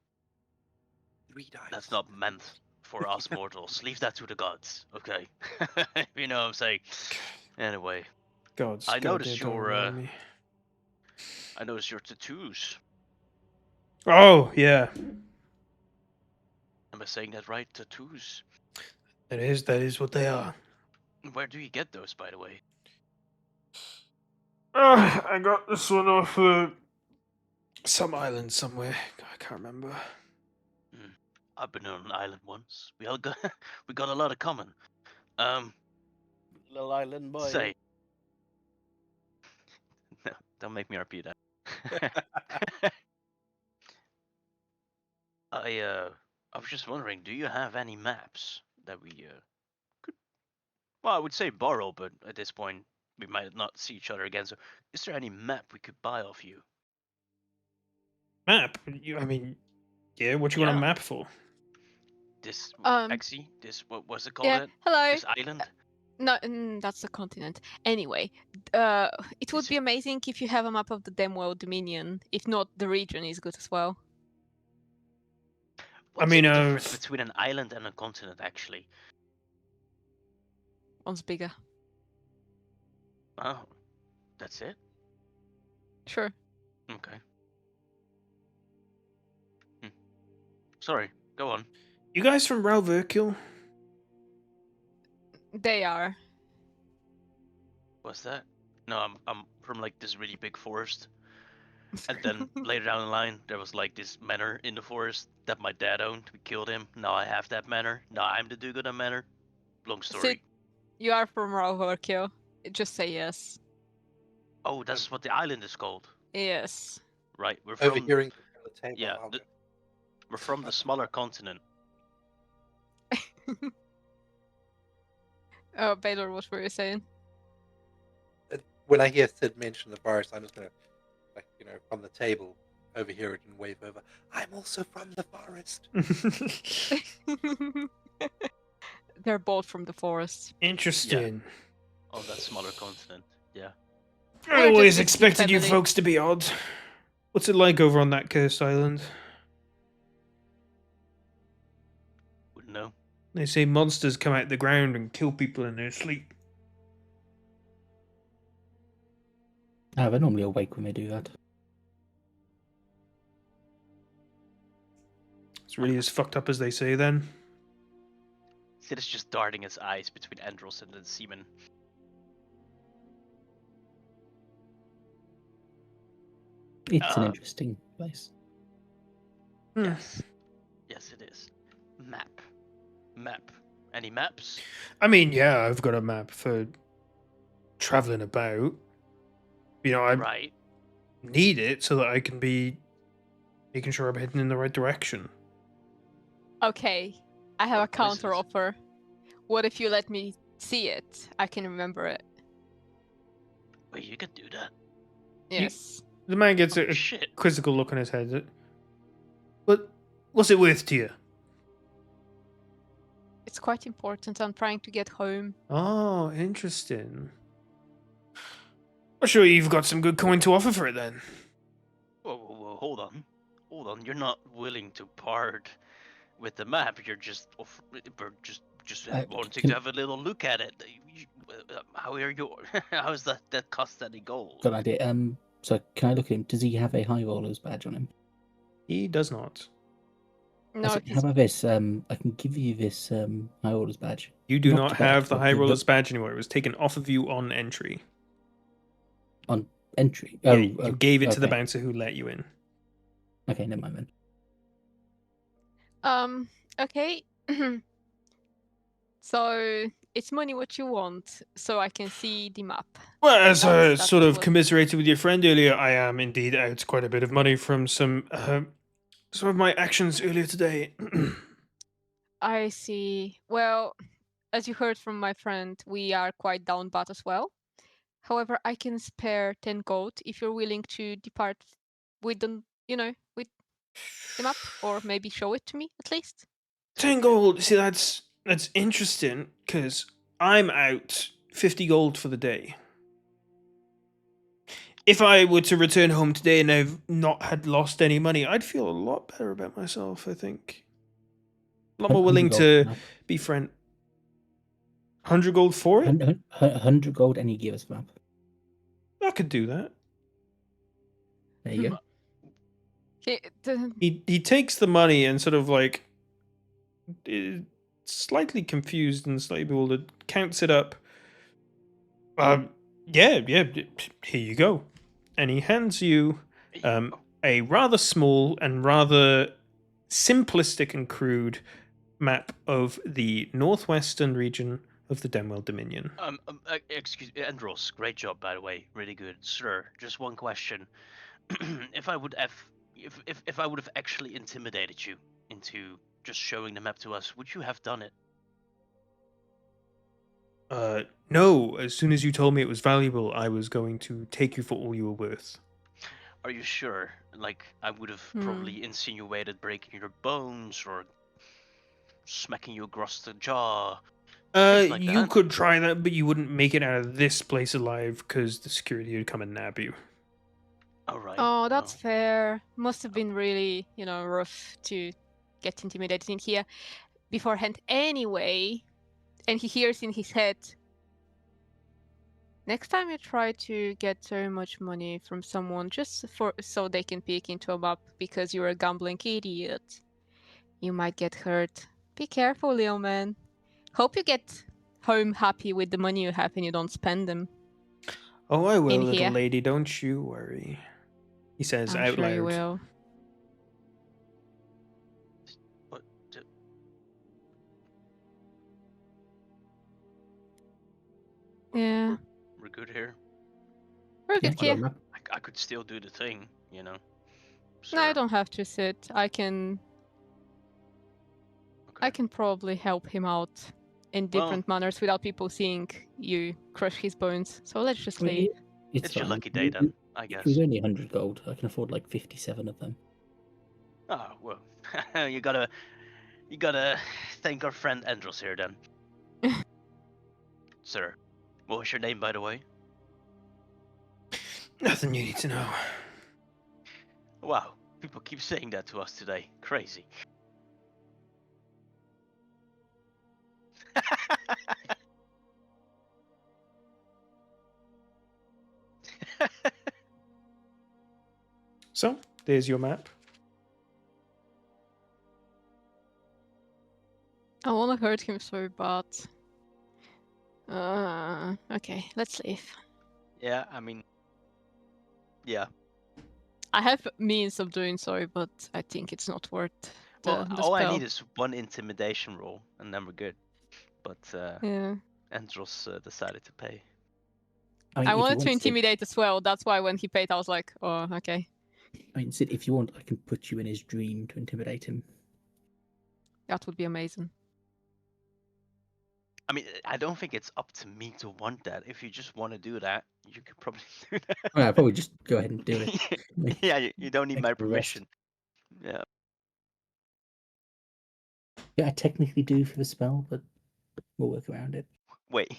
3 dice. That's not meant for us mortals. Leave that to the gods, okay? You know what I'm saying. Anyway, Gods. I God, noticed yeah, don't your, remind me. I noticed your tattoos. Oh, yeah. Am I saying that right? Tattoos. That is what they are. Where do you get those, by the way? I got this one off some island somewhere. I can't remember. I've been on an island once. We got a lot in common. Little Island boy. Say. No, don't make me repeat that. I was just wondering, do you have any maps that we Well, I would say borrow, but at this point, we might not see each other again. So, is there any map we could buy off you? Map? I mean, yeah, what you want a Yeah. map for? This Um, Pexi? This what was it called? yeah. Hello. This island? No, that's the continent. Anyway, it would Is be it- amazing if you have a map of the Demwell Dominion. If not, the region is good as well. What's mean, the difference between an island and a continent, actually? One's bigger. Oh, that's it. Sure. Okay. Sorry. Go on. You guys from Ralverkil? They are. What's that? No, I'm from like this really big forest. And then later down the line, there was like this manor in the forest that my dad owned. We killed him. Now I have that manor. Now I'm the dude of the manor. Long story. You are from Ralverkill. Just say yes. Oh, that's what the island is called. Yes. Right. We're from Overhearing from the table. yeah, I'll the- go. we're from the smaller continent. Oh, Baylor, what were you saying? When I hear Sid mention the forest, I'm just gonna, like, from the table, overhear it and wave over. I'm also from the forest. They're both from the forest. Interesting. Oh, that smaller continent. Yeah. I We're just always a expected you family. folks to be odd. What's it like over on that cursed island? Wouldn't know. They say monsters come out the ground and kill people in their sleep. They're normally awake when they do that. It's really as fucked up as they say then. Sid is just darting his eyes between Andros and the seaman. It's an Uh, interesting place. Hmm. Yes. Yes, it is. Map. Map. Any maps? I mean, yeah, I've got a map for traveling about. You know, I Right. need it so that I can be making sure I'm heading in the right direction. Okay, I have Well, a counter wizards. offer. What if you let me see it? I can remember it. Wait, you could do that. Yes. The man gets Oh, a shit. quizzical look on his head. But what's it worth to you? It's quite important. I'm trying to get home. Oh, interesting. I'm sure you've got some good coin to offer for it then. Whoa, hold on. Hold on. You're not willing to part with the map. You're just we're just wanting Can- to have a little look at it. How are you? How is that cost any gold? Got an idea. So can I look at him? Does he have a high roller's badge on him? He does not. I No, said, how about this? I can give you this high roller's badge. You do Not not to bet, have the but High you Roller's look- badge anymore. It was taken off of you on entry. on entry. Yeah, Oh, you gave it to the okay. bouncer who let you in. Okay, never mind then. Okay. So it's money what you want, so I can see the map. Well, as I That's sort of what- commiserated with your friend earlier, I am indeed out quite a bit of money from some of my actions earlier today. I see. Well, as you heard from my friend, we are quite down bad as well. However, I can spare 10 gold if you're willing to depart with the, with the map, or maybe show it to me at least. 10 gold. See, that's interesting because I'm out 50 gold for the day. If I were to return home today and I've not had lost any money, I'd feel a lot better about myself, I think. A lot more 100 willing gold to map. befriend. 100 gold for it? 100 gold, and you give us a map. I could do that. There you go. Okay, He takes the money and sort of like slightly confused and slightly bewildered, counts it up. Yeah, here you go. And he hands you a rather small and rather simplistic and crude map of the northwestern region of the Demwell Dominion. Excuse Andros, great job by the way, really good, sir. Just one question: if I would have, if I would have actually intimidated you into just showing the map to us, would you have done it? No. As soon as you told me it was valuable, I was going to take you for all you were worth. Are you sure? Like, I would have probably insinuated breaking your bones or smacking you across the jaw. Things like You that. could try that, but you wouldn't make it out of this place alive because the security would come and nab you. Alright. Oh, that's well, fair. Must have been really, rough to get intimidated in here beforehand anyway. And he hears in his head, next time you try to get so much money from someone just so they can peek into a map because you're a gambling idiot, you might get hurt. Be careful, little man. Hope you get home happy with the money you have and you don't spend them. Oh, I will, In little here. lady. Don't you worry. He says I'm out sure loud. you will. what? d- Yeah. We're good here. We're Yeah, good I got a here. map. I could still do the thing, you know. No, I Sir. don't have to sit. I can Okay. probably help him out in different manners without people seeing you crush his bones. So let's just Well, leave. It's your fine. lucky day then, I It guess. was only 100 gold. I can afford like 57 of them. Oh well, you gotta thank our friend Andros here then. Sir, what was your name, by the way? Nothing you need to know. Wow, people keep saying that to us today. Crazy. So, there's your map. I want to hurt him so bad. Okay, let's leave. Yeah, I mean, yeah. I have means of doing so, but I think it's not worth Well, the all I spell. need is one intimidation roll, and then we're good. But Yeah. Andros decided to pay. I mean, I if you wanted to want, Sid, intimidate as well. That's why when he paid, I was like, oh, okay. I mean, Sid, if you want, I can put you in his dream to intimidate him. That would be amazing. I mean, I don't think it's up to me to want that. If you just want to do that, you could probably do that. Oh, I'll probably just go ahead and do it. Yeah, you don't need my Extra rest. permission. Yeah. Yeah, I technically do for the spell, but we'll work around it. Wait.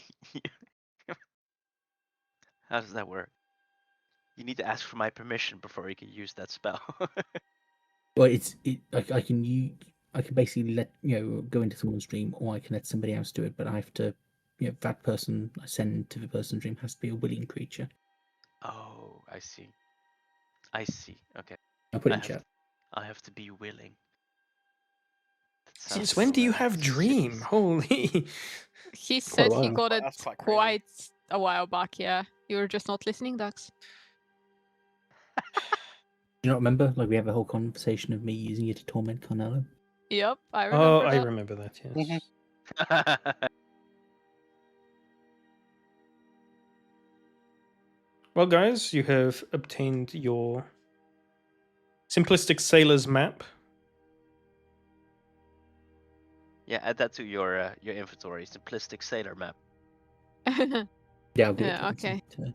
How does that work? You need to ask for my permission before you can use that spell. Well, I can basically let go into someone's dream, or I can let somebody else do it. But I have to, that person I send to the person's dream has to be a willing creature. Oh, I see. I see. Okay. I'll put it I in have chat. I have to be willing. That Since sounds when do you so, have Dream? serious. Holy. He Quite a said he while. got it That's quite crazy. quite a while back, yeah. You were just not listening, Dax. Do you not remember? Like we have a whole conversation of me using it to torment Carnello. Yep, I Oh, remember I that. remember that, yes. Mhm. Well, guys, you have obtained your simplistic sailor's map. Yeah, add that to your inventory. Simplistic sailor map. Yeah, I'll give it Yeah, to him okay. to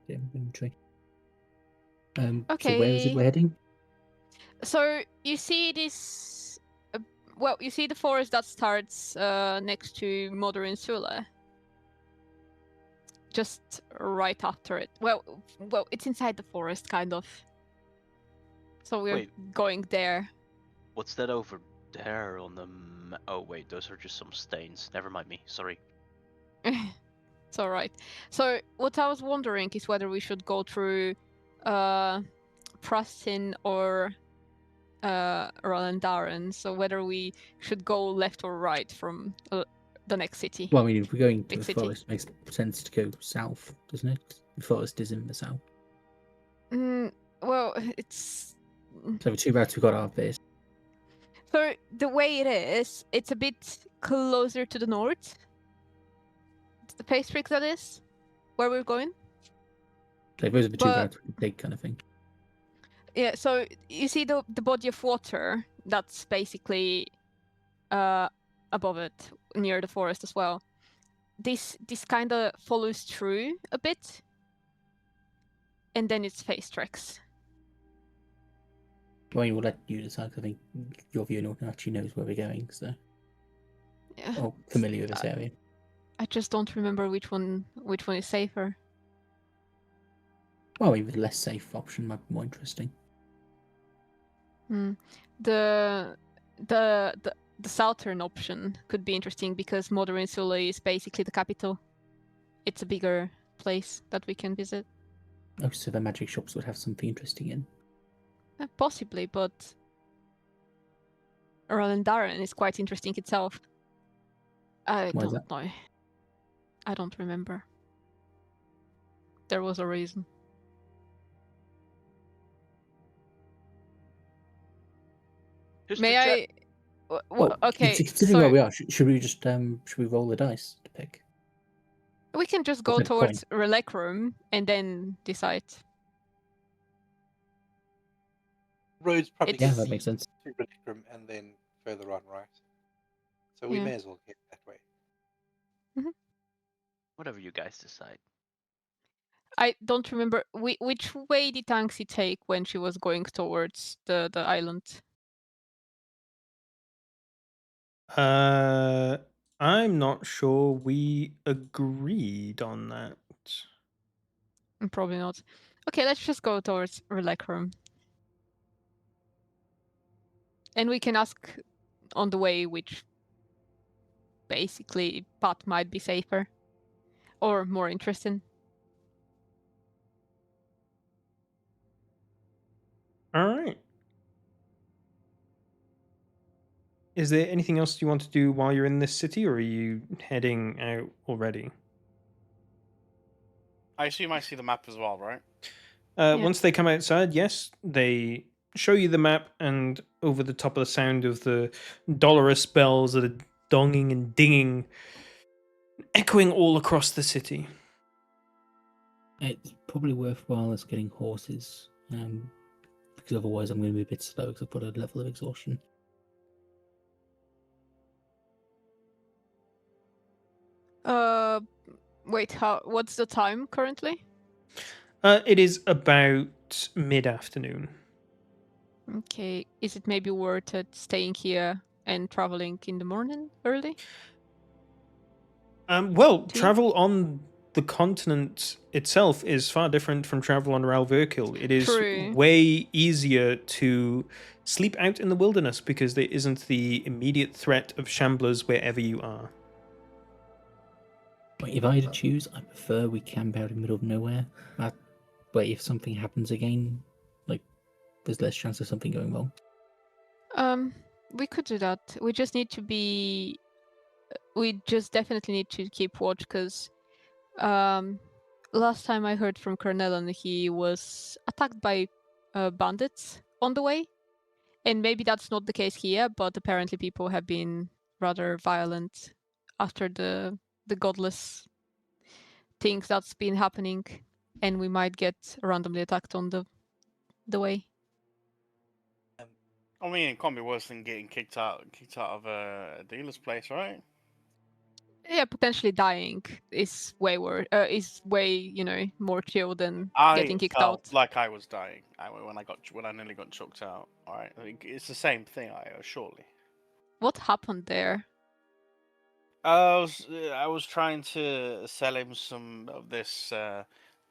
the inventory. So Okay. where is it we're heading? So you see this. Well, you see the forest that starts next to Modern Sula. Just right after it. Well, it's inside the forest, kind of. So we're Wait. going there. What's that over there on the oh wait, those are just some stains. Never mind me. Sorry. It's all right. So what I was wondering is whether we should go through Prastin or Rolandaren. So whether we should go left or right from the next city. Well, I mean, if we're going to Big the city. forest, it makes sense to go south, doesn't it? The forest is in the south. Well, it's So the two routes we got are this. so the way it is. It's a bit closer to the north. The Paystrix, that is, where we're going. So those are the two But- routes we can take, kind of thing. Yeah. So you see the body of water that's basically above it, near the forest as well. this kind of follows through a bit, and then it's face tracks. Well, we'll let you decide. 'Cause I think your viewer actually knows where we're going, so Yeah. or familiar with this area. I just don't remember which one is safer. Well, maybe the less safe option might be more interesting. The southern option could be interesting because Modern Insula is basically the capital. It's a bigger place that we can visit. Oh, so the magic shops would have something interesting in. Possibly, but Rolandaren is quite interesting itself. I Why is don't know. I don't remember. There was a reason. Who's May the I? chat? Well, Okay, considering where so we are, should we just should we roll the dice to pick? we can just go Flip a coin. towards Relecrum and then decide. Road's probably It's- Yeah, going that to makes sense. to Relicrum and then further on, right? So we Yeah. may as well get that way. Whatever you guys decide. I don't remember which way did Tanxi take when she was going towards the island. I'm not sure we agreed on that. Probably not. Okay, let's just go towards Relecrum. And we can ask on the way which basically path might be safer or more interesting. All right. Is there anything else you want to do while you're in this city, or are you heading out already? I assume I see the map as well, right? Yeah. Once they come outside, yes, they show you the map, and over the top of the sound of the dolorous bells that are donging and dinging, echoing all across the city. It's probably worthwhile us getting horses, because otherwise I'm going to be a bit slow because I've got a level of exhaustion. Wait, what's the time currently? It is about mid-afternoon. Okay, is it maybe worth it staying here and traveling in the morning early? Well, Do you- travel on the continent itself is far different from travel on Ralverkil. It is True. way easier to sleep out in the wilderness because there isn't the immediate threat of shamblers wherever you are. But if I had to choose, I prefer we camp out in the middle of nowhere. But if something happens again, like there's less chance of something going wrong. We could do that. We just need to be. We just definitely need to keep watch because, last time I heard from Cornelian, he was attacked by bandits on the way, and maybe that's not the case here. But apparently, people have been rather violent after the godless things that's been happening, and we might get randomly attacked on the way. I mean, it can't be worse than getting kicked out of a dealer's place, right? Yeah, potentially dying is way worse. Is way more chill than I getting kicked felt out. like I was dying when I nearly got chucked out. All right, it's the same thing, surely. What happened there? I was trying to sell him some of this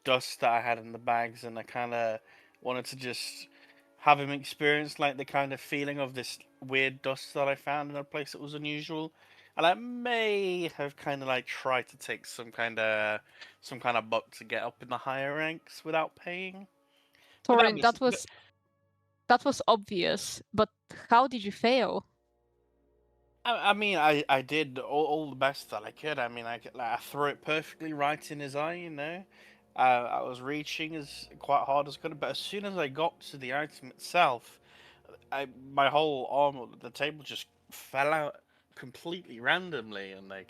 dust that I had in the bags, and I kind of wanted to just have him experience like the kind of feeling of this weird dust that I found in a place that was unusual. And I may have kind of like tried to take some kind of buck to get up in the higher ranks without paying. But Torin, that was obvious, but how did you fail? I mean, I did all the best that I could. I mean, I threw it perfectly right in his eye, you know. I was reaching as quite hard as I could, but as soon as I got to the item itself, my whole arm at the table just fell out completely randomly, and like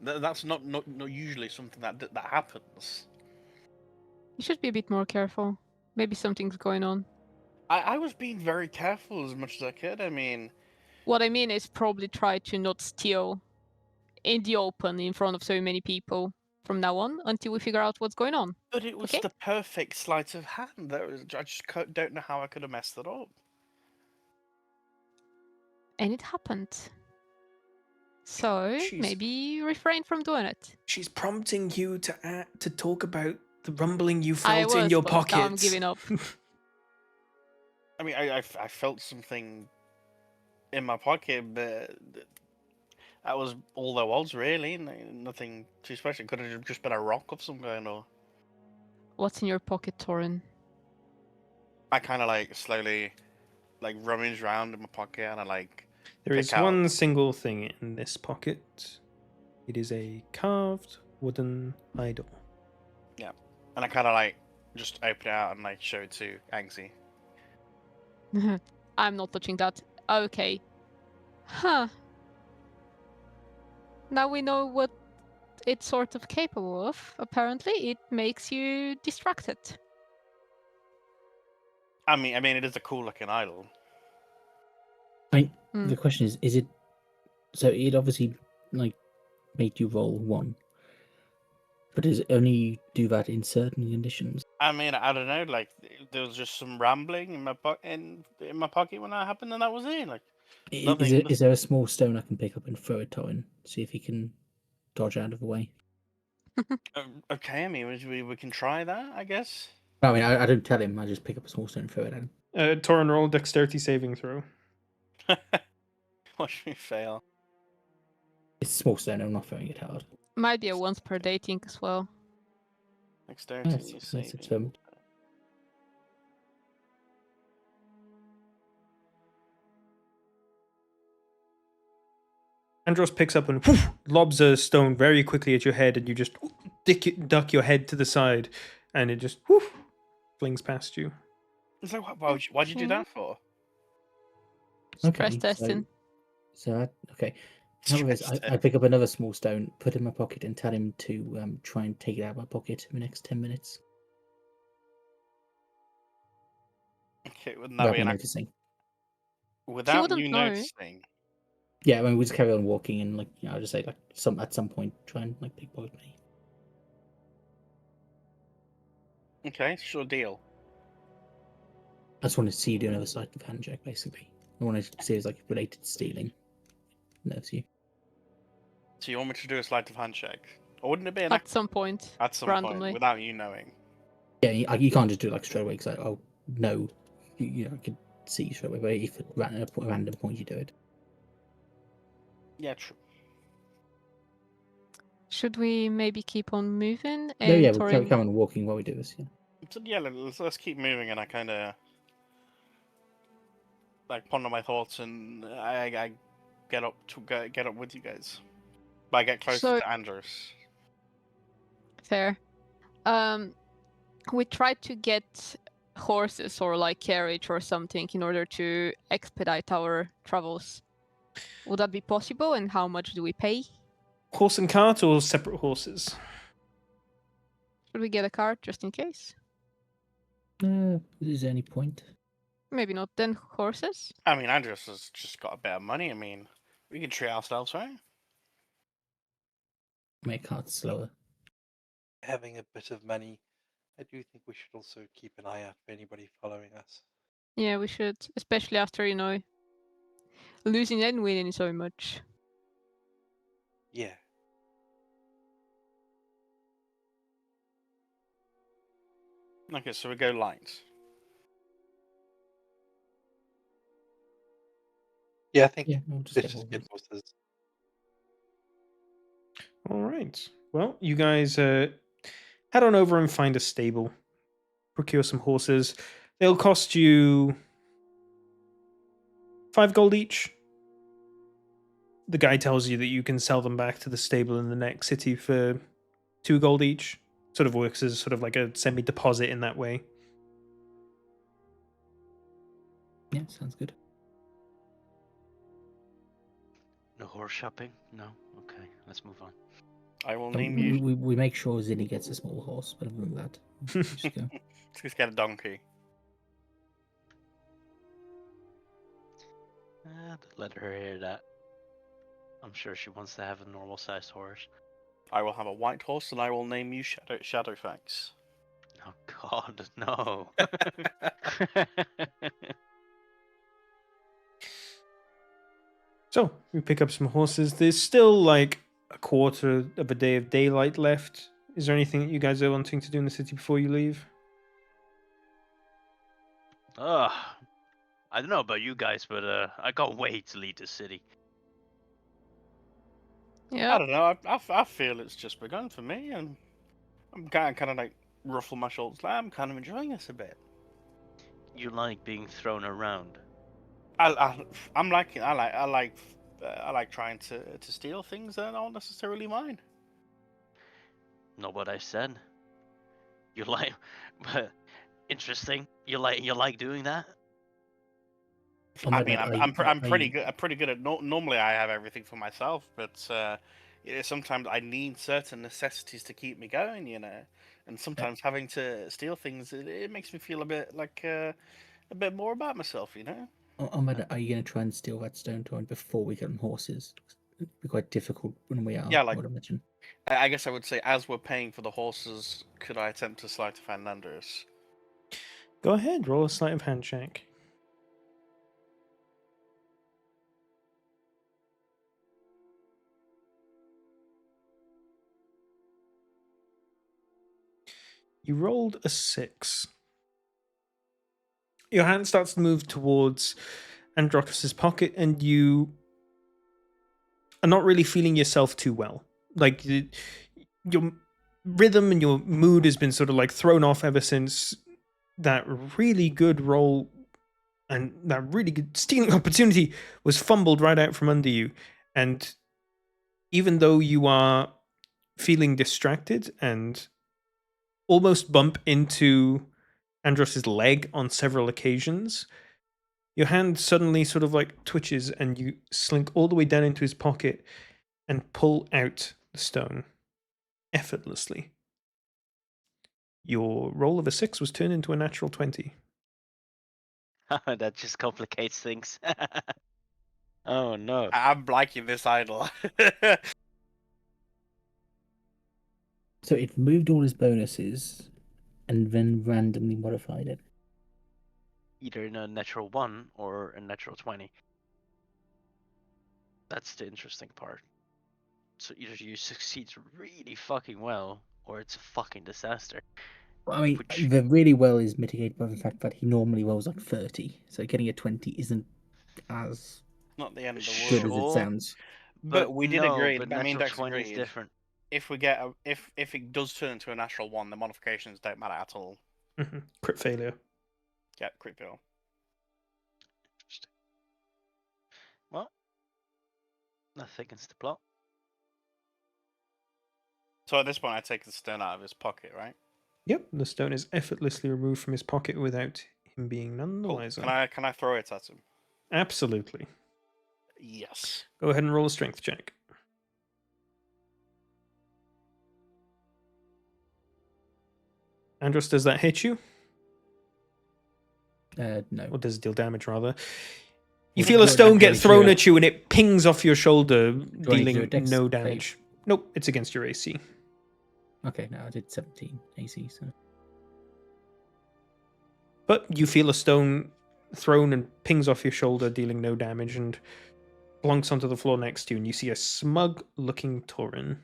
that's not usually something that happens. You should be a bit more careful. Maybe something's going on. I was being very careful as much as I could. I mean, What I mean is probably try to not steal in the open in front of so many people from now on until we figure out what's going on. But it was Okay. the perfect sleight of hand. I just don't know how I could have messed it up. And it happened. So She's- maybe refrain from doing it. She's prompting you to talk about the rumbling you I felt in was, your but now pockets. I'm giving up. I mean, I felt something in my pocket, but that was all there was, really. Nothing too special. It could have just been a rock of some kind, or... What's in your pocket, Torin? I kind of, like, slowly, like, rummage around in my pocket, and I, like... There is pick out- one single thing in this pocket. It is a carved wooden idol. And I kind of, like, just open it out and, like, show it to Angsy. I'm not touching that. Okay. Huh. Now we know what it's sort of capable of. Apparently, it makes you distracted. I mean, it is a cool-looking idol. Hmm. The question is it? So it obviously like made you roll 1, but does it only do that in certain conditions? I mean, I don't know. Like, there was just some rambling in my in my pocket when that happened, and that was it. Like, nothing. Is there a small stone I can pick up and throw at Torin? See if he can dodge out of the way. Okay, I mean, we can try that, I guess. I mean, I don't tell him. I just pick up a small stone and throw it at him. Torin, roll dexterity saving throw. Watch me fail. It's a small stone. I'm not throwing it hard. Might be a once per day thing as well. Dexterity That's saving. determined. Andros picks up and lobs a stone very quickly at your head, and you just duck your head to the side, and it just flings past you. So why'd you do that for? Stress testing. Okay. In other words, I pick up another small stone, put it in my pocket, and tell him to try and take it out of my pocket in the next 10 minutes. Okay, wouldn't Without that be me an noticing. without wouldn't you know. noticing? Yeah, I mean, we just carry on walking, and like, I'll just say like at some point try and like pickpocket me. Okay, sure deal. I just want to see you do another sleight of hand check, basically. I want to see if it's like related to stealing. Nerves you. So you want me to do a sleight of hand check? Or wouldn't it be At some point. at some randomly. point without you knowing? Yeah, you can't just do it like straight away because like, oh no, you know, I could see you straight away. But if at a random point you do it, Yeah, true. Should we maybe keep on moving? no, And yeah, we'll Torin... carry on walking while we do this. Yeah. So yeah, let's keep moving, and I kind of like ponder my thoughts, and I get up with you guys. But I get closer So- to Andros. Fair. We tried to get horses or like carriage or something in order to expedite our travels. Would that be possible, and how much do we pay? Horse and cart or separate horses? Should we get a cart just in case? Is there any point? Maybe not then horses. I mean, Andros has just got a bit of money. I mean, we can treat ourselves, right? Make carts slower. Having a bit of money, I do think we should also keep an eye out for anybody following us. Yeah, we should, especially after, losing and winning so much. Yeah. Okay, so we go light. Yeah, I think Yeah, we'll just let's get just get horses. horses. All right. Well, you guys head on over and find a stable. Procure some horses. They'll cost you 5 gold each. The guy tells you that you can sell them back to the stable in the next city for 2 gold each. Sort of works as sort of like a semi-deposit in that way. Yeah, sounds good. No horse shopping? No? Okay, let's move on. I will So name you. we make sure Zinni gets a small horse, but other than that, we just go. Let's get a donkey. Let her hear that. I'm sure she wants to have a normal sized horse. I will have a white horse, and I will name you Shadowfax. Oh God, no. So we pick up some horses. There's still like a quarter of a day of daylight left. Is there anything that you guys are wanting to do in the city before you leave? Ugh. I don't know about you guys, but I can't wait to leave the city. I Yeah. don't know. I feel it's just begun for me, and I'm kind of like ruffle my shoulders. Like, I'm kind of enjoying this a bit. You like being thrown around. I'm liking. I like trying to steal things that aren't necessarily mine. Know what I said? You like, but interesting. You like doing that? Oh I my mean, God, I'm pretty good. I'm pretty good at. Normally, I have everything for myself, but sometimes I need certain necessities to keep me going. And sometimes having to steal things, it makes me feel a bit like a bit more about myself. Oh my God, are you going to try and steal that stone torn before we get on horses? It'd be quite difficult when we are, Yeah, I would imagine. I guess I would say, as we're paying for the horses, could I attempt to sleight of hand Landers? Go ahead, roll a sleight of hand check. You rolled a 6. Your hand starts to move towards Androcus's pocket, and you are not really feeling yourself too well. Like your rhythm and your mood has been sort of like thrown off ever since that really good roll and that really good stealing opportunity was fumbled right out from under you. And even though you are feeling distracted and almost bump into Andros's leg on several occasions, your hand suddenly sort of like twitches and you slink all the way down into his pocket and pull out the stone effortlessly. Your roll of a 6 was turned into a natural 20. That just complicates things. Oh no. I'm liking this idol. So it moved all his bonuses and then randomly modified it. Either in a natural 1 or a natural 20. That's the interesting part. So either you succeed really fucking well, or it's a fucking disaster. Well, I mean, Which- the really well is mitigated by the fact that he normally rolls like 30. So getting a 20 isn't as Not the end of the good world. as it sounds. But we did no, agree. but I mean, natural Dex 20 is agreed. different. If it does turn into a natural 1, the modifications don't matter at all. Crit failure. Yeah, crit fail. Interesting. Well, that thickens the plot. So at this point, I take the stone out of his pocket, right? Yep, the stone is effortlessly removed from his pocket without him being none the Cool. wiser. Can I throw it at him? Absolutely. Yes. Go ahead and roll a strength check. Andros, does that hit you? No. Or does it deal damage, rather? You Well, feel a do I- stone do I get need to thrown do a- at you and it pings off your shoulder, do I need to do a dealing dex no save? damage. Nope, it's against your AC. Okay, no, I did 17 AC, so. But you feel a stone thrown and pings off your shoulder, dealing no damage, and plunks onto the floor next to you, and you see a smug-looking Tauren.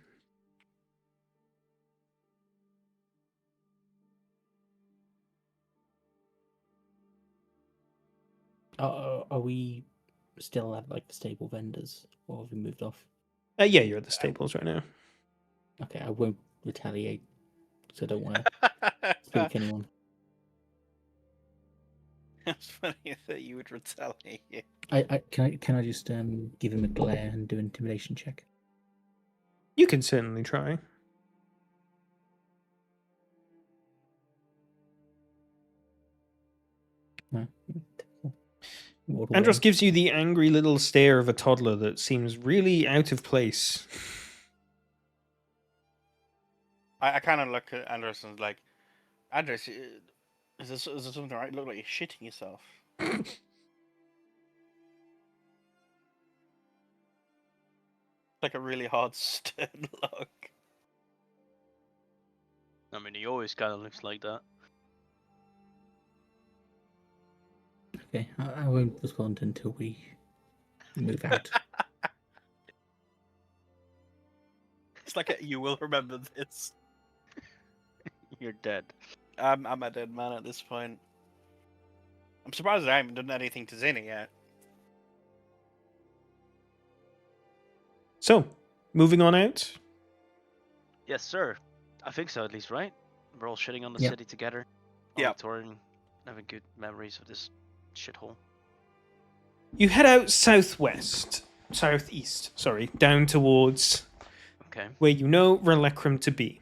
Are we still at like the stable vendors, or have we moved off? Yeah, you're at the stables right now. Okay, I won't retaliate, so I don't want to spook anyone. It's funny that you would retaliate. Can I just give him a glare and do an intimidation check? You can certainly try. No. All the Andros way. gives you the angry little stare of a toddler that seems really out of place. I kind of look at Andros and like, Andros, is there something right? You look like you're shitting yourself. Like a really hard stern look. I mean, he always kind of looks like that. Okay, I won't respond until we move out. It's like you will remember this. You're dead. I'm a dead man at this point. I'm surprised I haven't done anything to Zinni yet. So, moving on out. Yes, sir. I think so, at least, right? We're all shitting on the Yep. city together. Yep. All touring, having good memories of this shithole. You head out southeast, down towards Okay. where you know Relecrum to be.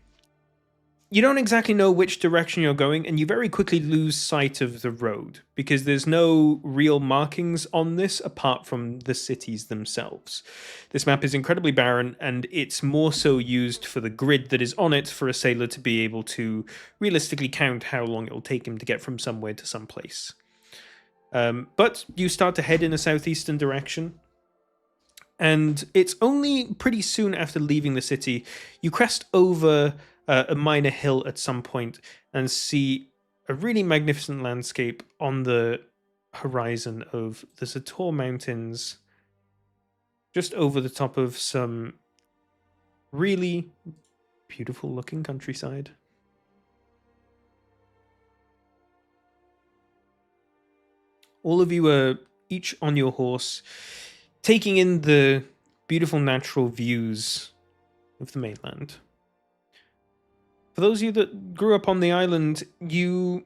You don't exactly know which direction you're going, and you very quickly lose sight of the road because there's no real markings on this apart from the cities themselves. This map is incredibly barren, and it's more so used for the grid that is on it for a sailor to be able to realistically count how long it'll take him to get from somewhere to someplace. But you start to head in a southeastern direction, and it's only pretty soon after leaving the city you crest over a minor hill at some point and see a really magnificent landscape on the horizon of the Zator Mountains, just over the top of some really beautiful looking countryside. All of you are each on your horse, taking in the beautiful natural views of the mainland. For those of you that grew up on the island, you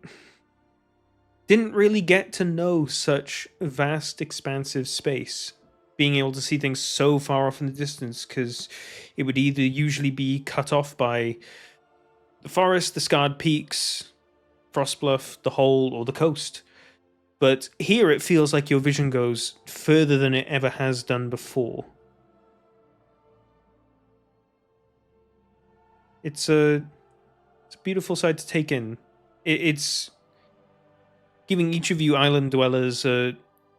didn't really get to know such vast, expansive space, being able to see things so far off in the distance, because it would either usually be cut off by the forest, the scarred peaks, Frostbluff, the hole, or the coast. But here it feels like your vision goes further than it ever has done before. It's a beautiful sight to take in. It's giving each of you island dwellers a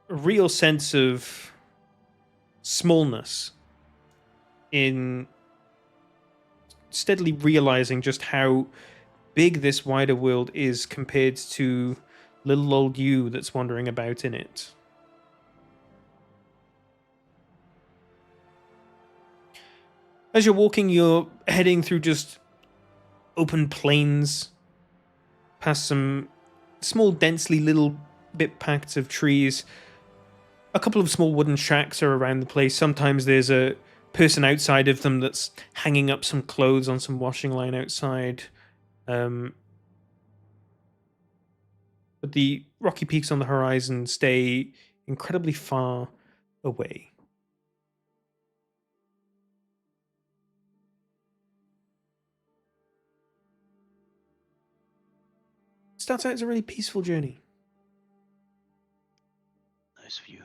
real sense of smallness in steadily realizing just how big this wider world is compared to little old you that's wandering about in it. As you're walking, you're heading through just open plains, past some small, densely little bit packed of trees. A couple of small wooden shacks are around the place. Sometimes there's a person outside of them that's hanging up some clothes on some washing line outside. But the rocky peaks on the horizon stay incredibly far away. Starts out as a really peaceful journey. Nice view.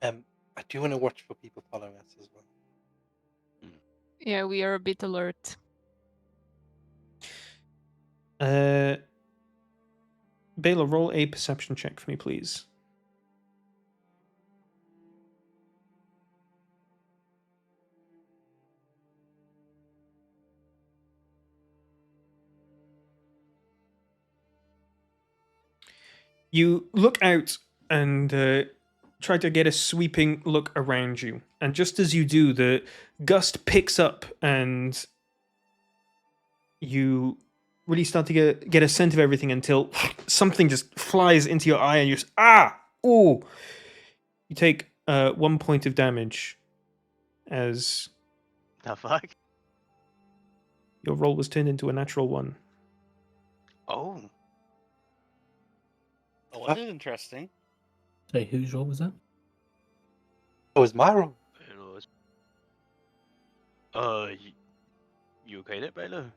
I do want to watch for people following us as well. Yeah, we are a bit alert. Baylor, roll a perception check for me, please. You look out and try to get a sweeping look around you. And just as you do, the gust picks up and you really start to get a scent of everything until something just flies into your eye and you just, ooh! You take 1 point of damage as The fuck? your roll was turned into a natural one. Oh. Oh, that is interesting. So whose role was that? Oh, it was my role. It was. You okay there, Baylor?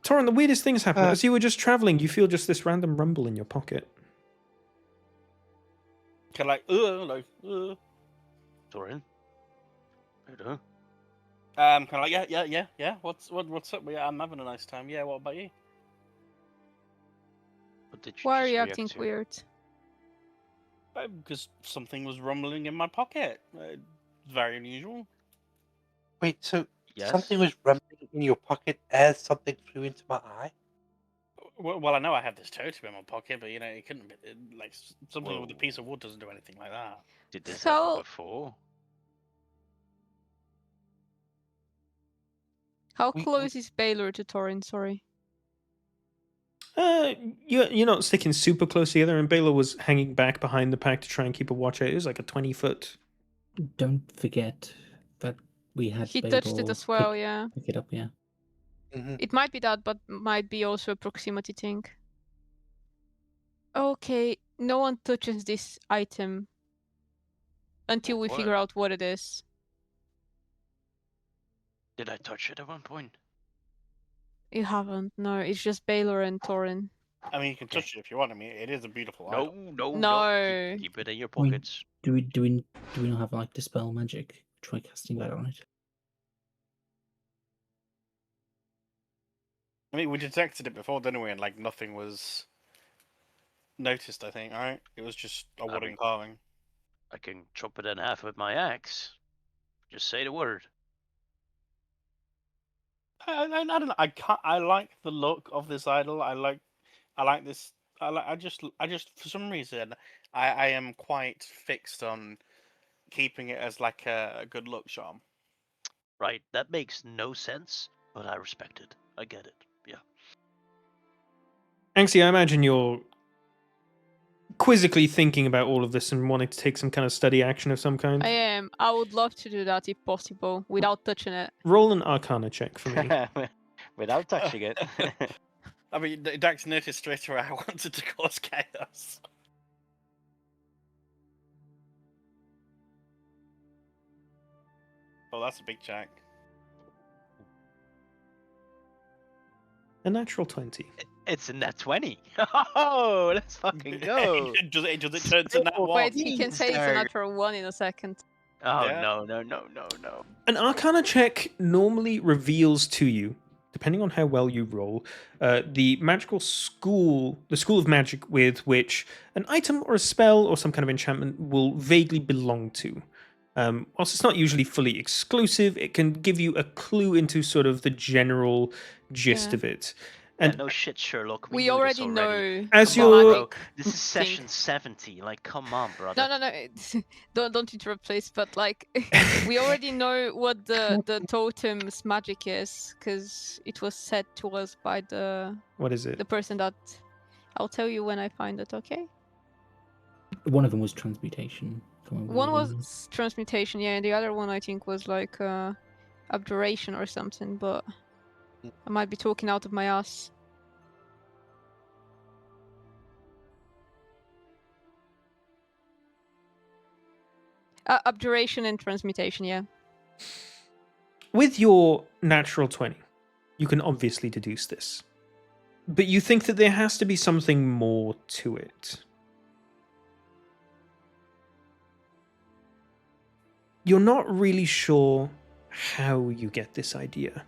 Torrin, the weirdest things happen. Uh. As you were just traveling, you feel just this random rumble in your pocket. Kind of Torin? Baylor? kind of like yeah. What's up? Yeah, I'm having a nice time. Yeah, what about you? What did you Why are just you react acting to? weird? Because something was rumbling in my pocket. very unusual. Wait, so Yes. something was rumbling in your pocket as something flew into my eye? Well, I know I have this totem in my pocket, but it couldn't be like something with a Whoa. piece of wood doesn't do anything like that. Did this happen So, before? how We- close is Baylor to Torin? Sorry. You're not sticking super close together, and Baylor was hanging back behind the pack to try and keep a watch out. It was like a 20-foot. Don't forget that we had He touched it Babel as well, yeah. pick it up, yeah. Mhm. It might be that, but might be also a proximity thing. Okay, no one touches this item until we What? figure out what it is. Did I touch it at one point? You haven't, no. It's just Baylor and Torin. I mean, you can Okay. touch it if you want. I mean, it is a beautiful No, item. no, No. Keep it in your I mean, pockets. Do we not have like dispel magic? Try casting that on it. I mean, we detected it before, didn't we? And like nothing was noticed. I think, right? It was just a I wooden mean- carving. I can chop it in half with my axe. Just say the word. I don't know. I like the look of this idol. I like this. I just for some reason I am quite fixed on keeping it as like a good look charm. Right, that makes no sense, but I respect it. I get it. Yeah. Anxie, I imagine you're quizzically thinking about all of this and wanting to take some kind of study action of some kind. I am. I would love to do that if possible, without touching it. Roll an Arcana check for me. Without touching it. I mean, Dax noticed straight away I wanted to cause chaos. Oh, that's a big check. A natural 20. It's a nat 20. Oh, let's fucking go. does it turn to nat one? Wait, he can say it's a Sir. natural 1 in a second. Oh, Yeah. no. An Arcana check normally reveals to you, depending on how well you roll, the school of magic with which an item or a spell or some kind of enchantment will vaguely belong to. Whilst it's not usually fully exclusive, it can give you a clue into sort of the general gist Yeah. of it. Yeah, And no shit, Sherlock. We knew this already know. As the you're- magic This is thing. session 70. Like, come on, brother. No. Don't interrupt, please. But like, we already know what the totem's magic is, because it was said to us by the what is it? person that. I'll tell you when I find it. Okay. One of them was transmutation. Can't remember One the other was transmutation, yeah, and the other one I think was like abjuration or something. But I might be talking out of my ass. Abjuration and transmutation, yeah. With your natural 20, you can obviously deduce this. But you think that there has to be something more to it. You're not really sure how you get this idea.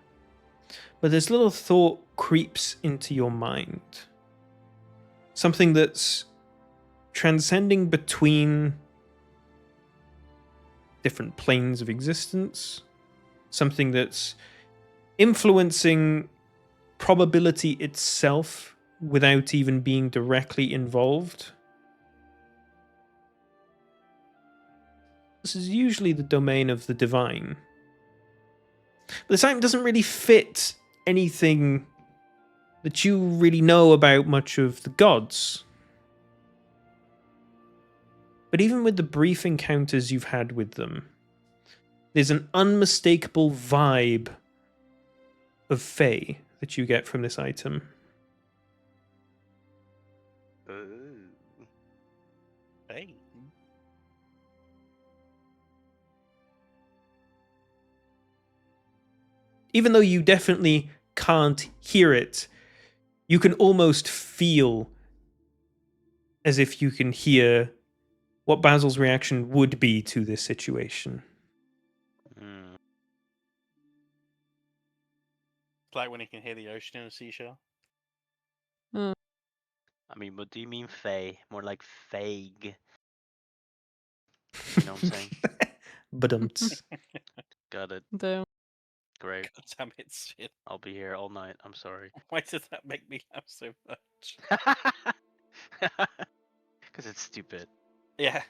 But this little thought creeps into your mind. Something that's transcending between different planes of existence. Something that's influencing probability itself without even being directly involved. This is usually the domain of the divine. But this item doesn't really fit anything that you really know about much of the gods. But even with the brief encounters you've had with them, there's an unmistakable vibe of Fae that you get from this item. Ooh. Hey. Even though you definitely can't hear it, you can almost feel as if you can hear what Basil's reaction would be to this situation. Hmm. It's like when you can hear the ocean in a seashell. I mean, what do you mean Fae? More like Fag. You know what I'm saying? Badumts. Got it. The Great. God damn it, Sid. I'll be here all night. I'm sorry. Why does that make me laugh so much? Because it's stupid. Yeah.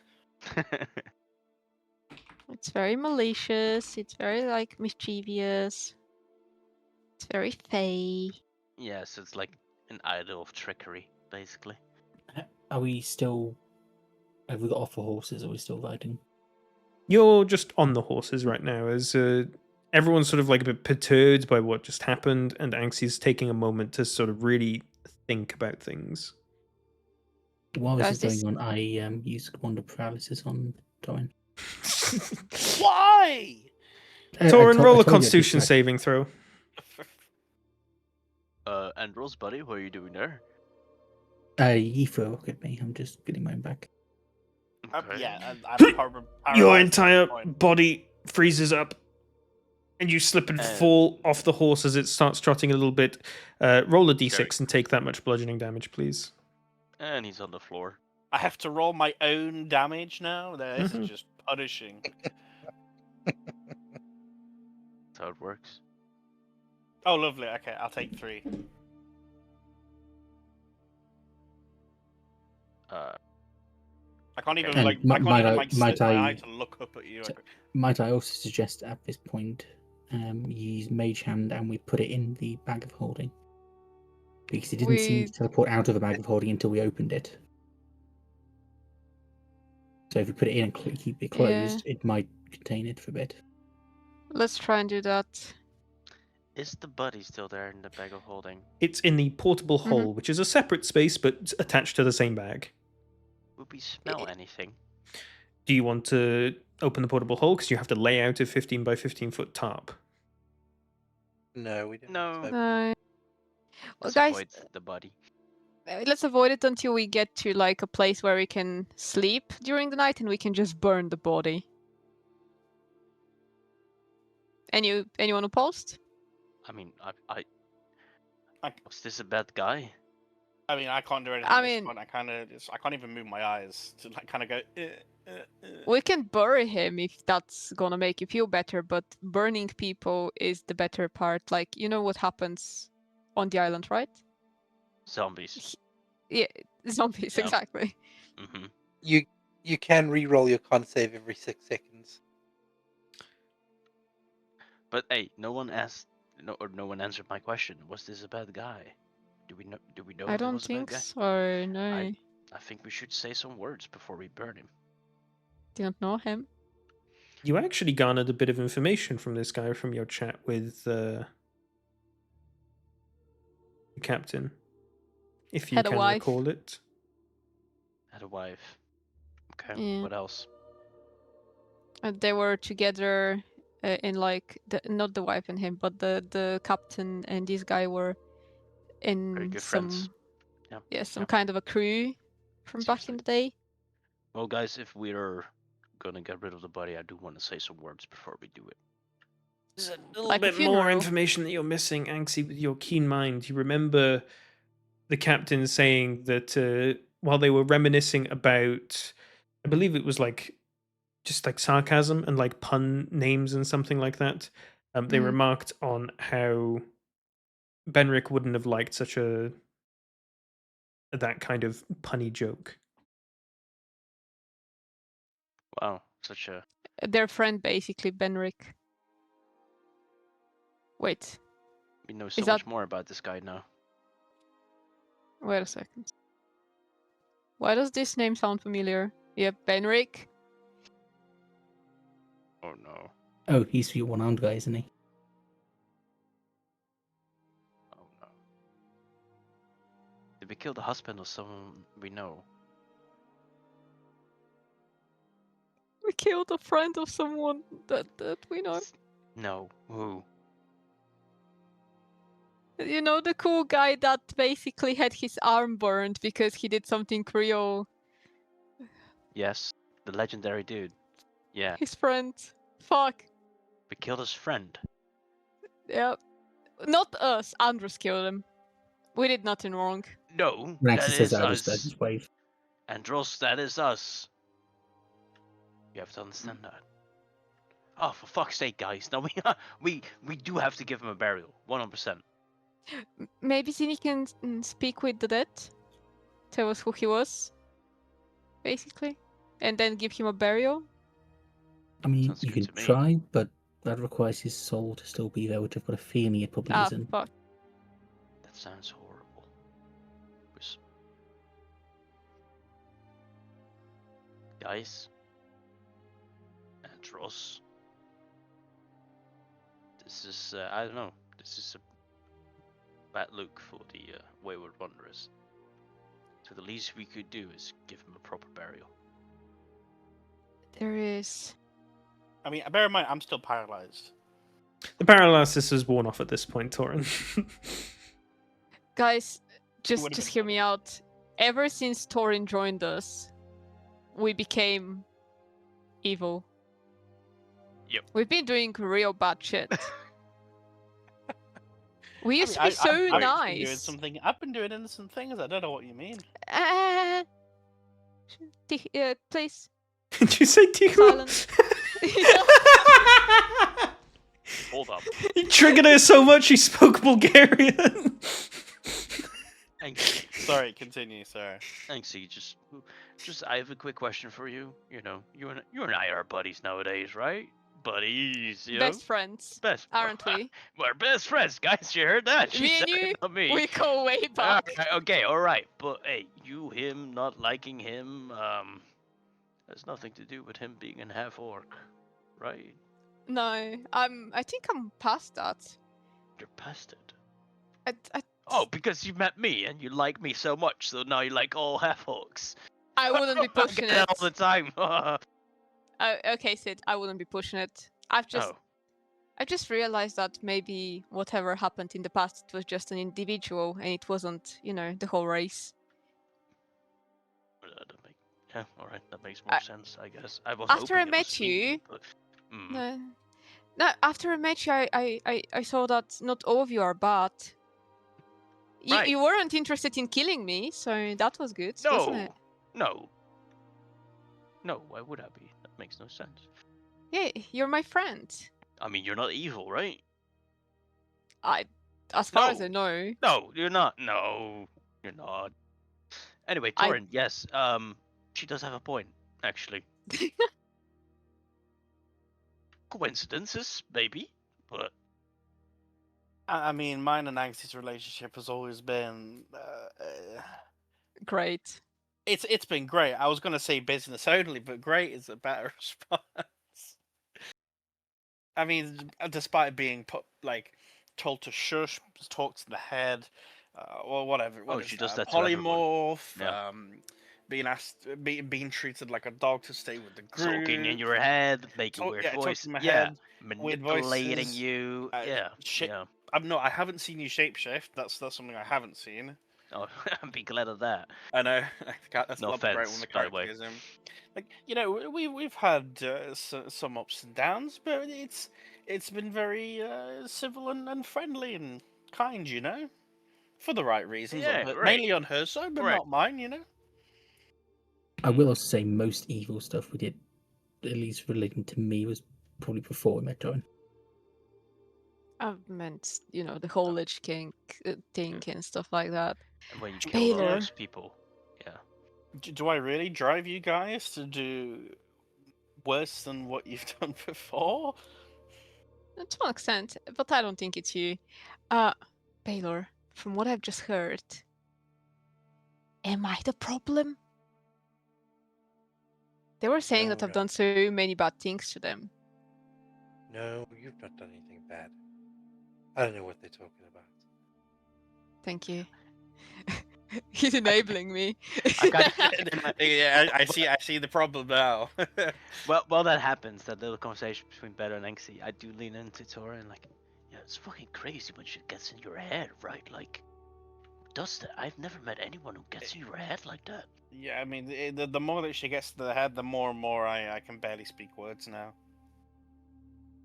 It's very malicious. It's very like mischievous. It's very fey. Yes, it's like an idol of trickery, basically. Are we still? Have we got off the horses? Are we still riding? You're just on the horses right now, as everyone's sort of like a bit perturbed by what just happened, and Anxi's taking a moment to sort of really think about things. While this Guys, is going on, I use Wand of Paralysis on Doran. Why? Torin, roll a I told you I'd Constitution distract- saving throw. Andros, buddy, what are you doing there? You throw a rock at me. I'm just getting mine back. Okay. Yeah, I'm Your paralyzed entire at this point. body freezes up, and you slip and fall off the horse as it starts trotting a little bit. Roll a d6 and take that much bludgeoning damage, please. And he's on the floor. I have to roll my own damage now? This Mhm. is just punishing. That's how it works. Oh, lovely. Okay, I'll take 3. I can't even And like. mi- I can't might even I- like might slip my I- eye to look up at you. So- Might I also suggest at this point, you use Mage Hand and we put it in the bag of holding? Because it didn't seem We- to teleport out of the bag of holding until we opened it. So if we put it in and keep it closed, it might contain it for a bit. Let's try and do that. Is the buddy still there in the bag of holding? It's in the portable hole, which is a separate space but attached to the same bag. Would we smell anything? Do you want to open the portable hole? Because you have to lay out a 15 by 15 foot tarp. No, we don't. No. So- No. Well, Let's guys, avoid the buddy. let's avoid it until we get to like a place where we can sleep during the night and we can just burn the body. Anyone opposed? I mean, I- was this a bad guy? I mean, I can't do anything. I at this mean- point. I can't even move my eyes to like kind of go. We can bury him if that's gonna make you feel better, but burning people is the better part. Like, you know what happens on the island, right? Zombies. Yeah, zombies, Yeah. exactly. Mm-hmm. You can re-roll your con save every 6 seconds. But hey, no one asked, no one answered my question. Was this a bad guy? Do we know? I if it don't was a bad think guy? so, no. I think we should say some words before we burn him. Didn't know him. You actually garnered a bit of information from this guy from your chat with the captain, if you Had a can wife. recall it. Had a wife. Okay. Yeah. What else? They were together in like not the wife and him, but the captain and this guy were in good some friends. Yeah. some Yeah. kind of a crew from back in the day. Well, guys, if we're gonna get rid of the body, I do want to say some words before we do it. There's a little Like a bit more funeral. information that you're missing, Anxie, with your keen mind. You remember the captain saying that while they were reminiscing about, I believe it was like just like sarcasm and like pun names and something like that, they Mhm. remarked on how Benric wouldn't have liked such that kind of punny joke. Wow, such a Their friend basically, Benric. Wait, we know so Is much that- more about this guy now. wait a second. Why does this name sound familiar? Yeah, Benric. Oh no. Oh, he's the one-armed guy, isn't he? Oh no. Did we kill the husband of someone we know? We killed a friend of someone that we know. No. Who? You know, the cool guy that basically had his arm burned because he did something real. Yes, the legendary dude. Yeah, His friend. Fuck. we killed his friend. Yeah. Not us. Andros killed him. We did nothing wrong. No, When that Axie is says that, I us. just wave. Andros, that is us. You have to understand that. Oh, for fuck's sake, guys! Now we do have to give him a burial, 100%. Maybe Zinni can speak with the dead, tell us who he was, basically, and then give him a burial. I mean, Sounds you good can to me. try, but that requires his soul to still be there, which I've got a feeling it probably Ah, isn't. fuck. That sounds horrible. Just- Guys, Andros, this is I don't know. This is a bad look for the Wayward Wanderers. So the least we could do is give him a proper burial. There is. I mean, bear in mind, I'm still paralyzed. The paralysis is worn off at this point, Torin. Guys, just would've been hear me funny. out. Ever since Torin joined us, we became evil. Yep. We've been doing real bad shit. We used to I be so I've been doing nice. something. I've been doing innocent things. I don't know what you mean. Please. Did you say Tiku? Silence. Hold up. He triggered her so much he spoke Bulgarian. Anxie, Sorry, continue. Sorry. Anxie, just I have a quick question for you. You know, you and I are buddies nowadays, right? Buddies, you Best know? friends, Best aren't we? We're best friends, guys. You heard that? She Me said and you, it, not me. we go way back. Okay, all right. But hey, him, not liking him, has nothing to do with him being an half orc, right? No, I think I'm past that. You're past it. I Oh, because you met me and you like me so much, so now you like all half orcs. I wouldn't be I pushing get that it. all the time. Okay, Sid, I wouldn't be pushing it. I've just realized that maybe whatever happened in the past, it was just an individual and it wasn't, the whole race. Yeah, all right, that makes more sense, I guess. I was After I hoping it was met me, you, but, no, after I met you, I saw that not all of you are bad. Right. You weren't interested in killing me, so that was good, wasn't it? No. Why would I be? That makes no sense. Yeah, you're my friend. I mean, you're not evil, right? As far as No. I know. No, you're not. No, you're not. Anyway, Torin, yes, she does have a point, actually. Coincidences, maybe, but I mean, mine and Angsty's relationship has always been. Great. It's been great. I was gonna say business only, but great is a better response. I mean, despite being told to shush, talk to the head, or whatever. What is she does that? that to everyone. Polymorph. Yeah. Being asked, being treated like a dog to stay with the group. Talking in your head, making weird voices. Talking in my Yeah, head, weird manipulating voices. you. Yeah. I haven't seen you shapeshift. That's something I haven't seen. Oh, I'd be glad of that. I know. That's No not great offense, when the by the character way. is in. We've had some ups and downs, but it's been very civil and friendly and kind, for the right reasons. Yeah, right. Mainly on her side, but not mine, I will also say most evil stuff we did, at least relating to me, was probably before we met Torin. I meant, the whole Lich King thing and stuff like that. And when you kill all Baylor. those people, yeah. Do I really drive you guys to do worse than what you've done before? To an extent, but I don't think it's you. Baylor, from what I've just heard, am I the problem? They were saying that I've done so many bad things to them. No, you've not done anything bad. I don't know what they're talking about. Thank you. He's enabling me. Yeah, I see the problem now. Well, that happens. That little conversation between Beto and Anxie. I do lean into Torin, like, yeah, it's fucking crazy when shit gets in your head, right? Like, does that? I've never met anyone who gets in your head like that. Yeah, I mean, the more that she gets to the head, the more and more I can barely speak words now.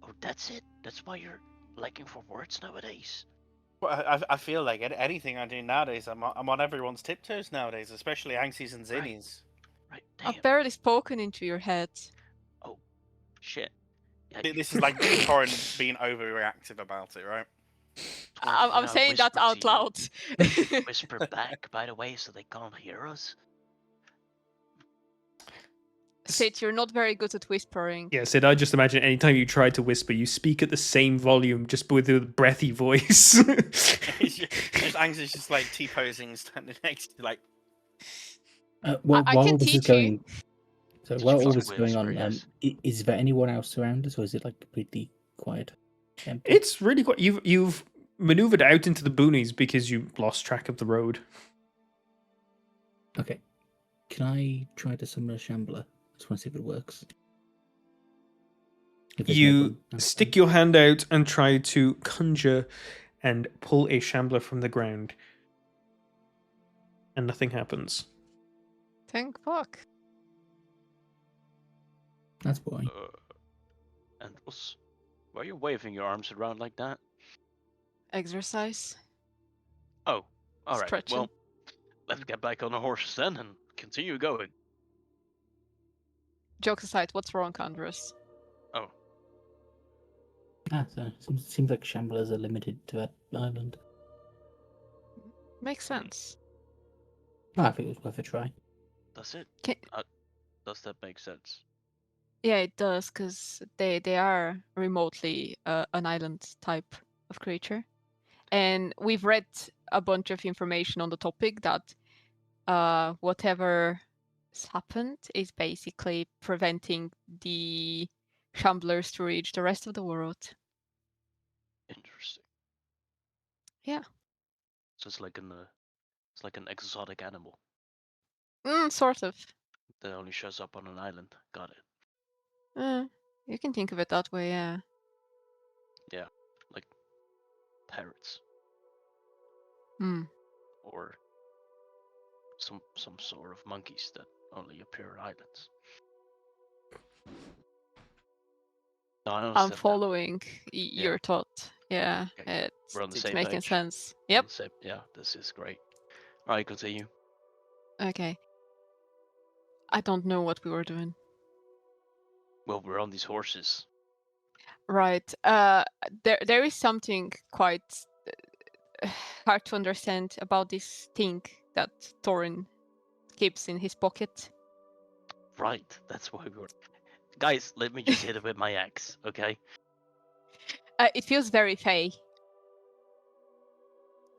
Oh, that's it? That's why you're liking for words nowadays? Well, I feel like anything I do nowadays, I'm on everyone's tiptoes nowadays, especially Angsty's and Zinni's. Right, damn. I've barely spoken into your head. Oh, shit. Yeah, This is like Torin being overreactive about it, right? I'm saying that out loud. Whisper back, by the way, so they can't hear us. Sid, you're not very good at whispering. Yeah, Sid, I just imagine anytime you try to whisper, you speak at the same volume, just with a breathy voice. It's just Angus just like T-posing, standing next to like. I while can this is teach you. going, so Teach while you all to this is going on, whisper, yes. is there anyone else around us, or is it like completely quiet? Empty? It's really quite. You've maneuvered out into the boonies because you lost track of the road. Okay. Can I try to summon a shambler? I just want to see if it works. If there's no You one outside. stick your hand out and try to conjure and pull a shambler from the ground, and nothing happens. Thank fuck. That's why. And why are you waving your arms around like that? Exercise. Oh, all right. Stretching. Well, let's get back on the horses then and continue going. Jokes aside, what's wrong, Andres? Oh, So seems like shamblers are limited to that island. Makes sense. I think it was worth a try. does it? Can- Does that make sense? Yeah, it does, because they are remotely an island type of creature. And we've read a bunch of information on the topic that whatever's happened is basically preventing the Shamblers to reach the rest of the world. Interesting. Yeah. So it's like an exotic animal Sort of. that only shows up on an island. Got it. You can think of it that way, yeah. Yeah, like parrots Hmm. or some sort of monkeys that only appear on islands. No, I I'm understand that. following your thought. Yeah, Okay, we're on the it's same making page. sense. We're on Yep. the same- Yeah, this is great. All right, continue. Okay. I don't know what we were doing. Well, we're on these horses. Right. There is something quite hard to understand about this thing that Thorin keeps in his pocket. Right, that's why we were. Guys, let me just hit it with my axe, okay? It feels very fey.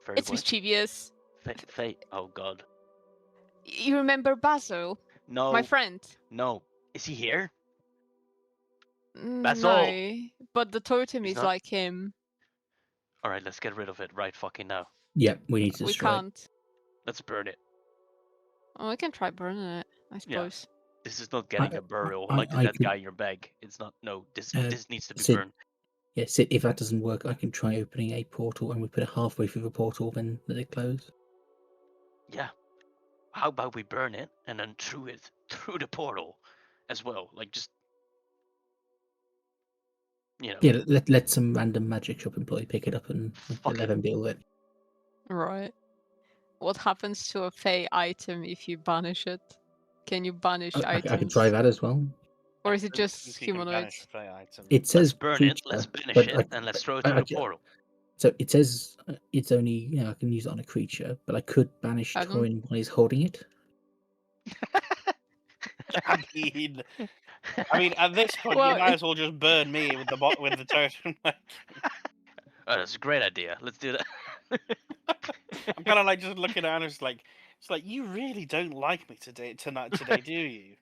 Very It's what? mischievous. Fate. Oh God. You remember Basil, No. my friend? No. Is he here? No, but the totem He's is not? like him. All right, let's get rid of it right fucking now. Yeah, we need to We destroy it. can't. Let's burn it. Oh, we can try burning it, I suppose. This is not getting I- a burial I- like the I dead could- guy in your bag. It's not. No, this needs to be Sid- burned. Yeah, so if that doesn't work, I can try opening a portal, and we put it halfway through the portal, then let it close. Yeah. How about we burn it and then through it through the portal as well? Like just. You know. Yeah, let some random magic shop employee pick it up and Fuck let it. them deal with it. Right. What happens to a fey item if you banish it? Can you banish I items? can try that as well. Or is it I just think you can banish humanoids? a fey item. It says Let's burn it. creature, Let's finish but it and let's throw it I- through I- the portal. So it says it's only I can use it on a creature, but I could banish Pardon? Torin while he's holding it. I mean, at this point, Well, you might as well just burn me with the with the totem. Oh, that's a great idea. Let's do that. I'm kind of like just looking at her, it's like you really don't like me today, do you?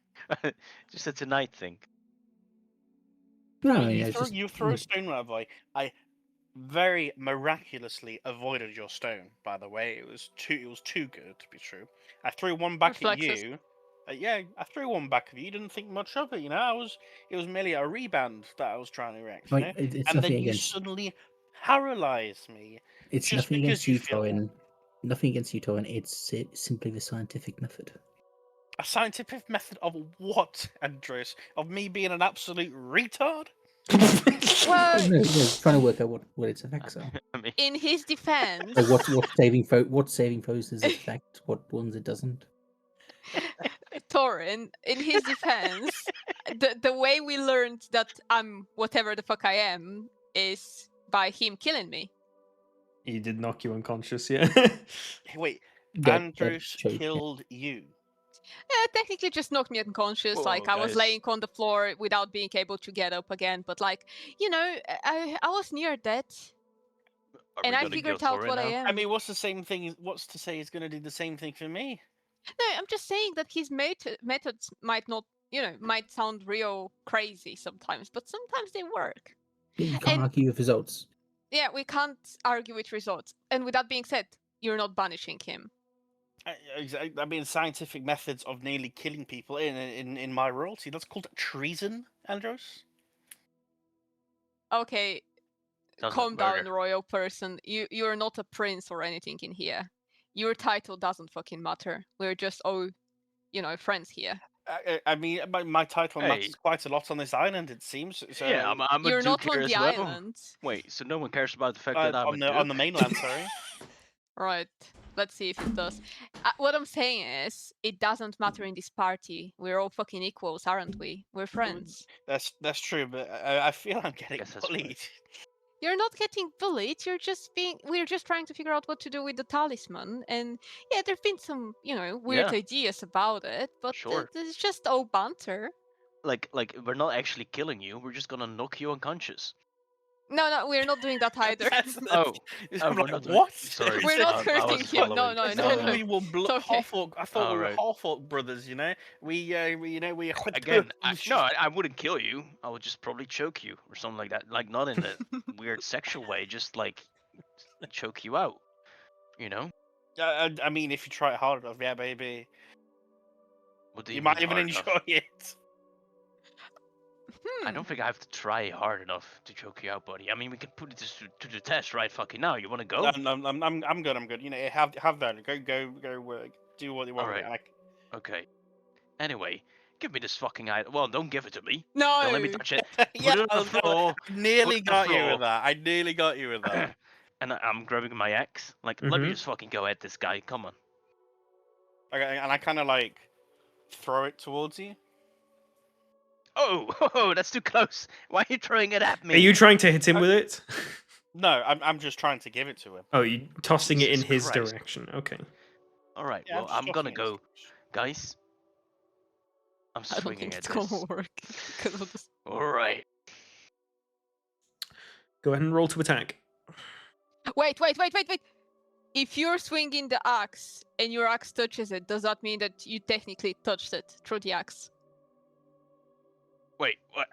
Just a tonight thing. No, I mean, yeah, it's just- you threw a stone whatever. I very miraculously avoided your stone. By the way, it was too good to be true. I threw one back Reflexes. at you. Yeah, I threw one back at you. You didn't think much of it, you know. It was merely a rebound that I was trying to erect, you Like, know. it's And then nothing you against suddenly paralyzed me. it's just nothing because against you you, feel- Torin. Nothing against you, Torin. It's simply the scientific method. A scientific method of what, Andres? Of me being an absolute retard? Well, No, trying to work out what its effects are. I mean, in his defense, Like what saving throws does it affect? What ones it doesn't? Thorin, in his defense, the way we learned that I'm whatever the fuck I am is by him killing me. He did knock you unconscious, yeah. Wait, Go- Andrews show- yeah. killed you. Technically just knocked me unconscious. Whoa, Like I was guys. laying on the floor without being able to get up again. But like, you know, I was near death. Are And we I gonna figured kill out Thorin what I now? am. I mean, what's the same thing? What's to say he's going to do the same thing for me? No, I'm just saying that his methods might not, might sound real crazy sometimes, but sometimes they work. You can't And- argue with results. Yeah, we can't argue with results. And with that being said, you're not banishing him. I mean, scientific methods of nearly killing people in my royalty. That's called treason, Andros. Okay, Sounds like calm down, murder. royal person. You're not a prince or anything in here. Your title doesn't fucking matter. We're just friends here. I mean, my title Hey. matters quite a lot on this island, it seems. So, Yeah, I'm a You're not duke on here the as well. island. Wait, so no one cares about the fact that I'm on a the duke? mainland. Sorry. Right. Let's see if it does. What I'm saying is, it doesn't matter in this party. We're all fucking equals, aren't we? We're friends. That's true, but I feel I'm getting Guess that's bullied. right. You're not getting bullied. We're just trying to figure out what to do with the talisman. And yeah, there've been some, weird Yeah. ideas about it, but Sure. it's just all banter. Like we're not actually killing you. We're just gonna knock you unconscious. No, we're not doing that either. Oh, I'm we're like, not doing- what? sorry. We're not I hurting wasn't you. No, following. no, I no, thought no. we were It's okay. half orc. I thought we were Alright. half orc brothers. You know, we Again, I wouldn't kill you. I would just probably choke you or something like that. Like not in a weird sexual way, just like choke you out. You know? I mean, if you try it hard enough, yeah, baby, What do you you might mean even hard enjoy enough? it. I don't think I have to try hard enough to choke you out, buddy. I mean, we can put it to the test right fucking now. You wanna go? I'm good. I'm good. You know, have that. Go. Do what you want. Alright. Like, Okay. Anyway, give me this fucking item. Well, don't give it to me. No. Don't let me touch it. yeah, Put it on the floor. I nearly Put it on got the you floor. with that. I nearly got you with that. And I'm grabbing my axe. Like, let me Mhm. just fucking go at this guy. Come on. Okay, and I kind of like throw it towards you. Oh, that's too close. Why are you throwing it at me? Are you trying to hit him with it? No, I'm just trying to give it to him. Oh, you tossing it in Jesus his Christ. direction. Okay. All right. Yeah, Well, just I'm gonna shuffling it. go, guys. I'm I don't swinging think at it's this. gonna work because of this. All right. Go ahead and roll to attack. Wait. If you're swinging the axe and your axe touches it, does that mean that you technically touched it through the axe? Wait. What?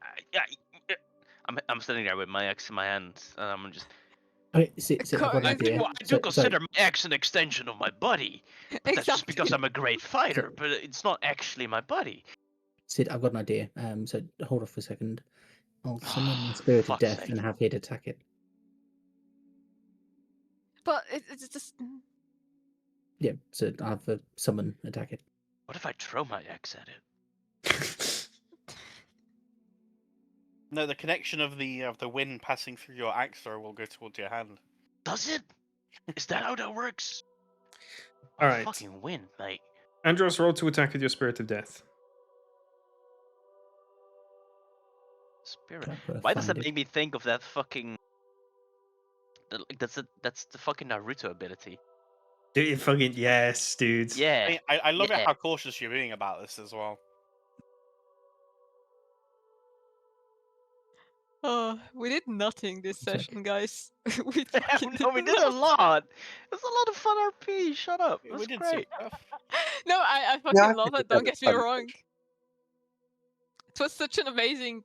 I'm standing there with my axe in my hand, and I'm just. Okay, I've got an I idea. do So- consider my axe an extension of my body. But that's just because Exactly. I'm a great fighter, but it's not actually my body. Sid, I've got an idea. So hold off for a second. I'll summon Oh, the Spirit of fuck's Death sake. and have it attack it. But it's just. Yeah, so I'll have a summon attack it. What if I throw my axe at it? No, the connection of the wind passing through your axe throw will go towards your hand. Does it? Is that how that works? All Oh, right. Fucking win, mate. Andros, roll to attack with your Spirit of Death. Spirit. I've got to Why does that find it. make me think of that fucking? That's the fucking Naruto ability. Dude, fucking yes, dude. Yeah. I mean, I love it yeah. how cautious you're being about this as well. Oh, we did nothing this Sorry. session, guys. we fucking No, we did a nothing. lot. It was a lot of fun RP. Shut up. It We was did some great. stuff. No, I fucking I love think it. that Don't was get me fun. wrong. It was such an amazing,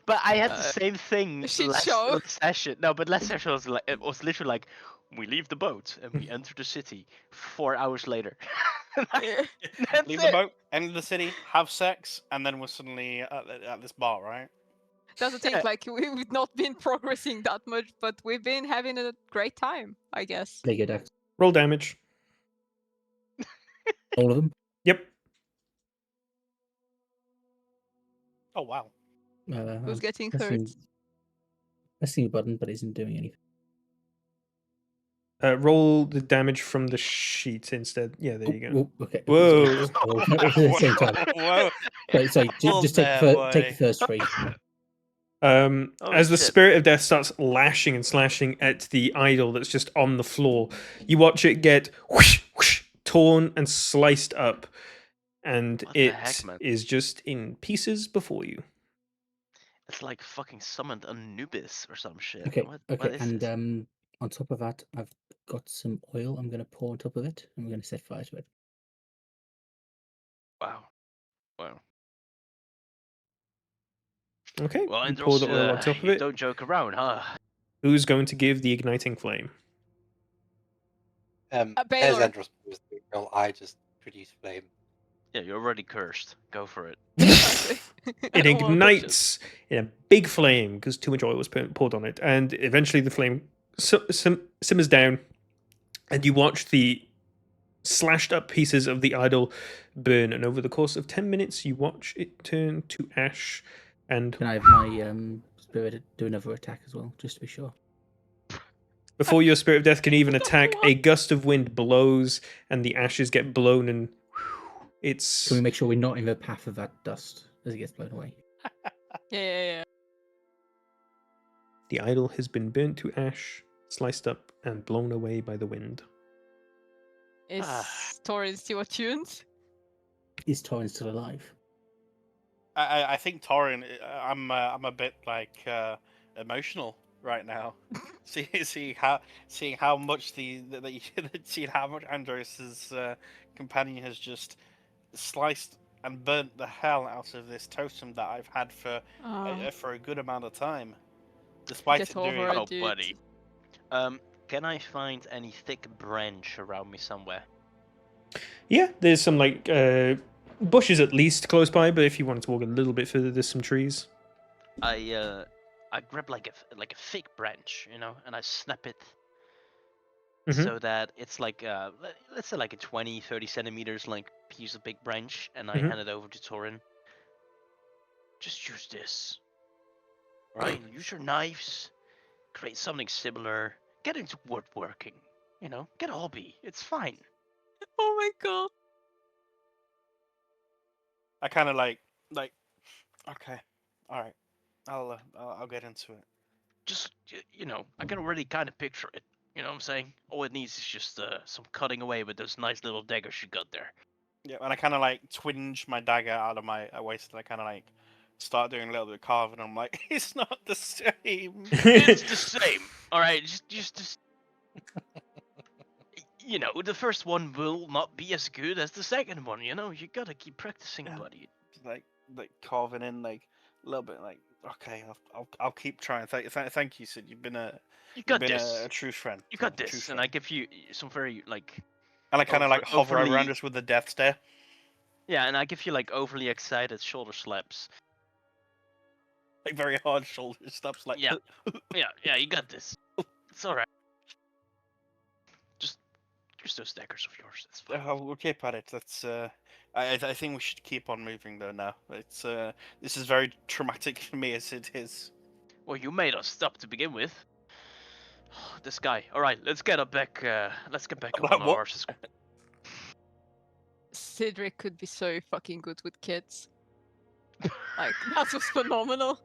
But I had the Uh, same thing shit last show. session. No, but last session was like it was literally like we leave the boat and we enter the city 4 hours later. Yeah. That's Leave it. the boat, enter the city, have sex, and then we're suddenly at this bar, right? That's the thing. Yeah. Like we've not been progressing that much, but we've been having a great time, I guess. Play good axe. Roll damage. All of them. Yep. Oh wow. Who's I'm getting hurt? pressing the button, but it isn't doing anything. Roll the damage from the sheet instead. Yeah, there you go. Oh, okay. Whoa. All at the same time. Whoa. Sorry, Hold just take there, take the boy. first three. Holy As the shit. spirit of death starts lashing and slashing at the idol that's just on the floor, you watch it get whoosh, whoosh, torn and sliced up, and What the it heck, man? is just in pieces before you. It's like fucking summoned Anubis or some shit. Okay, What okay, is and this? on top of that, I've got some oil. I'm going to pour on top of it. I'm going to set fire to it. Wow. Wow. Okay, Well, you pour Andros, the oil on top of you it. don't joke around, huh? Who's going to give the igniting flame? As Baylor. Andros pours the oil, I just produce flame. Yeah, you're already cursed. Go for it. Exactly. I It don't wanna touch it. ignites in a big flame because too much oil was poured on it, and eventually the flame simmers down, and you watch the slashed up pieces of the idol burn. And over the course of 10 minutes, you watch it turn to ash. And Can I have my spirit do another attack as well, just to be sure? before your spirit of death can even attack, What? a gust of wind blows, and the ashes get blown, and it's Can we make sure we're not in the path of that dust as it gets blown away? Yeah. the idol has been burnt to ash, sliced up, and blown away by the wind. Is Torin still attuned? Is Torrin still alive? I think Torin. I'm a bit like emotional right now. seeing how much seeing how much Andros's companion has just sliced and burnt the hell out of this totem that I've had for a good amount of time, despite Get it over doing. it. Oh, dude. buddy. Can I find any thick branch around me somewhere? Yeah, there's some like bushes at least close by, but if you wanted to walk a little bit further, there's some trees. I grab like a thick branch, you know, and I snap it Mhm. so that it's like let's say like a 20-30 centimeters like piece of big branch, and I Mhm. hand it over to Torin. Just use this, right? Use your knives, create something similar, get into woodworking, you know, get a hobby. It's fine. Oh my god. I kind of like okay, all right, I'll get into it. Just you know, I can already kind of picture it. You know what I'm saying? All it needs is just some cutting away with those nice little daggers you got there. Yeah, and I kind of like twinge my dagger out of my waist, and I kind of like start doing a little bit of carving. I'm like, it's not the same. It's the same. All right, just you know, the first one will not be as good as the second one. You know, you gotta keep practicing, Yeah. buddy. like carving in like a little bit. Like, okay, I'll keep trying. Thank you, Sid. You've been a You got a this. true friend. You got a true this, and I friend. give you some very like And I kind of like hover overly around us with the death stare. yeah, and I give you like overly excited shoulder slaps. Like very hard shoulder snaps. Like, Yeah. Yeah, you got this. It's all right. Just use those daggers of yours. It's fine. we'll keep at it. That's I think we should keep on moving though now. It's this is very traumatic for me as it is. Well, you made us stop to begin with. This guy. All right, let's get back. Let's get back up Like, on our what? horses. Cedric could be so fucking good with kids. Like, that was phenomenal.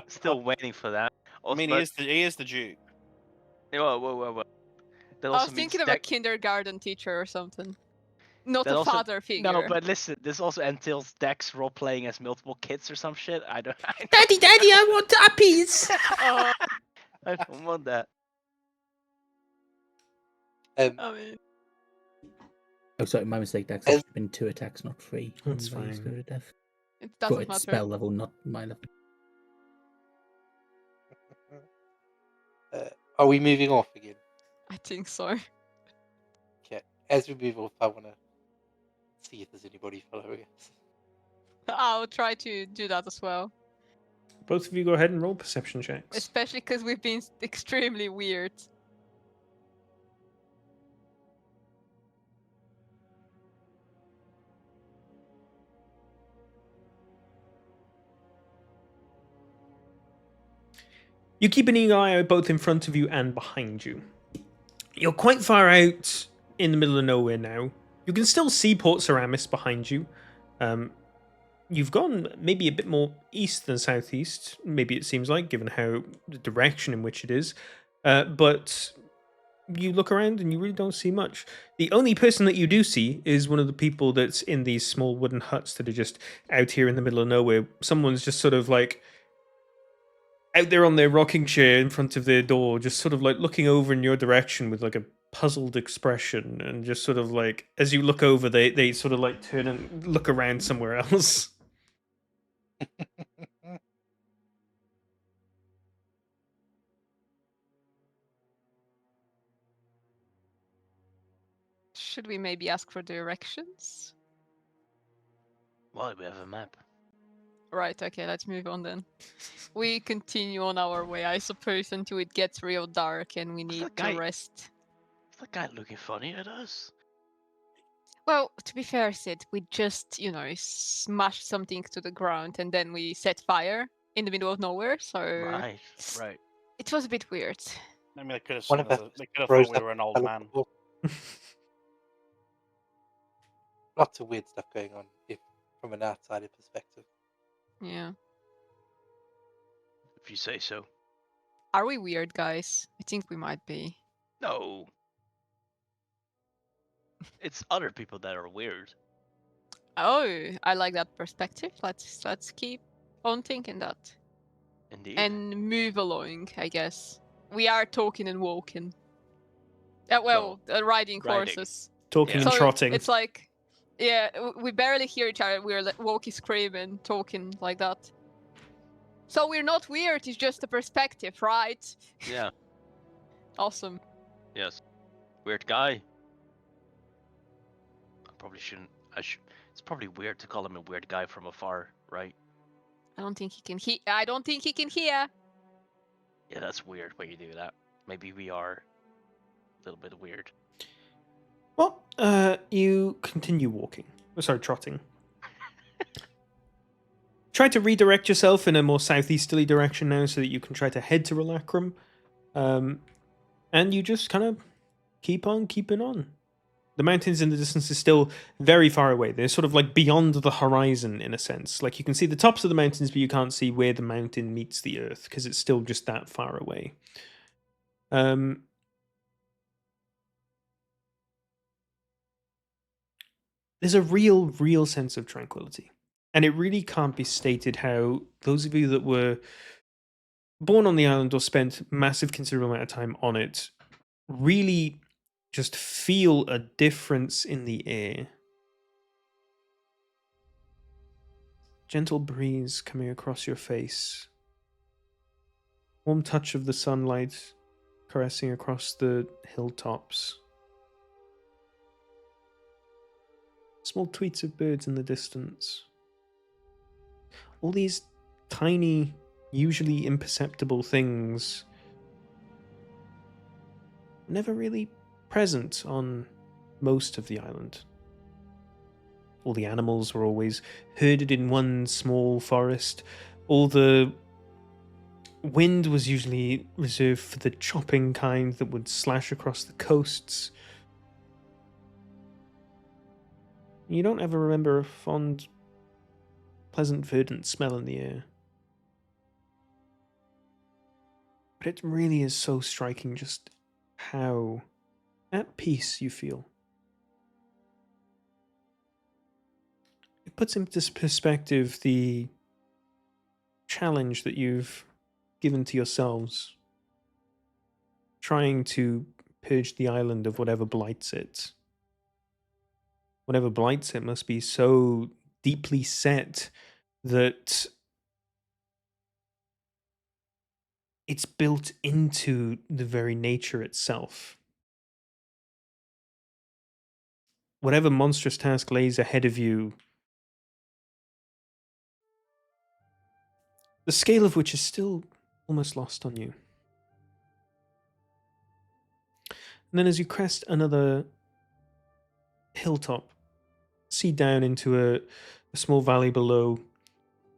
Still waiting for that. I mean, he is the Duke. Whoa. That I also was means thinking of a that. kindergarten teacher or something. Not That a also- father figure. No, but listen, this also entails Dex role playing as multiple kids or some shit. I don't. Daddy, I want uppies! I don't want that. Um, I mean, Oh, sorry, my mistake. That's As- actually been 2 attacks, not 3. That's on the fine. Spirit of Death. it But doesn't it's matter. spell level, not my level. are we moving off again? I think so. Okay. As we move off, I want to see if there's anybody following us. I'll try to do that as well. Both of you go ahead and roll perception checks. Especially because we've been extremely weird. You keep an eagle eye out both in front of you and behind you. You're quite far out in the middle of nowhere now. You can still see Port Ceramis behind you. You've gone maybe a bit more east than southeast, maybe it seems like, given how the direction in which it is. But you look around and you really don't see much. The only person that you do see is one of the people that's in these small wooden huts that are just out here in the middle of nowhere. Someone's just sort of like out there on their rocking chair in front of their door, just sort of like looking over in your direction with like a puzzled expression, and just sort of like as you look over, they sort of like turn and look around somewhere else. Should we maybe ask for directions? Well, we have a map. Right, okay, let's move on then. We continue on our way, I suppose, until it gets real dark and we need that guy? to rest. Is that guy looking funny at us? Well, to be fair, Sid, we just, smashed something to the ground and then we set fire in the middle of nowhere, so Right. it was a bit weird. I mean, they could have One seen of us. us They could have throws thought we up were an old fell man. off the wall. Lots of weird stuff going on from an outsider perspective. Yeah. If you say so. Are we weird, guys? I think we might be. No. It's other people that are weird. Oh, I like that perspective. Let's keep on thinking that. Indeed. And move along, I guess. We are talking and walking. Riding riding. horses. Talking Yeah. and So trotting. it's like, yeah, we barely hear each other. We're like walking, screaming, talking like that. So we're not weird. It's just a perspective, right? Yeah. Awesome. Yes. Weird guy. I probably shouldn't. It's probably weird to call him a weird guy from afar, right? I don't think he can hear. I don't think he can hear. Yeah, that's weird when you do that. Maybe we are a little bit weird. Well, you continue walking. Sorry, trotting. Try to redirect yourself in a more southeasterly direction now so that you can try to head to Relacrum. And you just kind of keep on keeping on. The mountains in the distance is still very far away. They're sort of like beyond the horizon in a sense. Like you can see the tops of the mountains, but you can't see where the mountain meets the earth because it's still just that far away. There's a real sense of tranquility. And it really can't be stated how those of you that were born on the island or spent massive considerable amount of time on it really just feel a difference in the air. Gentle breeze coming across your face. Warm touch of the sunlight caressing across the hilltops. Small tweets of birds in the distance. All these tiny, usually imperceptible things never really present on most of the island. All the animals were always herded in one small forest. All the wind was usually reserved for the chopping kind that would slash across the coasts. You don't ever remember a fond, pleasant, verdant smell in the air. But it really is so striking just how at peace you feel. It puts into perspective the challenge that you've given to yourselves, trying to purge the island of whatever blights it. Whatever blights it must be so deeply set that it's built into the very nature itself. Whatever monstrous task lays ahead of you, the scale of which is still almost lost on you. And then as you crest another hilltop, see down into a small valley below,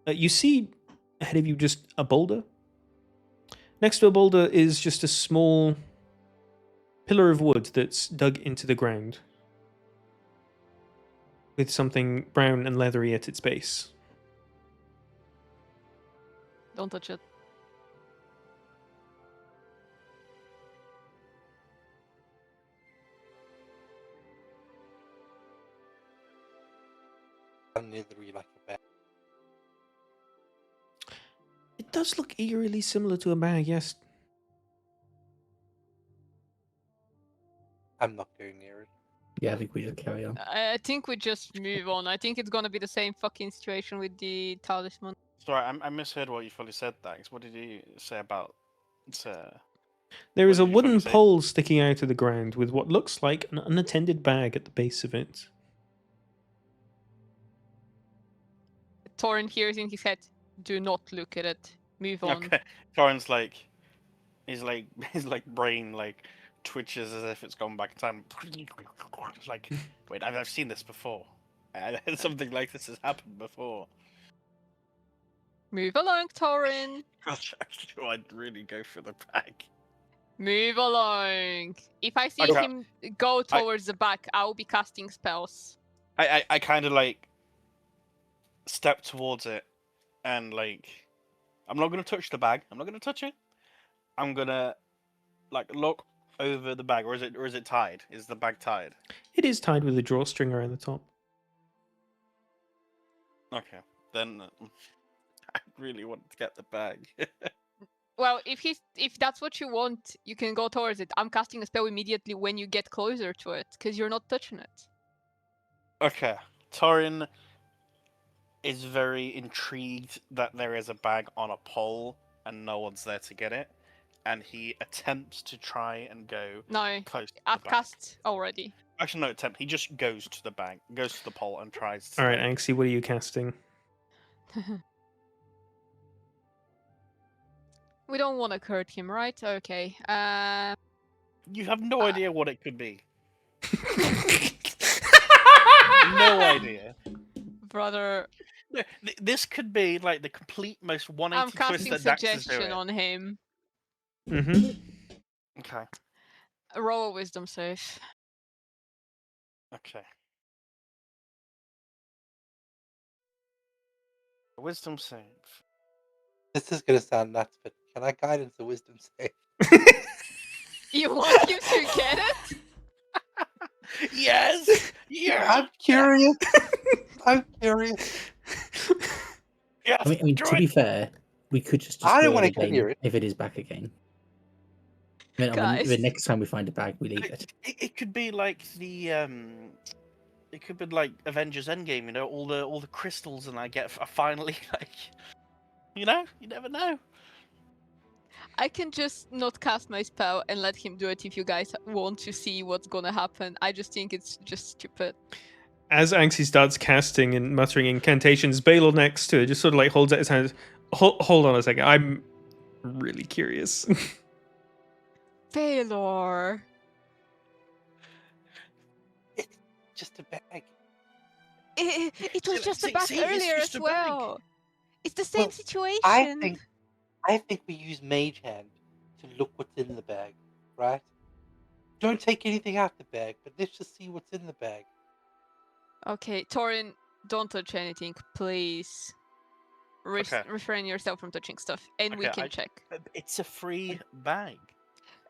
you see ahead of you just a boulder. Next to a boulder is just a small pillar of wood that's dug into the ground, with something brown and leathery at its base. Don't touch it. Leathery like a bag. It does look eerily similar to a bag, yes. I'm not going near it. Yeah, I think we just carry on. I think we just move on. I think it's gonna be the same fucking situation with the talisman. Sorry, I misheard what you fully said, Dax. What did you say about... There is a What did you fully wooden say? pole sticking out of the ground with what looks like an unattended bag at the base of it. Torin hears in his head, "Do not look at it. Move on." Okay. Corin's like... His like brain like twitches as if it's gone back in time. It's like, wait, I've seen this before. Something like this has happened before. Move along, Torin. Gosh, actually, I'd really go for the bag. Move along. If I see Okay. him go towards the back, I'll be casting spells. I kind of like step towards it and like I'm not gonna touch the bag. I'm not gonna touch it. I'm gonna like look over the bag, or is it tied? Is the bag tied? It is tied with a drawstring around the top. Okay, then I really want to get the bag. Well, if that's what you want, you can go towards it. I'm casting a spell immediately when you get closer to it, because you're not touching it. Okay, Torin is very intrigued that there is a bag on a pole and no one's there to get it, and he attempts to try and go No, close to I've the bag. cast already. Actually, no attempt. He just goes to the bag, goes to the pole, and tries to. All right, like- Anxie, what are you casting? We don't want to hurt him, right? Okay. You have no idea what it could be. No idea. Brother, No, this could be like the complete most 180 I'm twist casting that Dax is suggestion doing. on him. Mm-hmm. Okay. Roll a wisdom save. Okay. Wisdom save. This is gonna sound nuts, but can I guidance a wisdom save? You want him to get it? Yes. Yeah. I'm curious. I'm curious. Yes. I mean, to be fair, we could just I don't destroy wanna it go again near it. if it is back again. I mean, Guys. the next time we find a bag, we leave it. It could be like the it could be like Avengers Endgame, you know, all the crystals, and I finally like, you know, you never know. I can just not cast my spell and let him do it if you guys want to see what's gonna happen. I just think it's just stupid. As Anxie starts casting and muttering incantations, Balor next to it just sort of like holds out his hands. Hold on a second. I'm really curious. Valor. It's just a bag. It was See, just a see, bag see, it's earlier just as a bag. well. It's the same Well, situation. I think we use Mage Hand to look what's in the bag, right? Don't take anything out the bag, but let's just see what's in the bag. Okay, Torin, don't touch anything, please. Okay. Refrain yourself from touching stuff, and we Okay, can check. It's a free bag.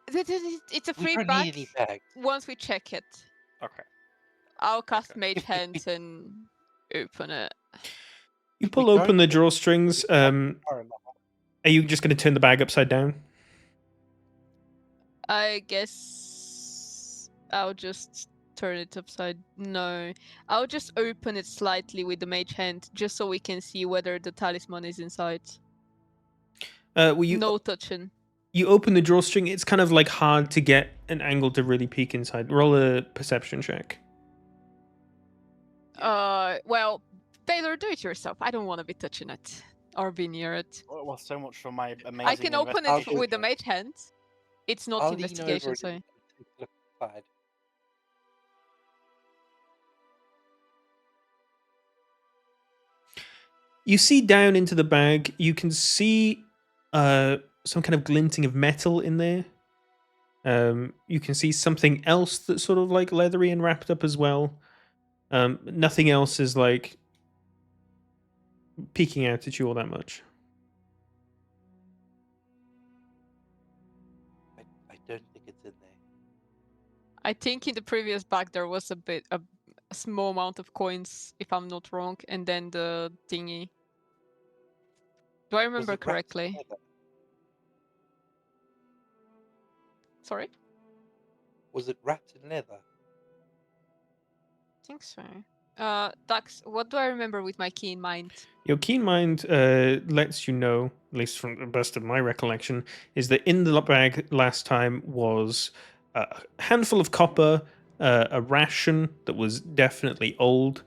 It's a We free don't bag need any bags. once we check it. Okay. I'll cast Okay. Mage Hand and open it. You If pull we open don't the take drawstrings. Far Are enough. you just going to turn the bag upside down? I guess I'll just turn it upside. No, I'll just open it slightly with the Mage Hand, just so we can see whether the talisman is inside. Well, you No touching. you open the drawstring. It's kind of like hard to get an angle to really peek inside. Roll a perception check. Well, Baylor, do it yourself. I don't want to be touching it or be near it. Well, so much for my amazing. I can open I'll it do with the it. Mage Hand. It's not I'll lean investigation, over so. and take a look inside. You see down into the bag. You can see some kind of glinting of metal in there. You can see something else that's sort of like leathery and wrapped up as well. Nothing else is like peeking out at you all that much. I don't think it's in there. I think in the previous bag there was a small amount of coins, if I'm not wrong, and then the thingy. Do I Was remember it wrapped in correctly? leather? Sorry? Was it wrapped in leather? I think so. Dax, what do I remember with my keen mind? Your keen mind lets you know, at least from the best of my recollection, is that in the bag last time was a handful of copper, a ration that was definitely old,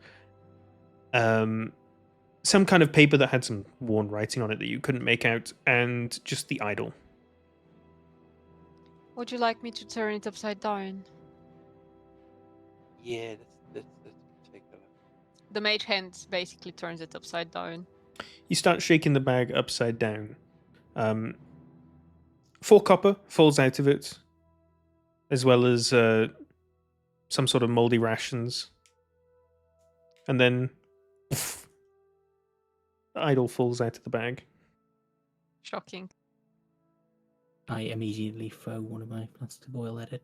some kind of paper that had some worn writing on it that you couldn't make out, and just the idol. Would you like me to turn it upside down? Yeah, let's take a look. The mage hand basically turns it upside down. You start shaking the bag upside down. 4 copper falls out of it, as well as some sort of moldy rations. And then poof, the idol falls out of the bag. Shocking. I immediately throw one of my flasks of oil at it.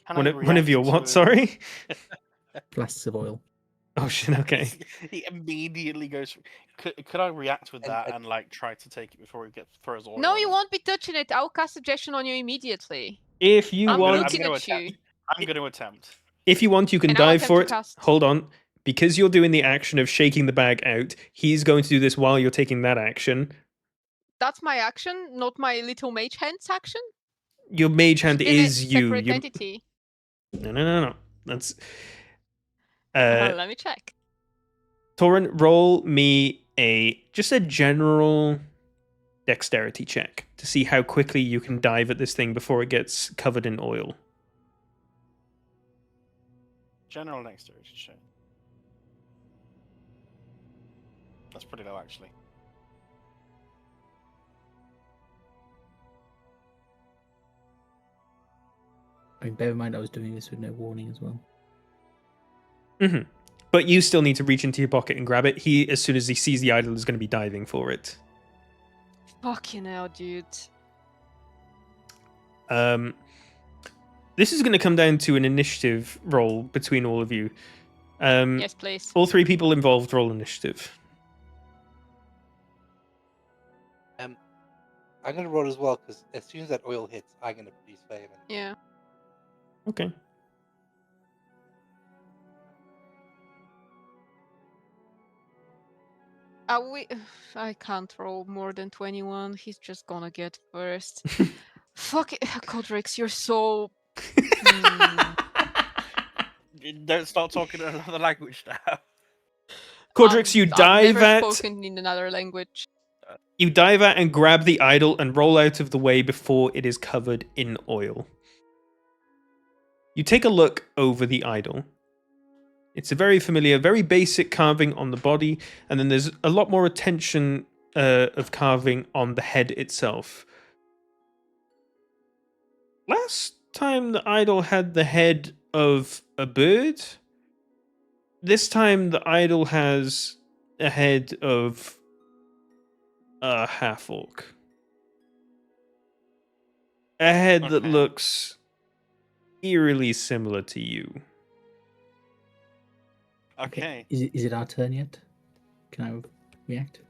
Can One I of react your to what? it? Sorry? Flasks of oil. Oh shit, okay. He immediately goes. Could I react with And- that and- and like try to take it before he throws oil? No, on you it? won't be touching it. I'll cast suggestion on you immediately. If you I'm want looking gonna at you. I'm going to attempt. if you want, you can And I'll dive for it. attempt to cast. Hold on. Because you're doing the action of shaking the bag out, he's going to do this while you're taking that action. That's my action, not my little mage hand's action. Your mage hand Should be a is you. separate Your- entity. No. That's Let me check. Torin, roll me just a general dexterity check to see how quickly you can dive at this thing before it gets covered in oil. General dexterity check. That's pretty low, actually. I mean, bear in mind I was doing this with no warning as well. Mm-hmm. But you still need to reach into your pocket and grab it. He, as soon as he sees the idol, is going to be diving for it. Fucking hell, dude. This is going to come down to an initiative roll between all of you. Yes, please. All 3 people involved roll initiative. I'm gonna roll as well because as soon as that oil hits, I'm gonna produce fame. And Yeah. Okay. I can't roll more than 21. He's just gonna get first. Fuck it. Codrix, you're so. Don't start talking another language now. Cordrix, you I've dive never at spoken in another language. and grab the idol and roll out of the way before it is covered in oil. You take a look over the idol. It's a very familiar, very basic carving on the body, and then there's a lot more attention of carving on the head itself. Last time the idol had the head of a bird. This time the idol has a head of a half-orc. A head that Okay. looks eerily similar to you. Okay. Is it our turn yet? Can I react?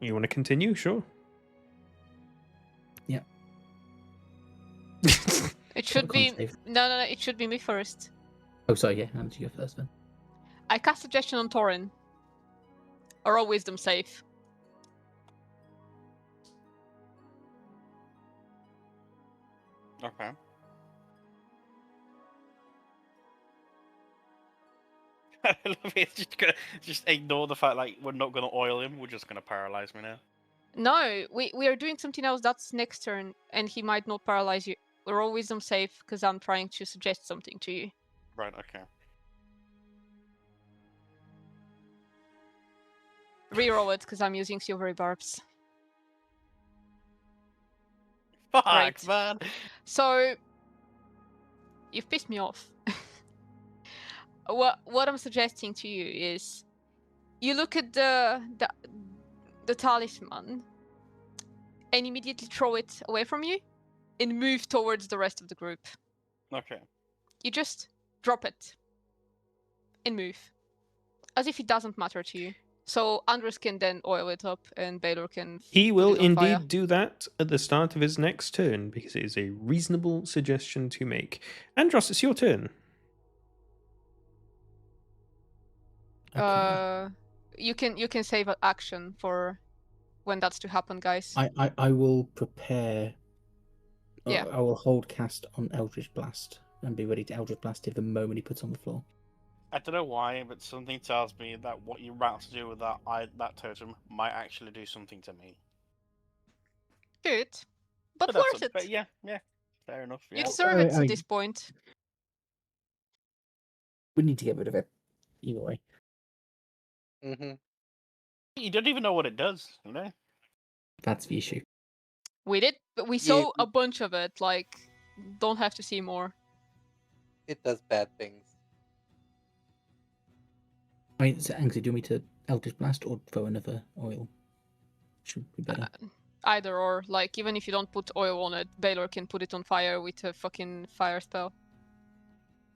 You want to continue? Sure. Yeah. It should be. Con save. No. It should be me first. Oh, sorry. Yeah, how did you go first then? I cast suggestion on Torin. Or a wisdom save. Okay. I love it. Just ignore the fact like we're not gonna oil him. We're just gonna paralyze me now. No, we are doing something else. That's next turn, and he might not paralyze you. Roll wisdom save because I'm trying to suggest something to you. Right. Okay. Reroll it because I'm using silvery barbs. Fuck, Great. man. So, you've pissed me off. What I'm suggesting to you is, you look at the talisman, and immediately throw it away from you, and move towards the rest of the group. Okay. You just drop it, and move, as if it doesn't matter to you. So Andres can then oil it up, and Baylor can. He put will it on fire. indeed do that at the start of his next turn because it is a reasonable suggestion to make. Andros, it's your turn. Okay. You can save an action for when that's to happen, guys. I will prepare. Yeah. I will hold cast on Eldritch Blast and be ready to Eldritch Blast it the moment he puts on the floor. I don't know why, but something tells me that what you're about to do with that totem might actually do something to me. Good, but that's worth it. But yeah, fair enough. You Yeah. deserve I it at mean- this point. We need to get rid of it. Either way. Mm-hmm. You don't even know what it does, you know? That's the issue. We did, but we Yeah, saw a bunch of it. Like, don't have to see more. It does bad things. I mean, so, Anxie, do you want me to Eldritch Blast or throw another oil? Should be better. Either or, like, even if you don't put oil on it, Baylor can put it on fire with a fucking fire spell.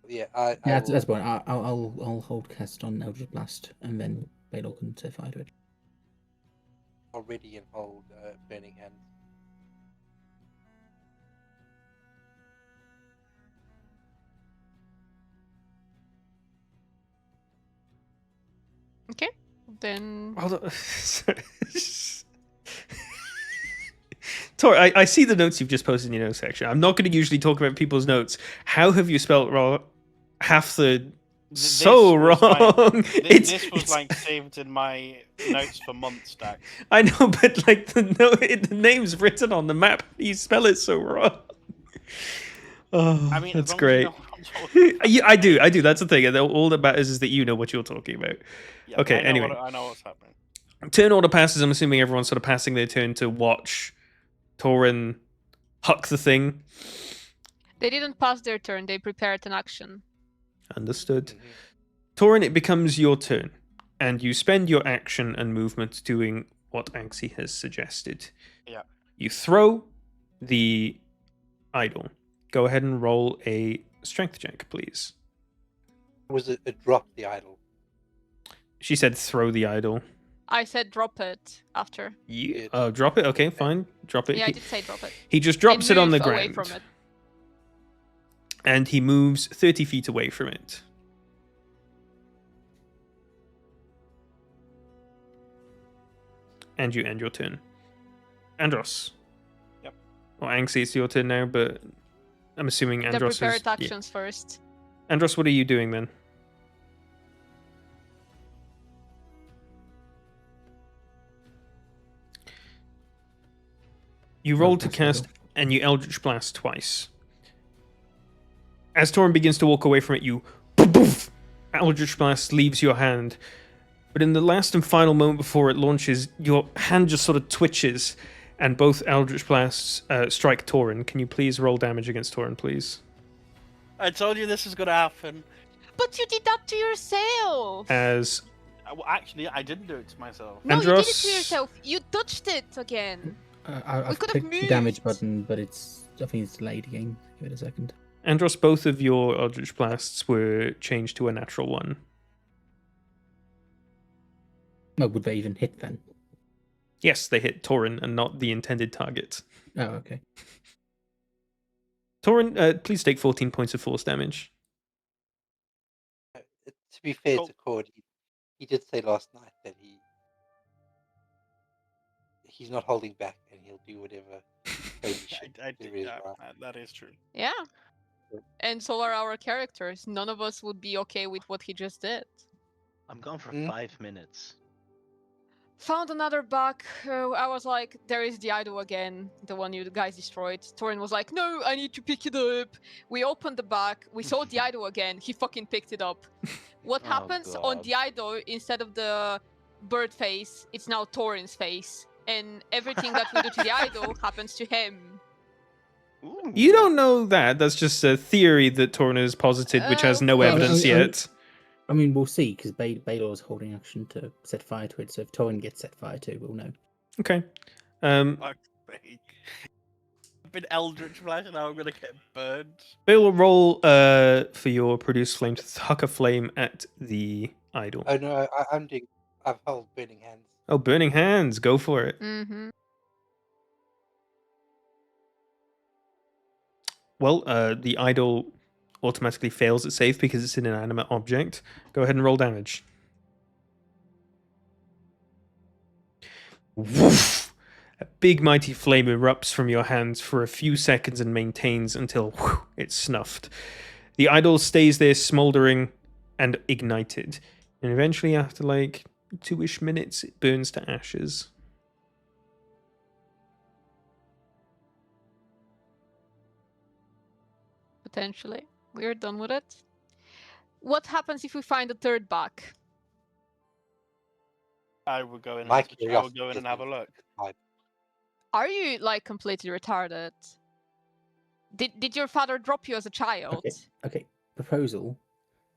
Yeah, Yeah, I that's will, fine. I'll hold cast on Eldritch Blast and then Baylor can set fire to it. already and hold Burning Hands. Okay, then. Hold on. Tor, I see the notes you've just posted in your notes section. I'm not going to usually talk about people's notes. How have you spelled wrong? Half the so was wrong. This was like saved in my notes for months, Stack. I know, but like the name's written on the map. You spell it so wrong. Oh, I mean, that's as long as great. you know what I'm talking about. Yeah, I do. That's the thing. And all that matters is that you know what you're talking about. Yeah, Okay, I know anyway. I know what's happening. Turn order passes. I'm assuming everyone's sort of passing their turn to watch Torin huck the thing. They didn't pass their turn, they prepared an action. Understood. Mhm. Torin, it becomes your turn, and you spend your action and movement doing what Anxie has suggested. Yeah. You throw the idol. Go ahead and roll a strength check, please. Was it a drop the idol? She said throw the idol. I said drop it after. Yeah. Oh, drop it? Okay, fine. Drop it. Yeah, I He, did say drop it. he just drops And it on the move away ground. from it. And he moves 30 feet away from it. And you end your turn. Andros. Yep. Well, Anxie, it's your turn now, but I'm assuming The Andros prepared is... yeah. actions first. Andros, what are you doing then? You roll to cast and you Eldritch Blast twice. As Torin begins to walk away from it, you poof, poof, Eldritch Blast leaves your hand. But in the last and final moment before it launches, your hand just sort of twitches, and both Eldritch Blasts strike Torin. Can you please roll damage against Torin, please? I told you this was going to happen. But you did that to yourself! As Well, actually, I didn't do it to myself. No, you did it Andros- to yourself. You touched it again. I've could have clicked the damage moved. button, but I think it's delayed again. Give it a second. Andros, both of your Eldritch Blasts were changed to a natural one. No, would they even hit then? Yes, they hit Torin and not the intended target. Oh, okay. Torin, please take 14 points of force damage. To be fair Cool. to Cord, he did say last night that he's not holding back and he'll do whatever crazy shit there is. Right? That is true. Yeah. And so are our characters. None of us would be okay with what he just did. I'm gone for Mm. 5 minutes. Found another bug. I was like, there is the idol again, the one you guys destroyed. Torin was like, no, I need to pick it up. We opened the bag. We saw the idol again. He fucking picked it up. What Oh, happens on God. the idol, instead of the bird face, it's now Torin's face. And everything that we do to the idol happens to him. You Ooh. don't know that. That's just a theory that Torn has posited, which has no Well, evidence yet. I mean, we'll see, because Baylor's holding action to set fire to it, so if Torin gets set fire to, we'll know. Okay. Fuck's sake. I've been Eldritch Blast and now I'm gonna get burned. Baylor, roll for your produce flame to huck a flame at the idol. Oh no, I've held burning hands. Oh, burning hands. Go for it. Mm-hmm. Well, the idol automatically fails its save because it's an inanimate object. Go ahead and roll damage. Woof! A big mighty flame erupts from your hands for a few seconds and maintains until it's snuffed. The idol stays there smoldering and ignited. And eventually, after like 2-ish minutes, it burns to ashes. Potentially. We're done with it. What happens if we find a third bug? I will go in. My I will curiosity go in is and have a look. Are you like completely retarded? Did your father drop you as a child? Okay. Proposal.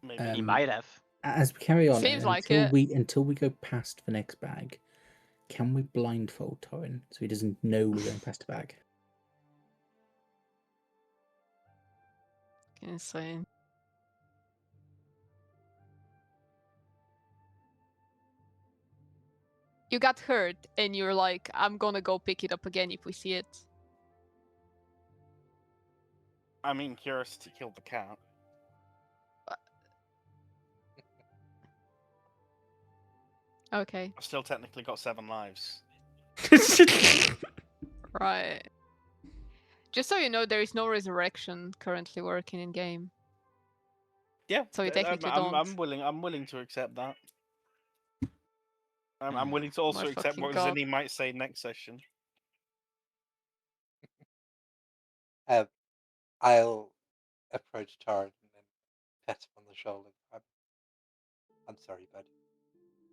Maybe. He Um, might have. As we carry on, Seems like until it. until we go past the next bag, can we blindfold Torin so he doesn't know we're going past a bag? Insane. You got hurt and you're like, I'm gonna go pick it up again if we see it. I mean, curiosity killed the cat. Okay, I've still technically got 7 lives. right. Just so you know, there is no resurrection currently working in game. Yeah. So you technically I'm don't. willing. I'm willing to accept that. I'm Hmm. willing to also My accept fucking what God. Zinni might say next session. I'll approach Taran and then pat him on the shoulder. I'm sorry, bud.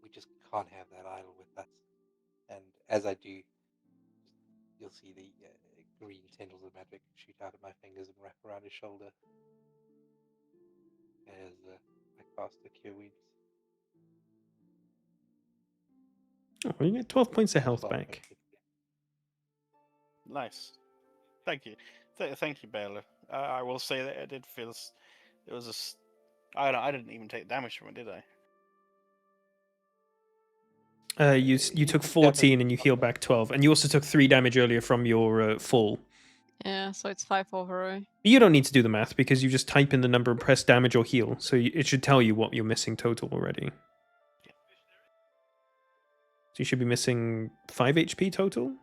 We just can't have that idol with us. And as I do, you'll see the green tendrils of magic shoot out of my fingers and wrap around his shoulder as I cast the Cure Wounds. Oh, you get 12 points of health 12 back. points. Nice. Thank you. Thank you, Baylor. I will say that it did feel. It was a. I didn't even take damage from it, did I? You took 14 and you heal back 12. And you also took 3 damage earlier from your fall. Yeah, so it's 5 overall. You don't need to do the math because you just type in the number and press damage or heal. So it should tell you what you're missing total already. So you should be missing 5 HP total?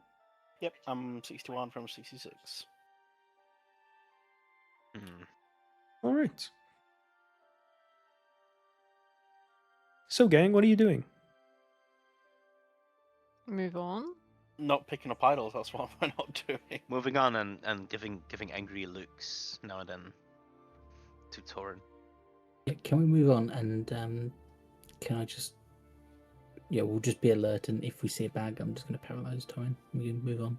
Yep, I'm 61 from 66. Hmm. All right. So, gang, what are you doing? Move on. Not picking up idols. That's what we're not doing. Moving on and giving angry looks now and then to Torin. Yeah, can we move on and can I just... Yeah, we'll just be alert, and if we see a bag, I'm just going to paralyze Torin. We can move on.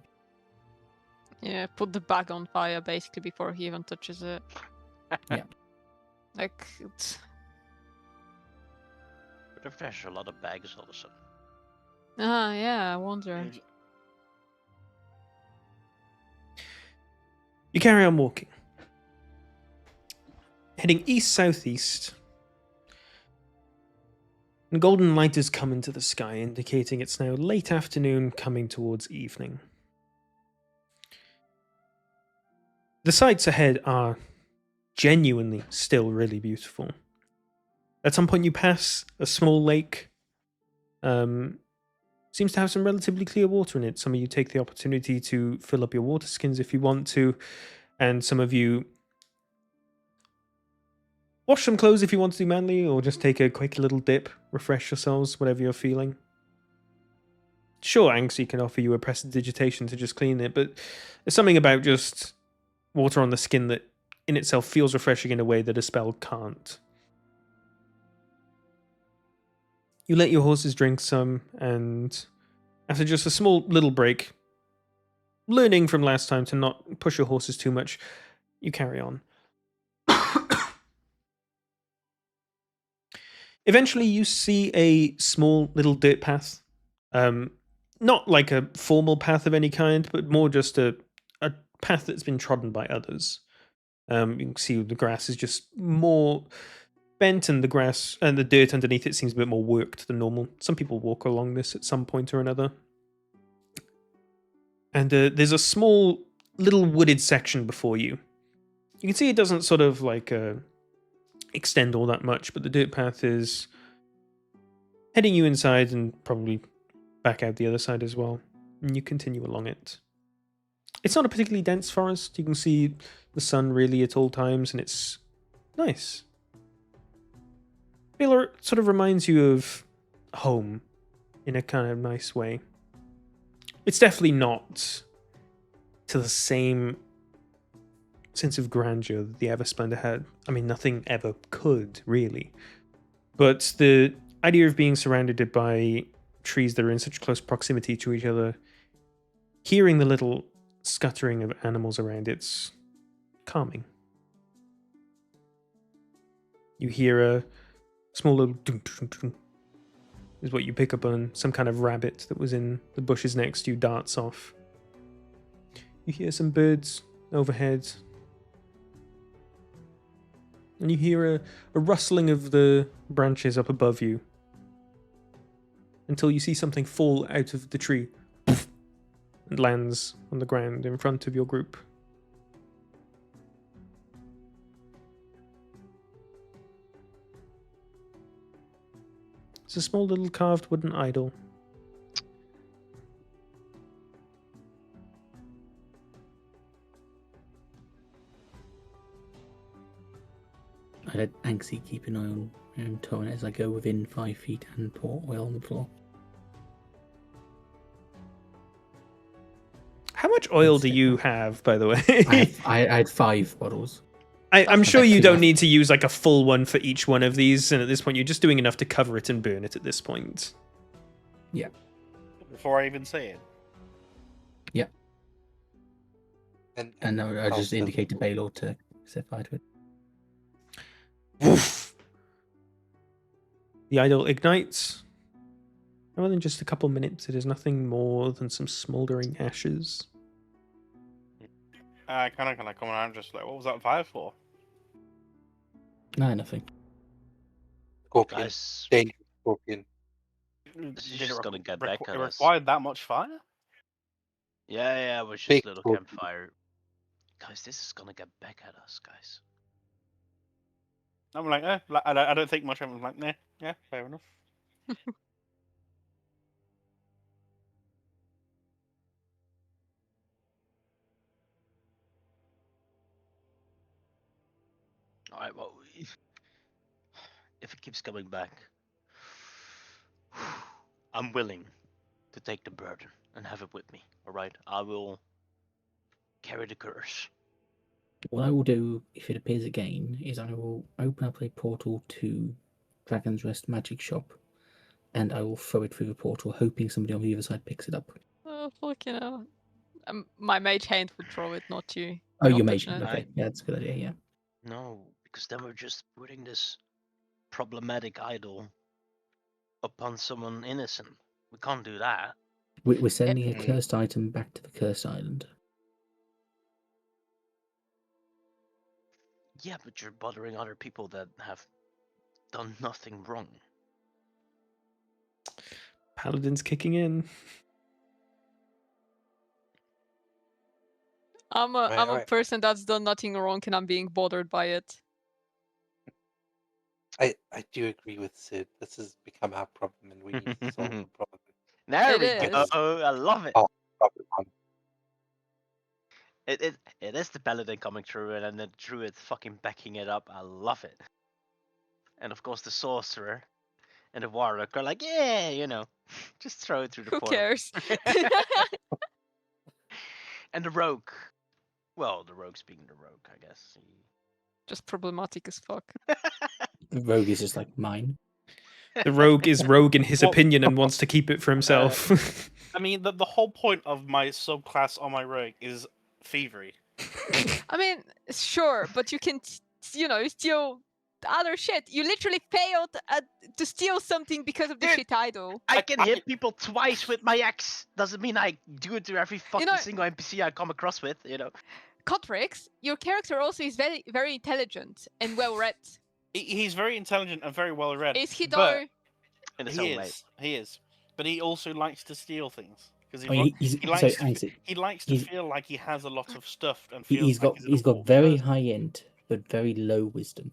Yeah, put the bag on fire basically before he even touches it. Yeah. Like, it's... But if there's a lot of bags all of a sudden. Ah, yeah, I wonder. You carry on walking. Heading east-southeast. And golden light has come into the sky, indicating it's now late afternoon, coming towards evening. The sights ahead are genuinely still really beautiful. At some point you pass a small lake. Seems to have some relatively clear water in it. Some of you take the opportunity to fill up your water skins if you want to, and some of you wash some clothes if you want to do manly, or just take a quick little dip, refresh yourselves, whatever you're feeling. Sure, Anxie can offer you a prestidigitation to just clean it, but there's something about just water on the skin that in itself feels refreshing in a way that a spell can't. You let your horses drink some, and after just a small little break, learning from last time to not push your horses too much. You carry on. Eventually, you see a small little dirt path. Not like a formal path of any kind, but more just a path that's been trodden by others. You can see the grass is just more bent, and the grass and the dirt underneath it seems a bit more worked than normal. Some people walk along this at some point or another. And there's a small little wooded section before you. You can see it doesn't sort of like extend all that much, but the dirt path is heading you inside and probably back out the other side as well. And you continue along it. It's not a particularly dense forest. You can see the sun really at all times, and it's nice. It sort of reminds you of home in a kind of nice way. It's definitely not to the same sense of grandeur that the Eversplendor had. I mean, nothing ever could, really. But the idea of being surrounded by trees that are in such close proximity to each other, hearing the little scuttering of animals around, it's calming. You hear a small little dunk, dunk, dunk, is what you pick up on. Some kind of rabbit that was in the bushes next to you darts off. You hear some birds overhead. And you hear a rustling of the branches up above you. Until you see something fall out of the tree. And lands on the ground in front of your group. It's a small little carved wooden idol. I let Anxie keep an eye on Torrin as I go within 5 feet and pour oil on the floor. How much oil do you have, by the way? I had 5 bottles. I'm sure you actually don't enough. need to use like a full one for each one of these, and at this point you're just doing enough to cover it and burn it at this point. Before I even say it. And I just also- indicate to Baylor to set fire to it. Woof. The idol ignites. More than just a couple minutes, it is nothing more than some smouldering ashes. I kind of come around just like, what was that fire for? No, nothing. Scorpion. Guys, Dangerous scorpion. This is Did it just gonna get back at it us. required that much fire? yeah, it was just Big a little scorpion. campfire. Guys, this is gonna get back at us, guys. I'm like, I don't think much of it. I'm like, nah, yeah, fair enough. Alright, well, if it keeps coming back, I'm willing to take the burden and have it with me. Alright, I will carry the curse. What I will do if it appears again is I will open up a portal to Dragon's Rest Magic Shop, and I will throw it through the portal, hoping somebody on the other side picks it up. Oh, fucking hell. My mage hand would throw it, not you. Oh, Not you made touching it. okay. Yeah, that's a good idea. Yeah. No, because then we're just putting this problematic idol upon someone innocent. We can't do that. We're sending a Mm. cursed item back to the cursed island. Yeah, but you're bothering other people that have done nothing wrong. Paladin's kicking in. I'm a Right. person that's done nothing wrong and I'm being bothered by it. I do agree with Sid. This has become our problem, and we need to solve the problem. There It we is. go. I love it. Oh. Problem one. It is the paladin coming through and then the druid fucking backing it up. I love it. And of course the sorcerer and the warlock are like, yeah, you know, just throw it through the Who portal. cares? And the rogue. Well, the rogue's being the rogue, I guess. Just problematic as fuck. The rogue is just like mine. The rogue is rogue in his Well, opinion and wants to keep it for himself. I mean, the whole point of my subclass on my rogue is thievery. I mean, sure, but you can, steal other shit. You literally failed to steal something because of the Dude, shit idol. I can hit people twice with my axe. Doesn't mean I do it to every fucking know- single NPC I come across with, you know. Cotrix, your character also is very, very intelligent and well read. He's very intelligent and very well read. Is he but though? In his he own way. is. He is. But he also likes to steal things because he, I mean, he so likes to, Anxie, he likes to he's- feel like he has a lot of stuff and he- feels he's like got he's an he's got important very person. high end but very low wisdom.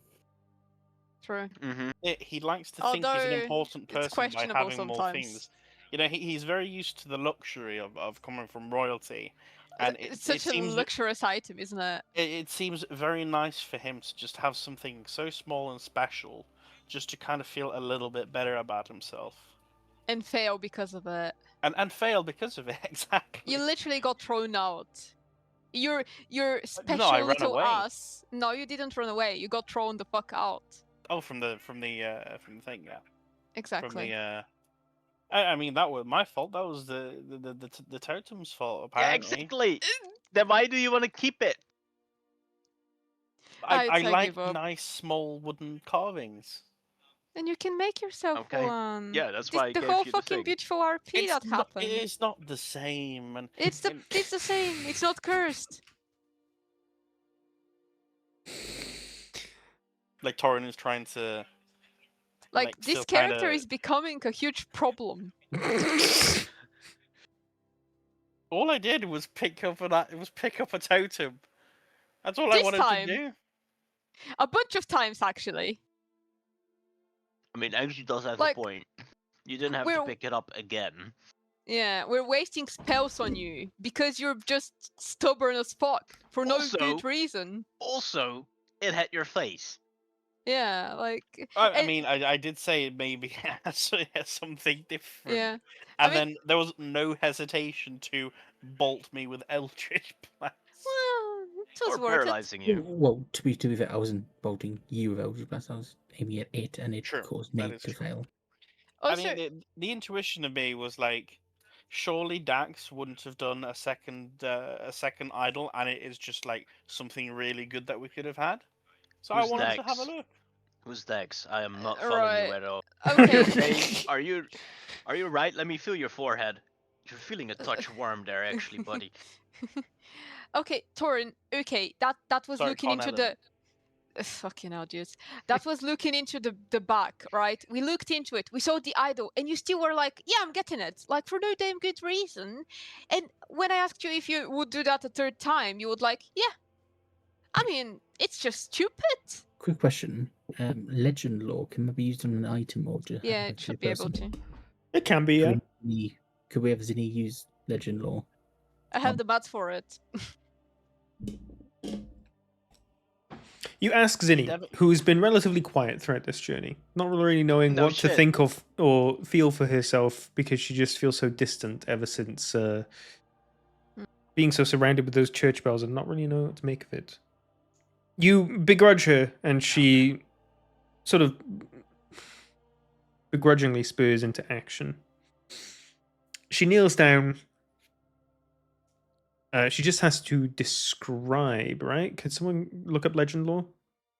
True. Mm-hmm. He likes to think he's an Although important it's person by questionable having more sometimes. things. You know, he's very used to the luxury of coming from royalty, and It's such a seems luxurious item, isn't it? it seems very nice for him to just have something so small and special, just to kind of feel a little bit better about himself, And fail because of it. and fail because of it. Exactly. You literally got thrown out. Your special No, I ran little away. ass. No, you didn't run away. You got thrown the fuck out. Oh, from the thing, yeah. Exactly. From the I mean, that was my fault. That was the totem's fault, Yeah, apparently. exactly. Then why do you want to keep it? I I like give up. nice small wooden carvings. And you can make yourself Okay. one. Yeah, that's why I the gave whole you the fucking thing. beautiful RP that happened. It's not the same, and It's the same. It's not cursed. like Torin is trying to Like this still character kinda- is becoming a huge problem. All I did was pick up a totem. That's all I This wanted time. to do. A bunch of times actually. I mean, actually does have Like, a point. You didn't have to we're- pick it up again. Yeah, we're wasting spells on you because you're just stubborn as fuck for no Also- good reason. Also, it hit your face. Yeah, like I and- mean, I did say it maybe has something different. yeah. And I mean- then there was no hesitation to bolt me with Eldritch Blast. Well, it was Or worth it. paralyzing you. Well, to be fair, I wasn't bolting you with Eldritch Blast. I was aiming at it, and it True, caused that me is to true. fail. Also, I mean, the intuition of me was like, surely Dax wouldn't have done a second idol, and it is just like something really good that we could have had. So I Who's wanted to have a Dax? look. Who's Dex? I am not following right. you at all. Okay. Hey, are you right? Let me feel your forehead. You're feeling a touch warm there, actually, buddy. Okay, Torin. Okay, that was Sorry, looking Con into Element. the fucking audience. That was looking into the back, right? We looked into it. We saw the idol, and you still were like, "Yeah, I'm getting it," like for no damn good reason. And when I asked you if you would do that a third time, you would like, "Yeah." I mean, it's just stupid. Quick question: Legend lore can it be used on an item or just Yeah, have it to should be be a able person? to. It can be, yeah. Could we have Zinni use legend lore? I have the bats for it. You ask Zinni, Devin- who's been relatively quiet throughout this journey, not really knowing No what to shit. think of or feel for herself because she just feels so distant ever since being so surrounded with those church bells and not really know what to make of it. You begrudge her, and she sort of begrudgingly spurs into action. She kneels down. She just has to describe, right? Could someone look up legend lore?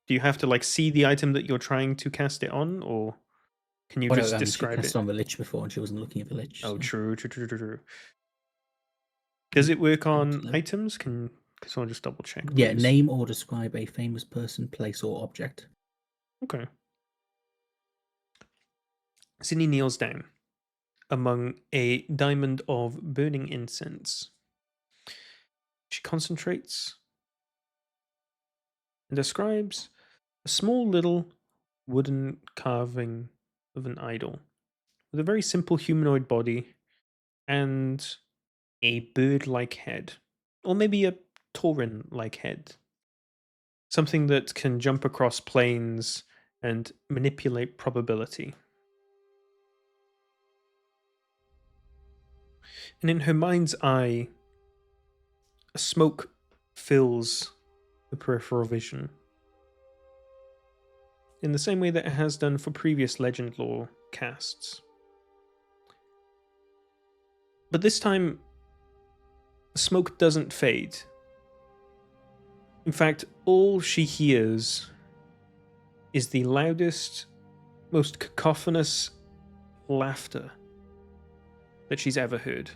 Do you have to like see the item that you're trying to cast it on, or can you Oh, no, just I mean, describe she it? cast on the lich before, and she wasn't looking at the lich. Oh, so- true. Does it work on Absolutely. items? Can someone just double check? Yeah, please? name or describe a famous person, place, or object. Okay. Zinni kneels down among a diamond of burning incense. She concentrates and describes a small little wooden carving of an idol with a very simple humanoid body and a bird-like head, or maybe a tauren-like head. Something that can jump across planes and manipulate probability. And in her mind's eye, a smoke fills the peripheral vision. In the same way that it has done for previous legend lore casts. But this time, the smoke doesn't fade. In fact, all she hears is the loudest, most cacophonous laughter that she's ever heard.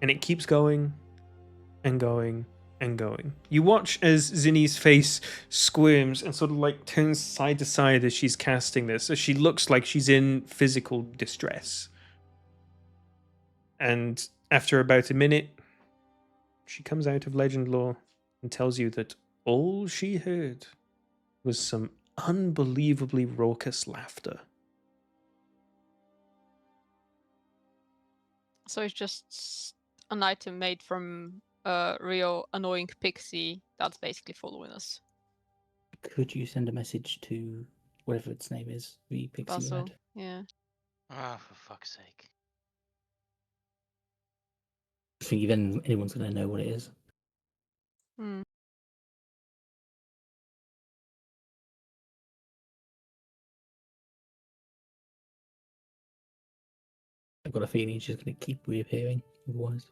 And it keeps going and going and going. You watch as Zinni's face squirms and sort of like turns side to side as she's casting this, as she looks like she's in physical distress. And after about a minute, she comes out of legend lore and tells you that all she heard was some unbelievably raucous laughter. So it's just an item made from a real annoying pixie that's basically following us. Could you send a message to whatever its name is, the pixie Basil, lad? yeah. Ah, for fuck's sake. I think then anyone's going to know what it is. Hmm. I've got a feeling he's just going to keep reappearing otherwise.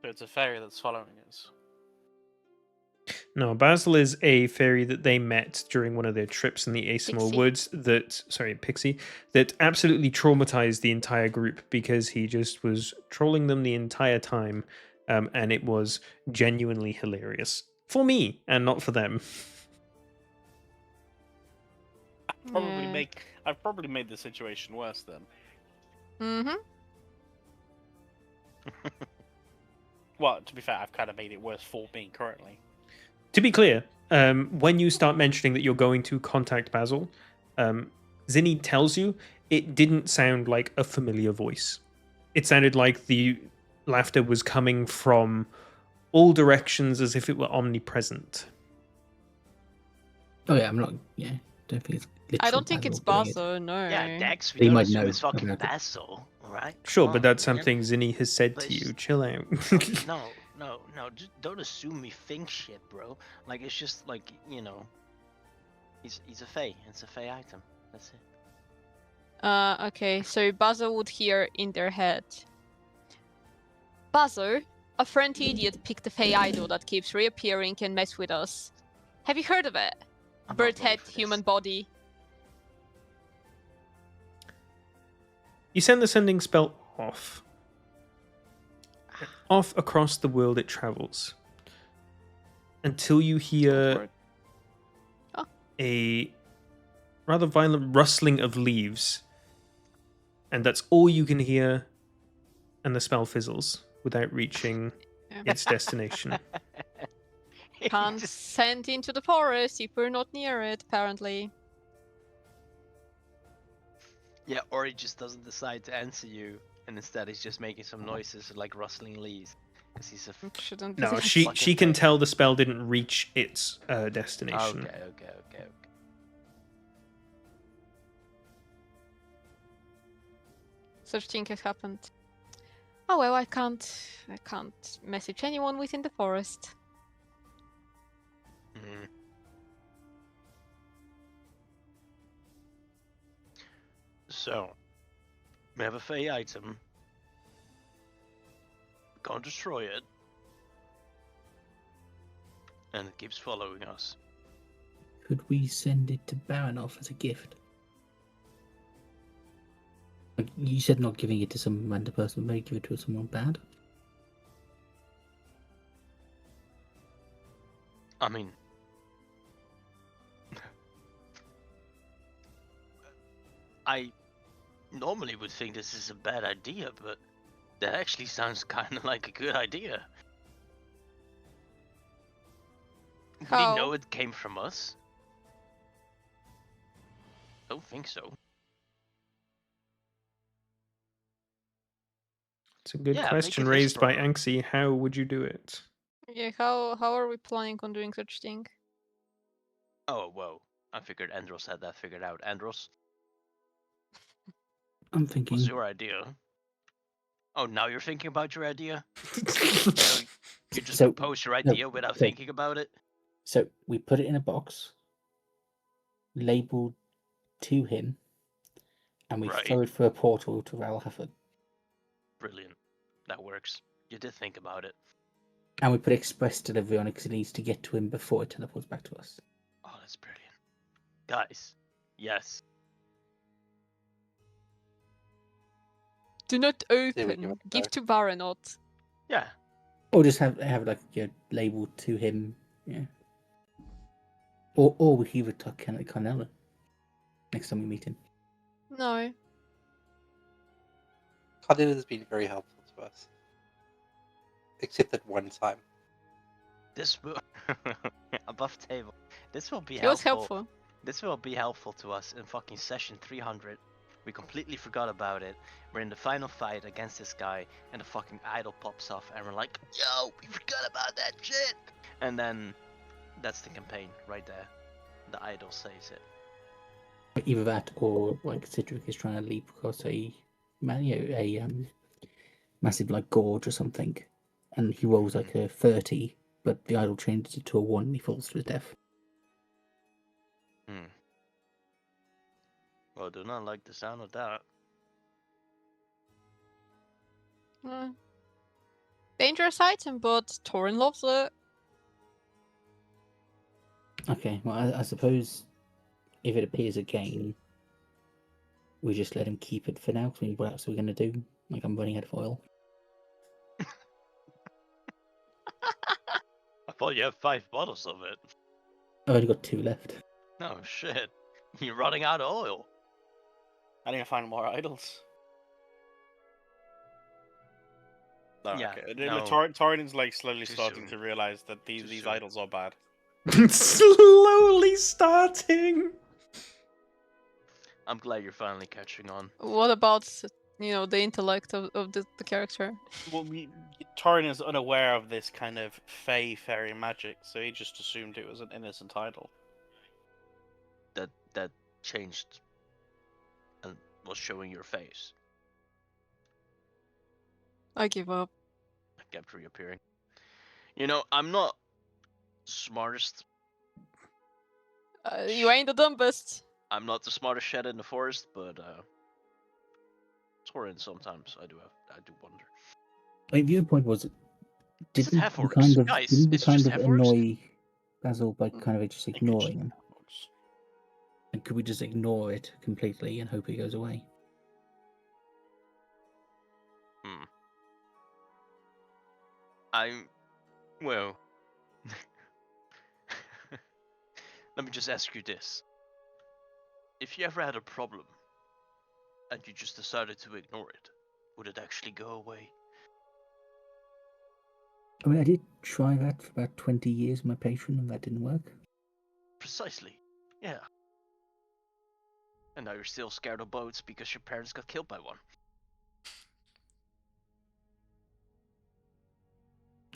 So it's a fairy that's following us. No, Basil is a fairy that they met during one of their trips in the Asimor Pixie. Woods Pixie, that absolutely traumatized the entire group because he just was trolling them the entire time, and it was genuinely hilarious. For me, and not for them. Yeah. I've probably made the situation worse then. Mm-hmm. Well, to be fair, I've kind of made it worse for me currently. To be clear, when you start mentioning that you're going to contact Basil, Zinni tells you it didn't sound like a familiar voice. It sounded like the laughter was coming from all directions as if it were omnipresent. Oh yeah, I'm not. Yeah, don't think it's. I don't think it's doing it. Basil, no. Yeah, Dex, we They don't might assume know it's fucking about it. Basil, alright? Sure, Come but on, that's man. something Zinni has said But to it's you. just- Chill out. No, just don't assume me think shit, bro. Like, it's just like, you know, he's a Fae. It's a Fae item. That's it. Okay, so Basil would hear in their head. Basil, a friend idiot picked a Fey idol that keeps reappearing and mess with us. Have you heard of it? I'm not Bird ready head, for this. human body. You send the sending spell off. Off across the world it travels. Until you Go for hear it. a rather violent rustling of leaves. And that's all you can hear, and the spell fizzles without reaching Yeah. its destination. Can't send into the forest if we're not near it, apparently. Yeah, or he just doesn't decide to answer you, and instead he's just making some noises like rustling leaves. Because he's a It shouldn't be No, that. she Fucking can Fae. tell the spell didn't reach its destination. Okay. Such thing has happened. Oh well, I can't message anyone within the forest. Mhm. So, we have a Fae item. Can't destroy it. And it keeps following us. Could we send it to Baranov as a gift? Like, you said not giving it to some random person, maybe give it to someone bad. I mean, I normally would think this is a bad idea, but that actually sounds kind of like a good idea. Would he How? know it came from us? Don't think so. It's a good Yeah, make question it his raised by brother. Anxi. How would you do it? Yeah, how are we planning on doing such thing? Oh, whoa. I figured Andros had that figured out. Andros, I'm what's thinking your idea? Oh, now you're thinking about your idea? So you just So- propose your no, idea without so- thinking about it? So we put it in a box, labeled to him, and we Right. throw it through a portal to Valhalla. Brilliant. That works. You did think about it. And we put express delivery on it because it needs to get to him before it teleports back to us. Oh, that's brilliant. Guys, yes. Do not we give open. it a Give go. to Baronot. Yeah. Or just have like labeled to him, yeah. Or we can even talk Carnella next time we meet him. No. Cardinal has been very helpful to us. Except that one time. This will above table. This will be He was helpful. helpful. This will be helpful to us in fucking session 300. We completely forgot about it. We're in the final fight against this guy, and the fucking idol pops off, and we're like, yo, we forgot about that shit! And then, that's the campaign right there. The idol saves it. Either that, or like Cedric is trying to leap across a massive like gorge or something, and he rolls like a 30, but the idol changes it to a 1 and he falls to his death. Well, I do not like the sound of that. Dangerous item, but Torin loves it. Okay, well, I suppose if it appears again, we just let him keep it for now. Because what else are we going to do? Like, I'm running out of oil. I thought you had 5 bottles of it. I've only got 2 left. Oh shit. You're running out of oil. I need to find more idols. No, Yeah, okay. no. Torin's like slowly Too starting soon. to realize that Too these soon. idols are bad. Slowly starting. I'm glad you're finally catching on. What about, the intellect of the character? Well, Torin is unaware of this kind of fairy magic, so he just assumed it was an innocent idol. That changed and was showing your face. I give up. I kept reappearing. You know, I'm not smartest. You ain't the dumbest. I'm not the smartest shed in the forest, but Torin sometimes I do wonder. Like, the other point was, Is it didn't half we orcs? kind of, Guys, didn't we it's kind just of half orcs. annoy Basil by kind of just I think it's ignoring him? just- And could we just ignore it completely and hope it goes away? Well. Let me just ask you this. If you ever had a problem and you just decided to ignore it, would it actually go away? I mean, I did try that for about 20 years with my patron, and that didn't work. Precisely. Yeah. And now you're still scared of boats because your parents got killed by one.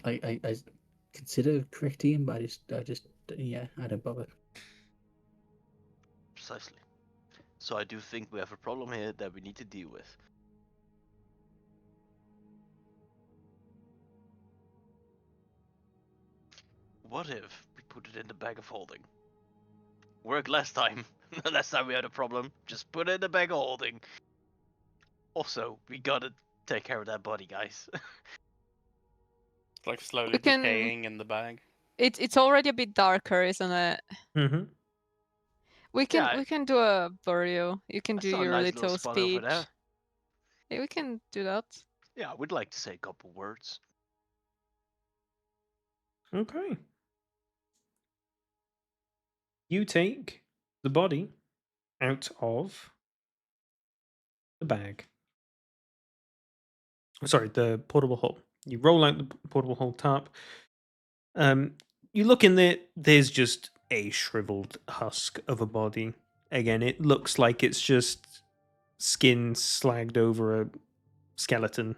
I consider correcting him, but I don't bother. Precisely. So I do think we have a problem here that we need to deal with. What if we put it in the bag of holding? Worked last time. The last time we had a problem, just put it in the bag of holding. Also, we gotta take care of that body, guys. It's like slowly We can- decaying in the bag. It's already a bit darker, isn't it? Mm-hmm. We can Yeah, we can do a burial. You can I do saw a your nice little little spot over speech. there. Yeah, we can do that. Yeah, I would like to say a couple words. Okay. You take the body out of the bag. Sorry, the portable hole. You roll out the portable hole tarp. You look in there, there's just a shriveled husk of a body. Again, it looks like it's just skin slagged over a skeleton.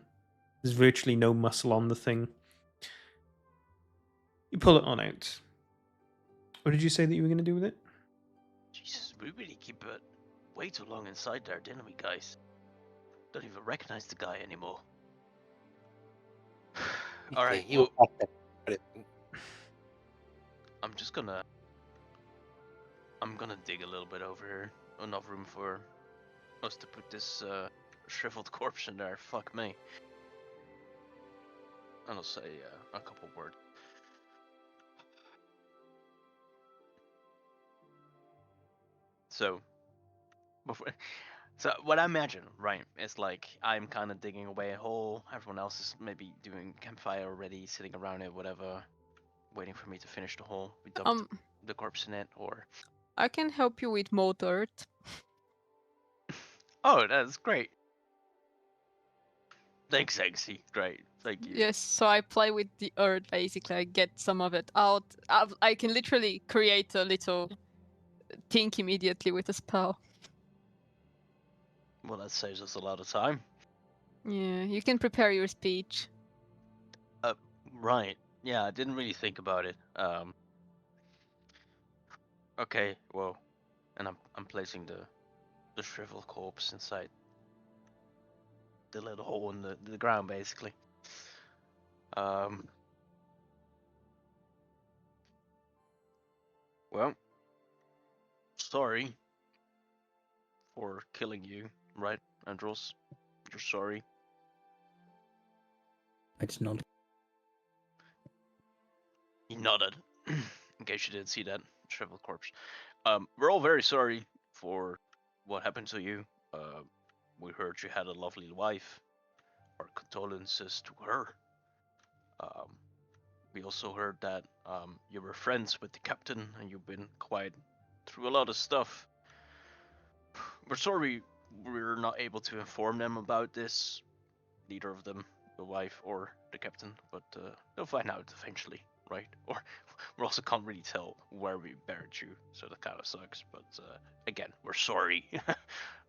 There's virtually no muscle on the thing. You pull it on out. What did you say that you were going to do with it? Jesus, we really keep it way too long inside there, didn't we, guys? Don't even recognize the guy anymore. All Okay, right. he will Well, pack that. But I'm just gonna. I'm gonna dig a little bit over here. Enough room for us to put this shriveled corpse in there. Fuck me. And I'll say a couple words. So, before, so what I imagine, right, is like I'm kind of digging away a hole. Everyone else is maybe doing campfire already, sitting around it, whatever, waiting for me to finish the hole. We dumped the corpse in it, or I can help you with mold earth. oh, that's great. Thanks, Eggsy. Great, thank you. Yes, so I play with the earth basically. I get some of it out. I can literally create a little thing immediately with a spell. Well, that saves us a lot of time. Yeah, you can prepare your speech. Right. Yeah, I didn't really think about it. Okay, well, and I'm placing the shriveled corpse inside the little hole in the ground, basically. Um. Well, sorry for killing you, right, Andros? You're sorry. I just nod. He nodded. In case you didn't see that shriveled corpse. We're all very sorry for what happened to you. We heard you had a lovely wife. Our condolences to her. Um, we also heard that you were friends with the captain and you've been quite through a lot of stuff. We're sorry we're not able to inform them about this. Neither of them, the wife or the captain, but they'll find out eventually, right? Or we also can't really tell where we buried you, so that kind of sucks. But again, we're sorry.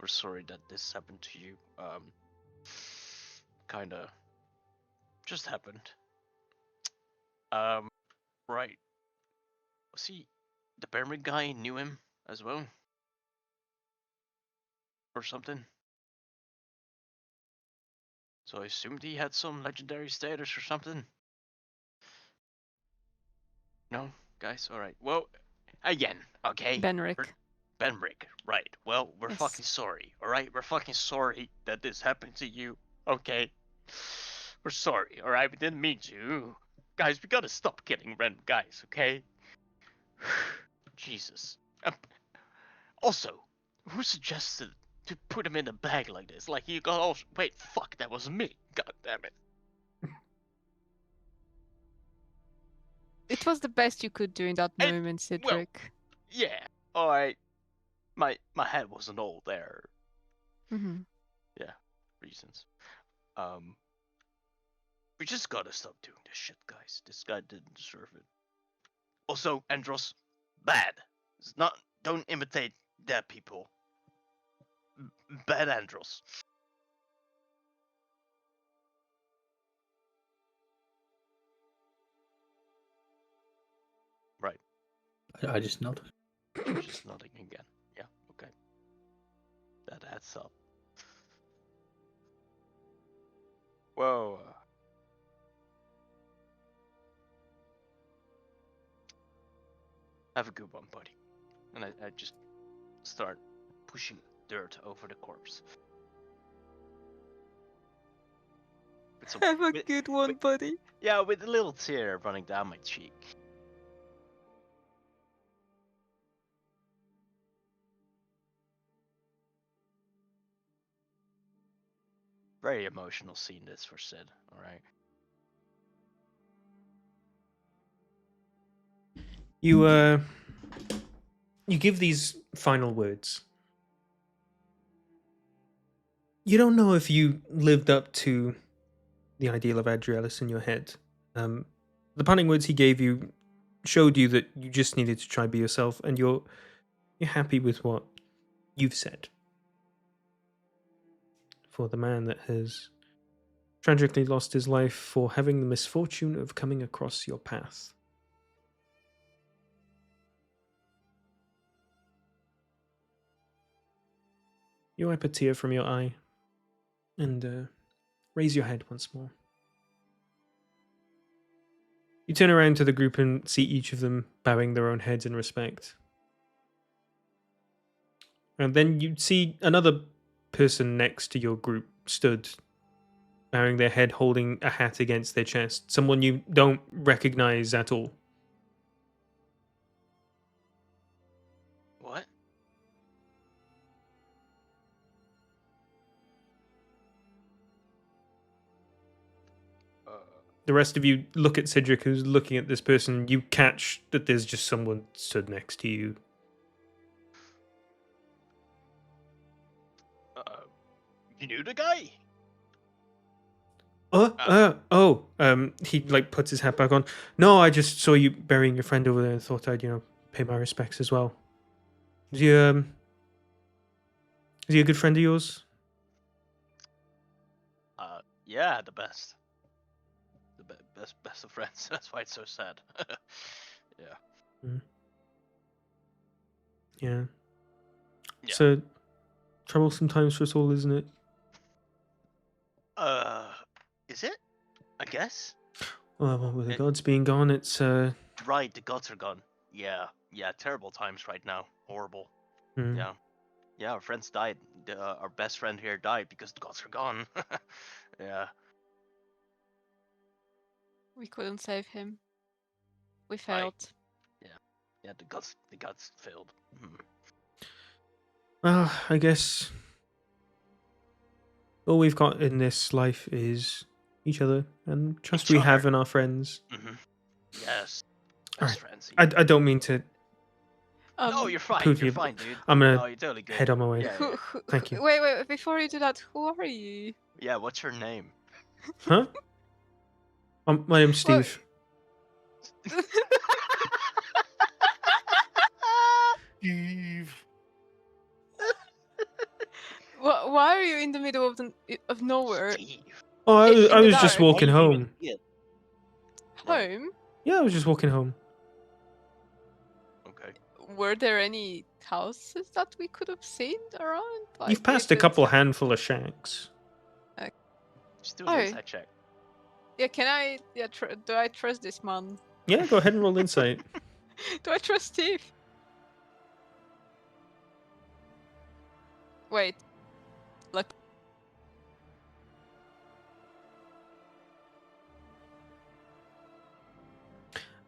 We're sorry that this happened to you. Kind of just happened. Um, right. See, the pyramid guy knew him as well, or something. So I assumed he had some legendary status or something. No, guys. All right. Well, again, okay. Benric. Benrick, right. Well, we're Yes. fucking sorry, alright? We're fucking sorry that this happened to you, okay? We're sorry, alright? We didn't mean to. Guys, we gotta stop killing random guys, okay? Jesus. Also, who suggested to put him in a bag like this? Like, you got all. Wait, fuck, that was me. God damn it. It was the best you could do in that And, moment, well, Cedric. Yeah, alright. My head wasn't all there. Mm-hmm. Yeah, reasons. Um, We just gotta stop doing this shit, guys. This guy didn't deserve it. Also, Andros, bad. It's not. Don't imitate dead people. Bad Andros. Right. I just nod. Just nodding again. Yeah. Okay. That adds up. Whoa. Have a good one, buddy. And I just start pushing dirt over the corpse. With some, Have a with- good one, buddy. yeah, with a little tear running down my cheek. Very emotional scene this for Sid, alright? You give these final words. You don't know if you lived up to the ideal of Adrielus in your head. The parting words he gave you showed you that you just needed to try be yourself, and you're happy with what you've said. For the man that has tragically lost his life for having the misfortune of coming across your path. You wipe a tear from your eye and raise your head once more. You turn around to the group and see each of them bowing their own heads in respect. And then you see another person next to your group stood, bowing their head, holding a hat against their chest. Someone you don't recognize at all. What? The rest of you look at Cedric, who's looking at this person. You catch that there's just someone stood next to you. You knew the guy? He like puts his hat back on. No, I just saw you burying your friend over there and thought I'd, pay my respects as well. Is he a good friend of yours? Yeah, the best. The best of friends. That's why it's so sad. Yeah. Yeah. Yeah. So troublesome times for us all, isn't it? Is it? I guess. Well, with the gods being gone, it's Right, the gods are gone. Yeah, terrible times right now. Horrible. mm. Yeah, our friends died. Our best friend here died because the gods are gone. Yeah. We couldn't save him. We failed. Yeah, the gods failed. Well, I guess all we've got in this life is each other and trust Each we have other. in our friends. Yes. Alright. Best friends. I don't mean to No, you're fine. Poof You're you, fine, dude. I'm gonna No, you're totally good. head on my way. Yeah. Thank you. Wait, before you do that, who are you? Yeah, what's your name? Huh? My name's Well- Steve. Steve. Why are you in the middle of nowhere? Steve. Oh, I in the was just dark. walking home. Home? Yeah, I was just walking home. Okay. Were there any houses that we could have seen around? You've Like, passed if a couple it's- handful of shacks. Just do an Oh. insight check. Yeah, can I? Yeah, do I trust this man? Yeah, go ahead and roll insight. Do I trust Steve? Wait. Look.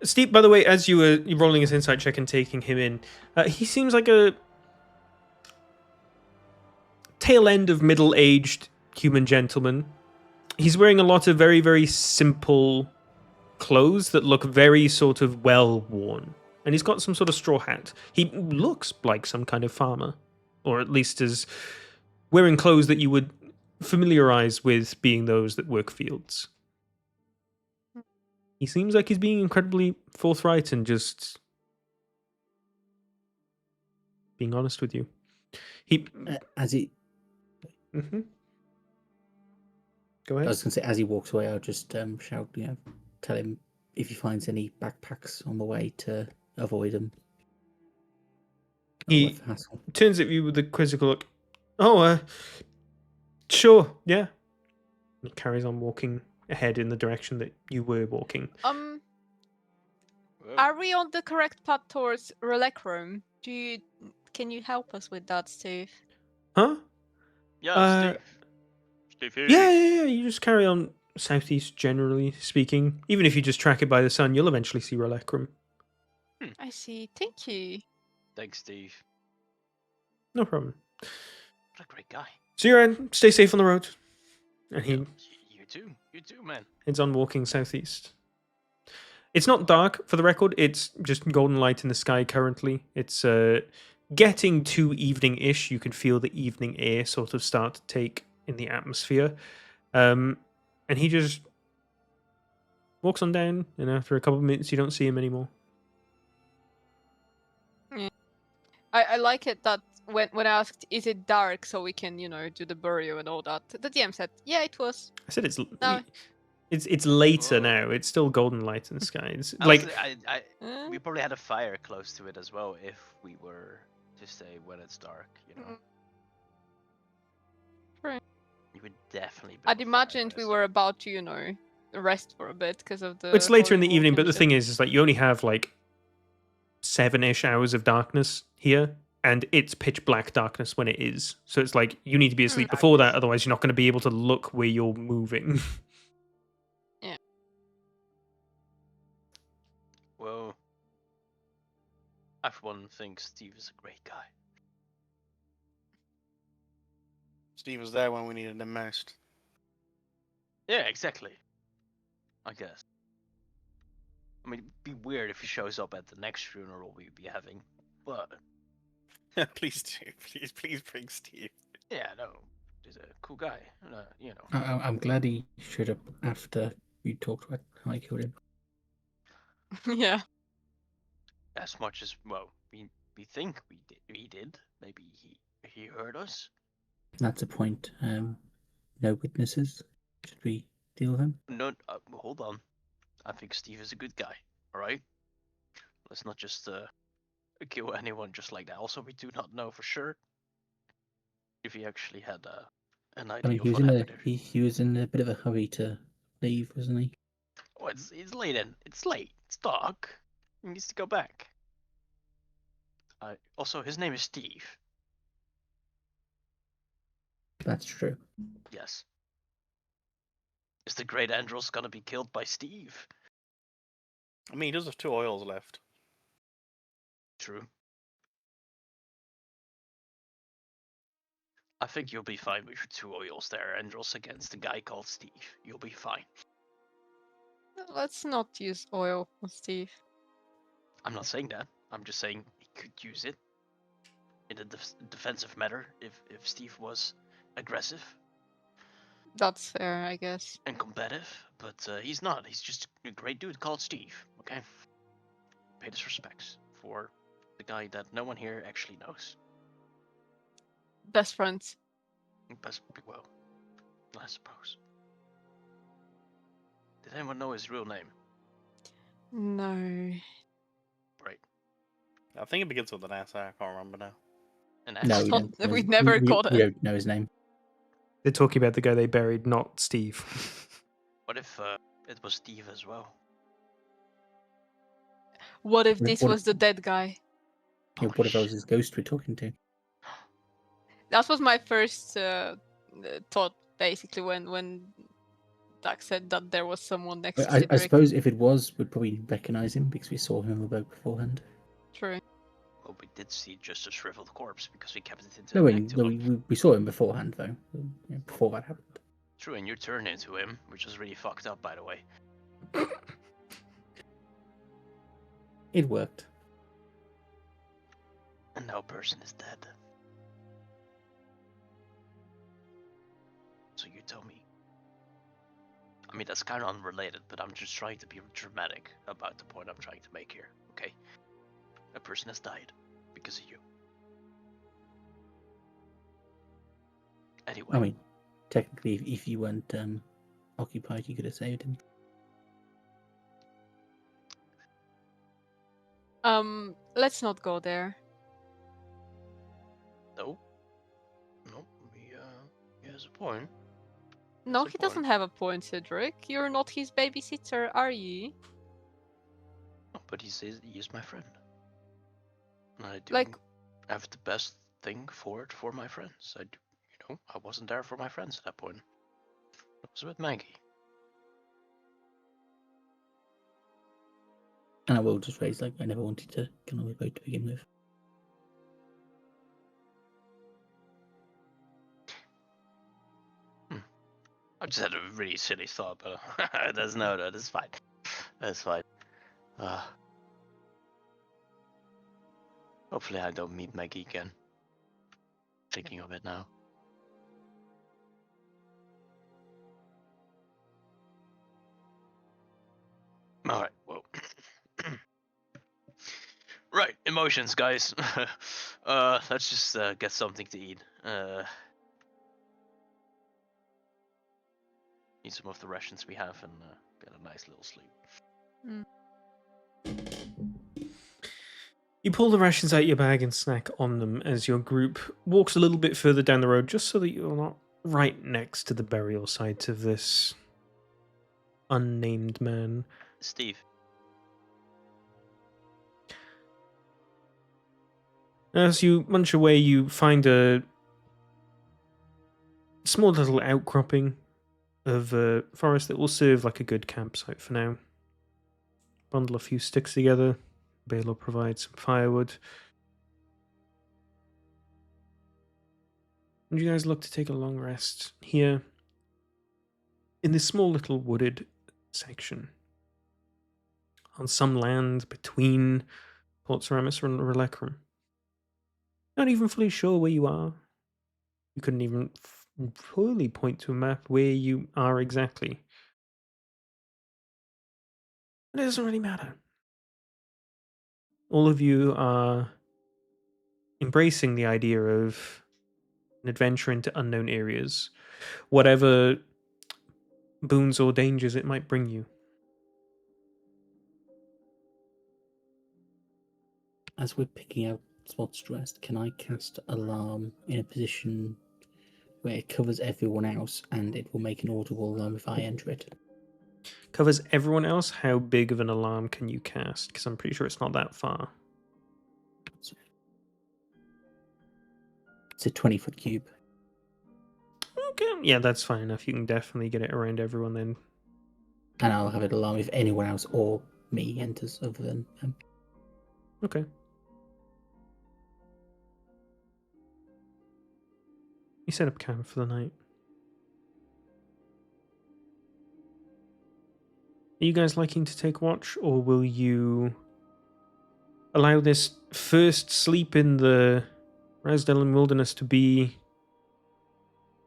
Steve, by the way, as you were rolling his insight check and taking him in, he seems like a tail end of middle-aged human gentleman. He's wearing a lot of very, very simple clothes that look very sort of well-worn. And he's got some sort of straw hat. He looks like some kind of farmer. Or at least is wearing clothes that you would familiarize with being those that work fields. He seems like he's being incredibly forthright and just being honest with you. He As he, Mhm. Go I ahead. was going to say, as he walks away, I'll just shout, tell him if he finds any backpacks on the way to avoid them. He turns at you with a quizzical look. Oh, sure, yeah. He carries on walking ahead in the direction that you were walking. Whoa. Are we on the correct path towards Relecrum? Can you help us with that, Steve? Huh? Yeah, Steve. Yeah. You just carry on southeast, generally speaking. Even if you just track it by the sun, you'll eventually see Relecrum. I see. Thank you. Thanks, Steve. No problem. What a great guy. See you around. Stay safe on the road. And he You too, man. heads on walking southeast. It's not dark, for the record. It's just golden light in the sky currently. It's getting to evening-ish. You can feel the evening air sort of start to take in the atmosphere. And he just walks on down, and after a couple of minutes, you don't see him anymore. I like it that when I asked, is it dark so we can, do the burial and all that, the DM said, yeah, it was. I said it's No. it's later Whoa. now. It's still golden light in the sky. It's Honestly, like we probably had a fire close to it as well if we were to say when it's dark, Right. You would definitely. I'd imagined we were about to, rest for a bit because of the. It's later in the horrible evening, but the kinship. thing is like you only have like 7-ish hours of darkness here, and it's pitch black darkness when it is. So it's like you need to be asleep before that, otherwise you're not going to be able to look where you're moving. Well, I for one think Steve is a great guy. Steve was there when we needed him most. Yeah, exactly. I guess. I mean, it'd be weird if he shows up at the next funeral we'd be having, but Please do. Please bring Steve. yeah, no, he's a cool guy. You know. I'm glad he showed up after you talked about how I killed him. Yeah. As much as we think we did. Maybe he heard us. That's a point. No witnesses. Should we deal with him? No, hold on. I think Steve is a good guy. All right. Let's not just kill anyone just like that. Also, we do not know for sure if he actually had an idea I mean, of what happened. he was in a bit of a hurry to leave, wasn't he? Oh, it's late. It's late. It's dark. He needs to go back. Also, his name is Steve. That's true. Yes. Is the great Andros gonna be killed by Steve? I mean, he does have 2 oils left. True. I think you'll be fine with your 2 oils there, Andros, against a guy called Steve. You'll be fine. Let's not use oil on Steve. I'm not saying that. I'm just saying he could use it in a defensive matter if Steve was aggressive That's fair, I guess. and combative, but he's not. He's just a great dude called Steve, okay? Pay his respects for the guy that no one here actually knows. Best friends. Well, I suppose. Did anyone know his real name? No. Right. I think it begins with an S. I can't remember now. An No, S? we Not- don't. we never got we it. don't know his name. They're talking about the guy they buried, not Steve. What if it was Steve as well? What if What- this what- was the dead guy? Yeah, Holy what if I was shit. his ghost we're talking to? That was my first thought, basically, when Doug said that there was someone next to I Cedric. suppose if it was, we'd probably recognise him because we saw him on the boat beforehand. True. Well, we did see just a shriveled corpse because we kept it into No, the neck too long. we saw him beforehand though. Yeah, before that happened. True, and you turned into him, which was really fucked up, by the way. It worked. And now a person is dead. So you tell me. I mean, that's kind of unrelated, but I'm just trying to be dramatic about the point I'm trying to make here, okay? A person has died because of you. Anyway. I mean, technically, if you weren't occupied, you could have saved him. Let's not go there. No. No, he has a point. No, Good he doesn't point. have a point, Cedric. You're not his babysitter, are you? No, but he says he is my friend. And I do Like- have the best thing for my friends. I do, I wasn't there for my friends at that point. I was with Maggie. And I will just raise, like, I never wanted to get on the boat to begin with. I just had a really silly thought, but that's that's fine. That's fine. Hopefully I don't meet Maggie again. Thinking of it now. Alright, well. Right, emotions, guys. Let's just get something to eat. Eat some of the rations we have and get a nice little sleep. You pull the rations out your bag and snack on them as your group walks a little bit further down the road, just so that you're not right next to the burial site of this unnamed man. Steve. As you munch away, you find a small little outcropping of forest that will serve like a good campsite for now. Bundle a few sticks together. Bale will provide some firewood. And you guys look to take a long rest here in this small little wooded section on some land between Port Ceramus and Relecrum. Not even fully sure where you are. You couldn't even fully point to a map where you are exactly. But it doesn't really matter. All of you are embracing the idea of an adventure into unknown areas, whatever boons or dangers it might bring you. As we're picking out spots to rest, can I cast Alarm in a position where it covers everyone else and it will make an audible alarm if I enter it? Covers everyone else. How big of an alarm can you cast? Because I'm pretty sure it's not that far. It's a 20-foot cube. Okay, yeah, that's fine enough. You can definitely get it around everyone then. And I'll have it alarm if anyone else or me enters other than them. Okay. You set up camp for the night. Are you guys liking to take watch, or will you allow this first sleep in the Rasdellin wilderness to be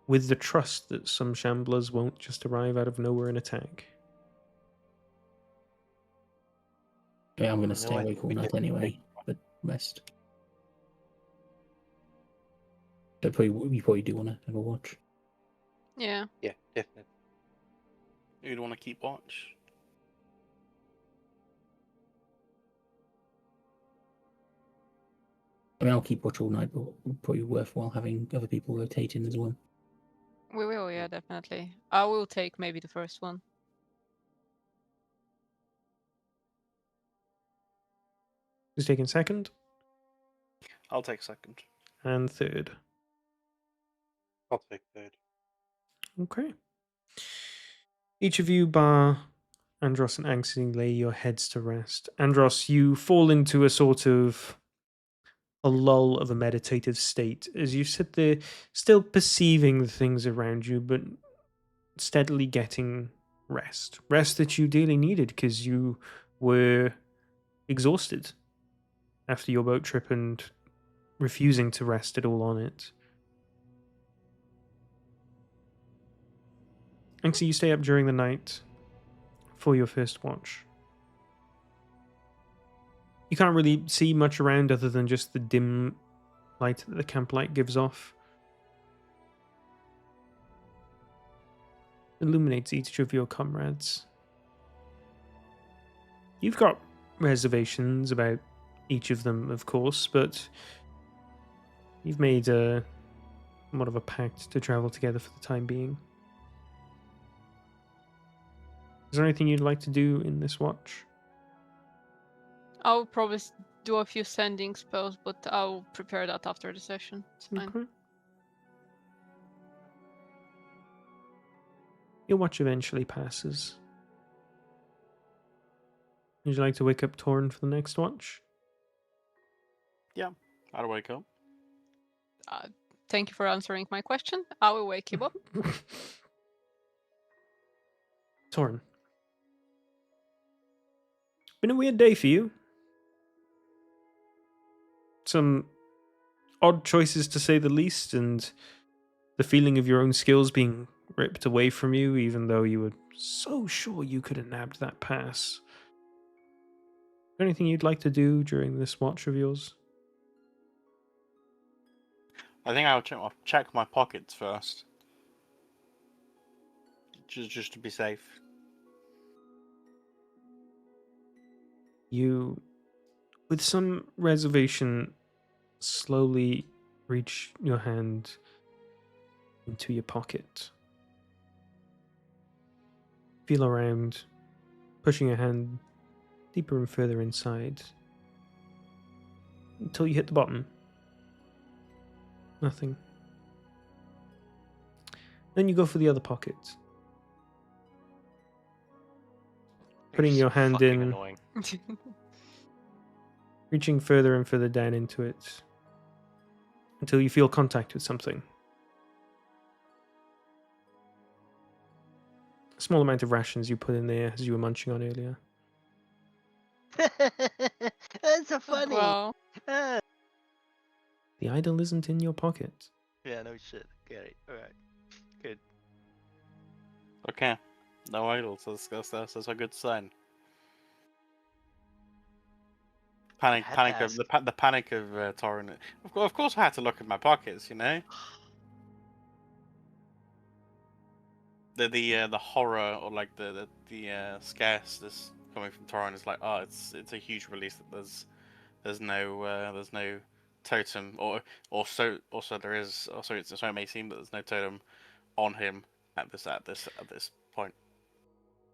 with the trust that some shamblers won't just arrive out of nowhere and attack? Yeah, I'm going to No, stay I awake think all we night can anyway, take- but rest. But you probably do want to have a watch. Yeah. Yeah, definitely. You'd want to keep watch. I mean, I'll keep watch all night, but probably worthwhile having other people rotate in as well. We will, yeah, definitely. I will take maybe the first one. Who's taking second I'll take second. and third? I'll take third. Okay. Each of you, bar Andros and Anxie, lay your heads to rest. Andros, you fall into a sort of a lull of a meditative state as you sit there, still perceiving the things around you, but steadily getting rest. Rest that you dearly needed because you were exhausted after your boat trip and refusing to rest at all on it. And so you stay up during the night for your first watch. You can't really see much around other than just the dim light that the camp light gives off. Illuminates each of your comrades. You've got reservations about each of them, of course, but you've made somewhat of a pact to travel together for the time being. Is there anything you'd like to do in this watch? I'll probably do a few sending spells, but I'll prepare that after the session. It's fine. Okay. Your watch eventually passes. Would you like to wake up Torn for the next watch? I'd wake up. Thank you for answering my question. I will wake him up. Torn. Been a weird day for you. Some odd choices to say the least, and the feeling of your own skills being ripped away from you, even though you were so sure you could have nabbed that pass. Is there anything you'd like to do during this watch of yours? I think I'll check my pockets first. Just to be safe. You, with some reservation, slowly reach your hand into your pocket. feel around, pushing your hand deeper and further inside until you hit the bottom. Nothing. Then you go for the other pocket, putting It's your hand fucking in, Annoying. reaching further and further down into it until you feel contact with something. A small amount of rations you put in there as you were munching on earlier. That's so funny. Wow. Ah. The idol isn't in your pocket. Yeah, no shit. Okay, alright. Good. Okay. No idols. That's a good sign. had to Panic of ask. the panic of Torrin. Of course, I had to look at my pockets. You know, the horror or like the scarceness coming from Torrin is like, oh, it's a huge release that there's no totem or so there is. Also, so it may seem that there's no totem on him at this point.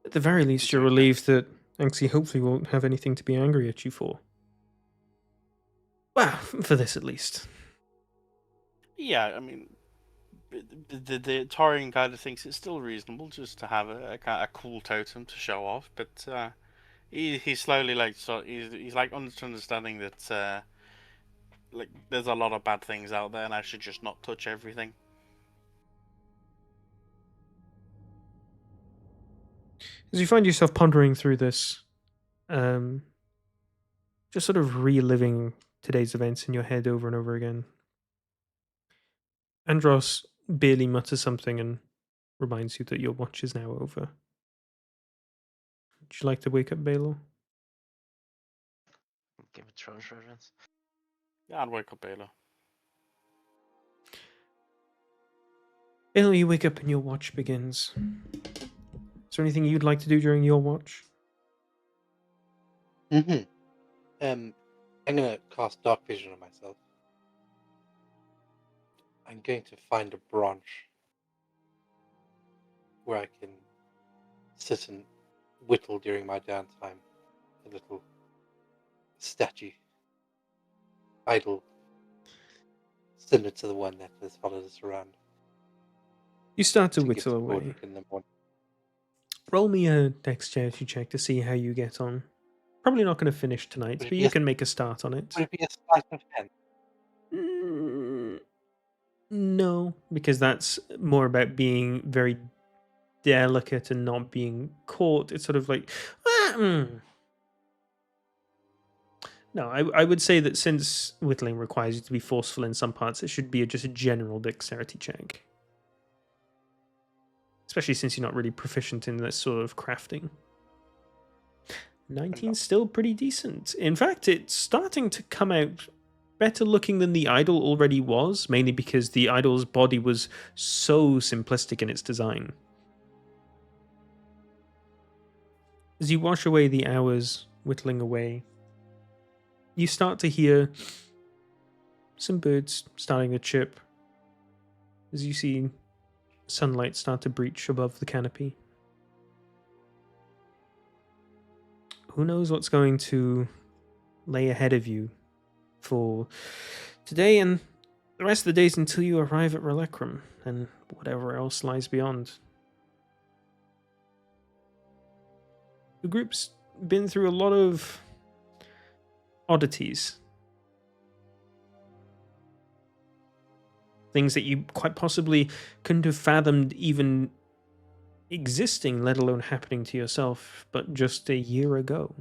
At the very least, you're Okay. relieved that Anxie hopefully won't have anything to be angry at you for. Well, for this at least. Yeah, I mean, the Taurian kind of thinks it's still reasonable just to have a cool totem to show off, but he's slowly like he's like understanding that like there's a lot of bad things out there, and I should just not touch everything. As you find yourself pondering through this, just sort of reliving today's events in your head over and over again, Andros barely mutters something and reminds you that your watch is now over. Would you like to wake up Baelor? Game of Thrones reference. Yeah, I'd wake up Baylor. Baelor, you wake up and your watch begins. Is there anything you'd like to do during your watch? Mm-hmm. I'm gonna cast Dark Vision on myself. I'm going to find a branch where I can sit and whittle during my downtime. A little statue, idol, similar to the one that has followed us around. You start to give whittle away. Broderick in the morning. Roll me a dexterity check to see how you get on. Probably not going to finish tonight, Would it but be you a- can make a start on it. Would it be a sleight of hand? No, because that's more about being very delicate and not being caught. It's sort of like, No, I would say that since whittling requires you to be forceful in some parts, it should be just a general dexterity check. Especially since you're not really proficient in this sort of crafting. 19's still pretty decent. In fact, it's starting to come out better looking than the idol already was, mainly because the idol's body was so simplistic in its design. As you wash away the hours whittling away, you start to hear some birds starting to chirp as you see sunlight start to breach above the canopy. Who knows what's going to lay ahead of you for today and the rest of the days until you arrive at Relecrum and whatever else lies beyond. The group's been through a lot of oddities. Things that you quite possibly couldn't have fathomed even existing, let alone happening to yourself, but just a year ago.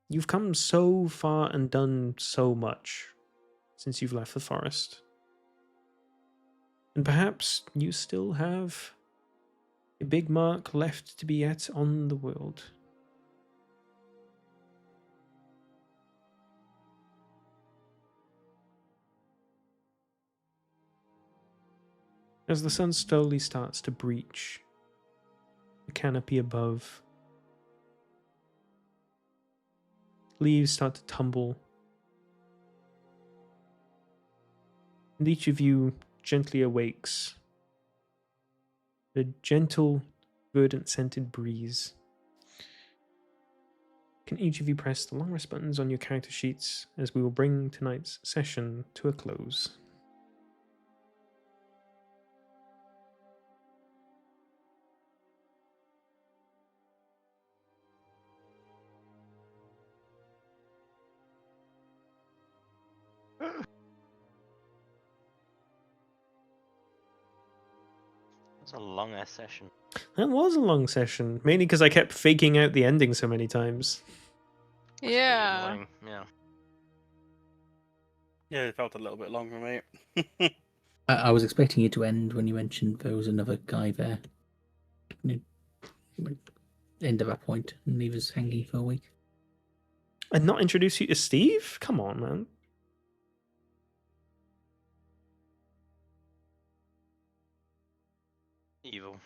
You've come so far and done so much since you've left the forest. And perhaps you still have a big mark left to be yet on the world. As the sun slowly starts to breach the canopy above, leaves start to tumble, and each of you gently awakes The gentle, verdant scented breeze. Can each of you press the long rest buttons on your character sheets as we will bring tonight's session to a close? It's a long ass session. That was a long session, mainly because I kept faking out the ending so many times. That's pretty Yeah. annoying, yeah. Yeah, it felt a little bit longer, mate. I was expecting it to end when you mentioned there was another guy there. End of that point and leave us hanging for a week. And not introduce you to Steve? Come on, man. Evil.